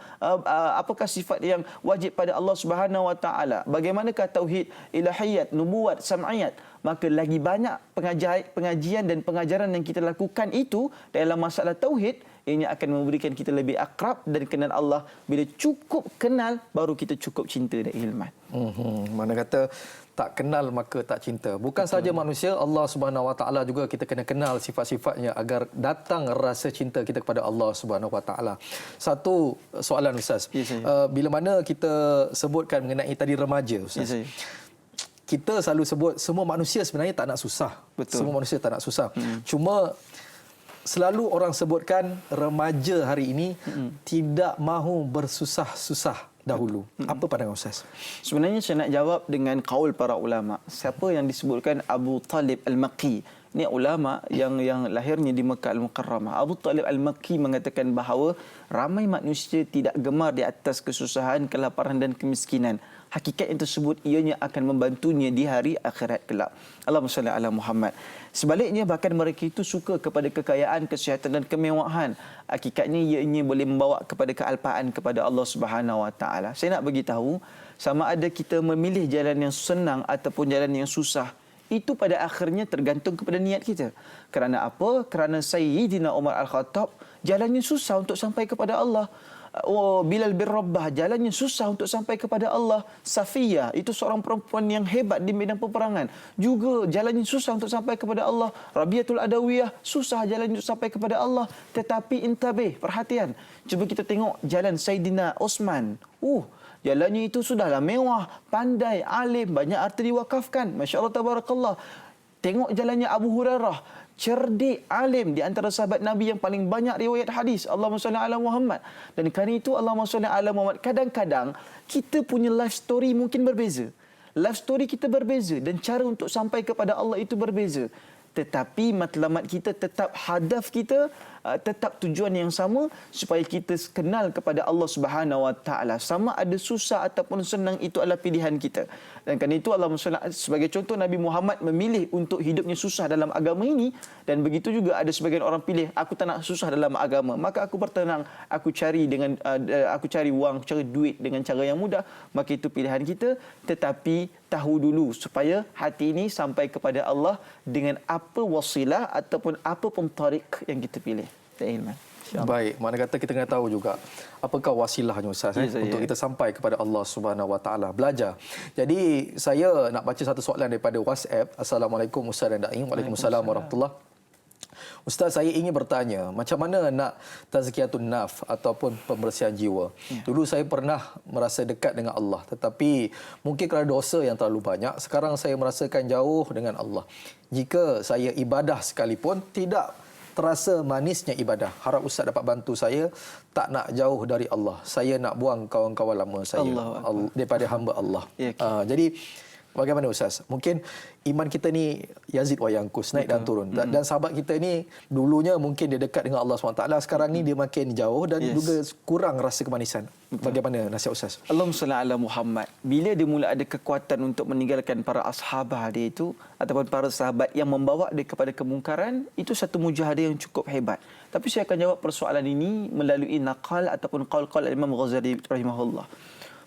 C: apakah sifat yang wajib pada Allah Subhanahu Wa Taala, bagaimanakah tauhid ilahiyat, nubuwat, sam'iyat. Maka lagi banyak pengajian dan pengajaran yang kita lakukan itu dalam masalah tauhid, ini akan memberikan kita lebih akrab dan kenal Allah. Bila cukup kenal, baru kita cukup cinta dan Hilman.
A: Mana kata tak kenal maka tak cinta. Bukan sahaja manusia, Allah Subhanahu Wa Taala juga kita kena kenal sifat-sifatnya agar datang rasa cinta kita kepada Allah Subhanahu Wa Taala. Satu soalan Ustaz. Bila mana kita sebutkan mengenai tadi remaja Ustaz. Kita selalu sebut semua manusia sebenarnya tak nak susah.
C: Betul.
A: Semua manusia tak nak susah. Cuma selalu orang sebutkan remaja hari ini tidak mahu bersusah-susah dahulu. Apa pandangan Ustaz?
C: Sebenarnya saya nak jawab dengan kaul para ulama. Siapa yang disebutkan Abu Talib Al-Makki? Ini ulama yang lahirnya di Mekah Al-Mukarramah. Abu Talib Al-Makki mengatakan bahawa ramai manusia tidak gemar di atas kesusahan, kelaparan dan kemiskinan. Hakikat yang tersebut ianya akan membantunya di hari akhirat kelak. Allahumma salli ala Muhammad. Sebaliknya bahkan mereka itu suka kepada kekayaan, kesihatan dan kemewahan. Hakikatnya ianya boleh membawa kepada kealpaan kepada Allah Subhanahu Wa Taala. Saya nak bagi tahu, sama ada kita memilih jalan yang senang ataupun jalan yang susah, itu pada akhirnya tergantung kepada niat kita. Kerana apa? Kerana Sayyidina Umar Al-Khattab jalannya susah untuk sampai kepada Allah. Bilal bin Rabah jalannya susah untuk sampai kepada Allah. Safiyah itu seorang perempuan yang hebat di medan peperangan, juga jalannya susah untuk sampai kepada Allah. Rabiatul Adawiyah susah jalannya untuk sampai kepada Allah. Tetapi intabih, perhatian, cuba kita tengok jalan Saidina Osman. Jalannya itu sudahlah mewah, pandai, alim, banyak harta diwakafkan. Masya Allah, tabarakallah. Tengok jalannya Abu Hurairah, cerdik, alim, di antara sahabat Nabi yang paling banyak riwayat hadis. Allahumma salli ala Muhammad. Dan kerana itu Allahumma salli ala Muhammad. Kadang-kadang kita punya life story mungkin berbeza. Life story kita berbeza dan cara untuk sampai kepada Allah itu berbeza. Tetapi matlamat kita tetap, hadaf kita tetap tujuan yang sama, supaya kita kenal kepada Allah Subhanahu Wa Taala. Sama ada susah ataupun senang, itu adalah pilihan kita. Dan kerana itu Allah sebagai contoh, Nabi Muhammad memilih untuk hidupnya susah dalam agama ini, dan begitu juga ada sebagian orang pilih, aku tak nak susah dalam agama, maka aku bertenang, aku cari wang, cari duit dengan cara yang mudah. Maka itu pilihan kita. Tetapi tahu dulu supaya hati ini sampai kepada Allah dengan apa wasilah ataupun apa pun tarik yang kita pilih.
A: Baik, mana kata kita kena tahu juga apakah wasilahnya Ustaz untuk kita sampai kepada Allah Subhanahu Wa Taala, belajar. Jadi saya nak baca satu soalan daripada WhatsApp. Assalamualaikum Ustaz dan Da'i. Waalaikumsalam warahmatullahi. Ustaz, saya ingin bertanya, macam mana nak tazkiyatun nafs ataupun pembersihan jiwa? Dulu saya pernah merasa dekat dengan Allah, tetapi mungkin kerana dosa yang terlalu banyak, sekarang saya merasakan jauh dengan Allah. Jika saya ibadah sekalipun, tidak terasa manisnya ibadah. Harap Ustaz dapat bantu saya, tak nak jauh dari Allah. Saya nak buang kawan-kawan lama saya daripada hamba Allah. Jadi bagaimana Ustaz? Mungkin iman kita ni yazid wa yanqus, naik dan turun. Dan sahabat kita ni dulunya mungkin dia dekat dengan Allah SWT, sekarang ni dia makin jauh dan juga kurang rasa kemanisan. Bagaimana nasihat Ustaz?
C: Allahumma salli ala Muhammad. Bila dia mula ada kekuatan untuk meninggalkan para ashabah dia itu, ataupun para sahabat yang membawa dia kepada kemungkaran, itu satu mujahadah yang cukup hebat. Tapi saya akan jawab persoalan ini melalui naqal ataupun qaul-qaul Imam Ghazali rahimahullah.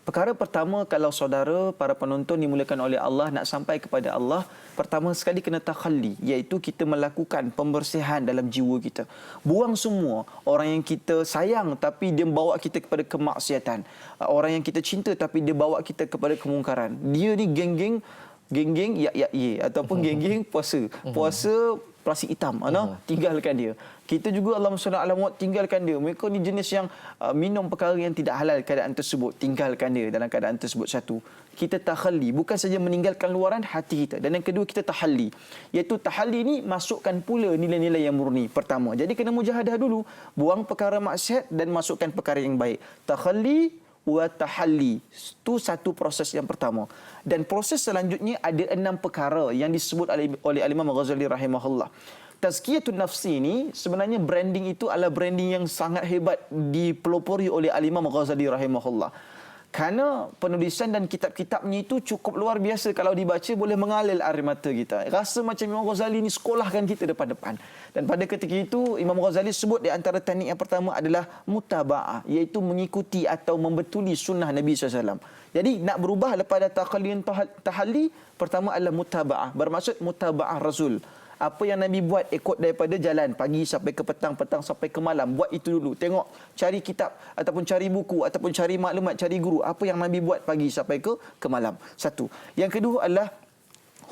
C: Perkara pertama, kalau saudara, para penonton dimulakan oleh Allah nak sampai kepada Allah, pertama sekali kena takhalli, iaitu kita melakukan pembersihan dalam jiwa kita. Buang semua orang yang kita sayang tapi dia bawa kita kepada kemaksiatan. Orang yang kita cinta tapi dia bawa kita kepada kemungkaran. Dia ni geng-geng ataupun geng-geng puasa. Puasa plastik hitam, tinggalkan dia. Kita juga Allah SWT tinggalkan dia. Mereka ni jenis yang minum perkara yang tidak halal keadaan tersebut. Tinggalkan dia dalam keadaan tersebut. Satu, kita tahalli. Bukan saja meninggalkan luaran hati kita. Dan yang kedua, kita tahalli. Iaitu tahalli ni masukkan pula nilai-nilai yang murni. Pertama, jadi kena mujahadah dulu. Buang perkara maksiat dan masukkan perkara yang baik. Tahalli wa tahalli. Itu satu proses yang pertama. Dan proses selanjutnya ada 6 perkara yang disebut oleh Imam Ghazali rahimahullah. Tazkiyatun nafsi ini sebenarnya branding itu adalah branding yang sangat hebat dipelopori oleh Imam Ghazali rahimahullah. Kerana penulisan dan kitab-kitabnya itu cukup luar biasa. Kalau dibaca boleh mengalir air mata kita. Rasa macam Imam Ghazali ini sekolahkan kita depan-depan. Dan pada ketika itu Imam Ghazali sebut di antara teknik yang pertama adalah mutaba'ah, iaitu mengikuti atau membetuli sunnah Nabi SAW. Jadi nak berubah daripada tahalli, pertama adalah mutaba'ah. Bermaksud mutaba'ah Rasul. Apa yang Nabi buat, ikut daripada jalan pagi sampai ke petang, petang sampai ke malam. Buat itu dulu. Tengok, cari kitab ataupun cari buku ataupun cari maklumat, cari guru. Apa yang Nabi buat pagi sampai ke malam. Satu. Yang kedua adalah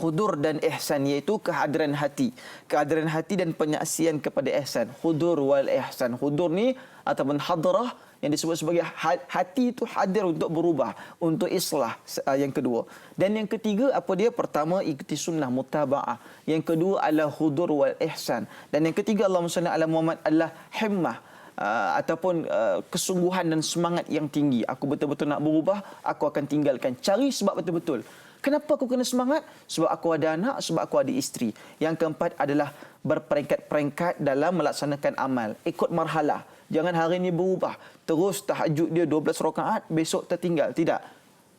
C: hudur dan ihsan, iaitu kehadiran hati. Kehadiran hati dan penyaksian kepada ihsan. Hudur wal ihsan. Hudur ni ataupun hadrah yang disebut sebagai hati itu hadir untuk berubah, untuk islah, yang kedua. Dan yang ketiga apa dia? Pertama, ikuti sunnah mutaba'ah. Yang kedua adalah hudur wal ihsan. Dan yang ketiga, Allahumma salli ala Muhammad, adalah himmah. Ataupun kesungguhan dan semangat yang tinggi. Aku betul-betul nak berubah, aku akan tinggalkan. Cari sebab betul-betul. Kenapa aku kena semangat? Sebab aku ada anak, sebab aku ada isteri. Yang keempat adalah berperingkat-peringkat dalam melaksanakan amal. Ikut marhalah. Jangan hari ini berubah. Terus tahajud dia 12 rakaat, besok tertinggal. Tidak.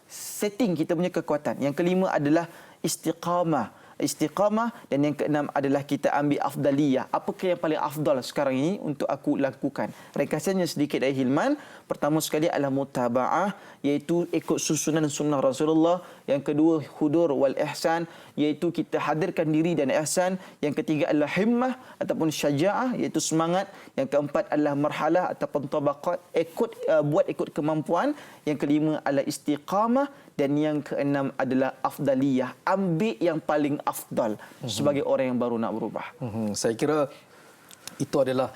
C: Setting kita punya kekuatan. Yang kelima adalah istiqamah. Istiqamah. Dan yang keenam adalah kita ambil afdaliyah. Apakah yang paling afdal sekarang ini untuk aku lakukan? Ringkasannya sedikit dari Hilman. Pertama sekali adalah mutaba'ah, iaitu ikut susunan sunnah Rasulullah. Yang kedua, hudur wal ihsan, iaitu kita hadirkan diri dan ihsan. Yang ketiga adalah himmah ataupun syaja'ah, iaitu semangat. Yang keempat adalah marhalah ataupun tabaqat, buat ikut kemampuan. Yang kelima adalah istiqamah. Dan yang keenam adalah afdaliyah. Ambil yang paling afdal sebagai orang yang baru nak berubah.
A: Saya kira itu adalah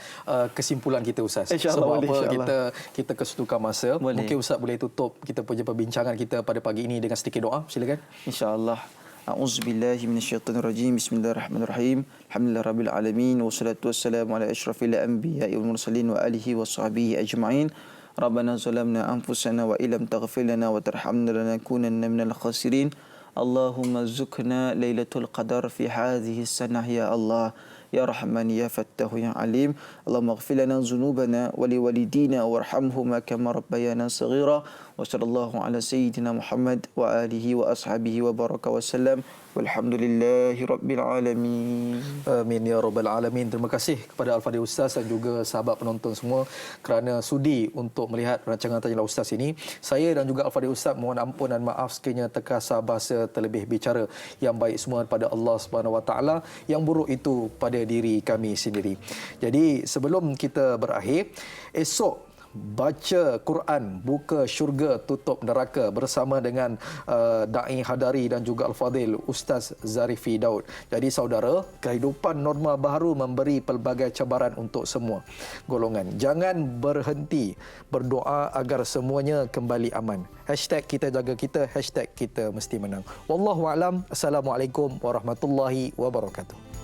A: kesimpulan kita, Ustaz.
C: InsyaAllah,
A: Sebab
C: boleh,
A: apa kita kesetukan masa.
C: Boleh.
A: Mungkin Ustaz boleh tutup kita punya perbincangan kita pada pagi ini dengan sedikit doa. Silakan.
C: InsyaAllah. A'udzubillahi minasyaitonirrajim. Bismillahirrahmanirrahim. Alhamdulillahirabbil alamin wassalatu wassalamu ala asyrafil anbiya'i wal mursalin wa alihi washabbihi ajma'in. Rabbana zalamna anfusana wa illam taghfir lana wa tarhamna lanakunanna minal khasirin. Allahumma zukna lailatul qadar fi hadhihi sanah ya Allah. Ya Rahman, Ya Fattahu, Ya Alim. Allahumma ighfir lana dhunubana wa liwalidina warhamhuma kama rabbayana saghira. Wa sallallahu ala sayyidina Muhammad wa alihi wa ashabihi wa baraka wa sallam. Walhamdulillahi rabbil alamin.
A: Amin ya rabbal alamin. Terima kasih kepada Al-Fadhil Ustaz dan juga sahabat penonton semua kerana sudi untuk melihat rancangan Tanya Ustaz ini. Saya dan juga Al-Fadhil Ustaz mohon ampun dan maaf sekiranya terkasar bahasa terlebih bicara. Yang baik semua pada Allah Subhanahu Wa Taala, yang buruk itu pada diri kami sendiri. Jadi sebelum kita berakhir, esok baca Quran, buka syurga, tutup neraka bersama dengan Da'i Hadari dan juga Al-Fadhil Ustaz Zarifi Daud. Jadi saudara, kehidupan normal baru memberi pelbagai cabaran untuk semua golongan. Jangan berhenti berdoa agar semuanya kembali aman. Hashtag kita jaga kita, hashtag kita mesti menang. Wallahualam. Assalamualaikum warahmatullahi wabarakatuh.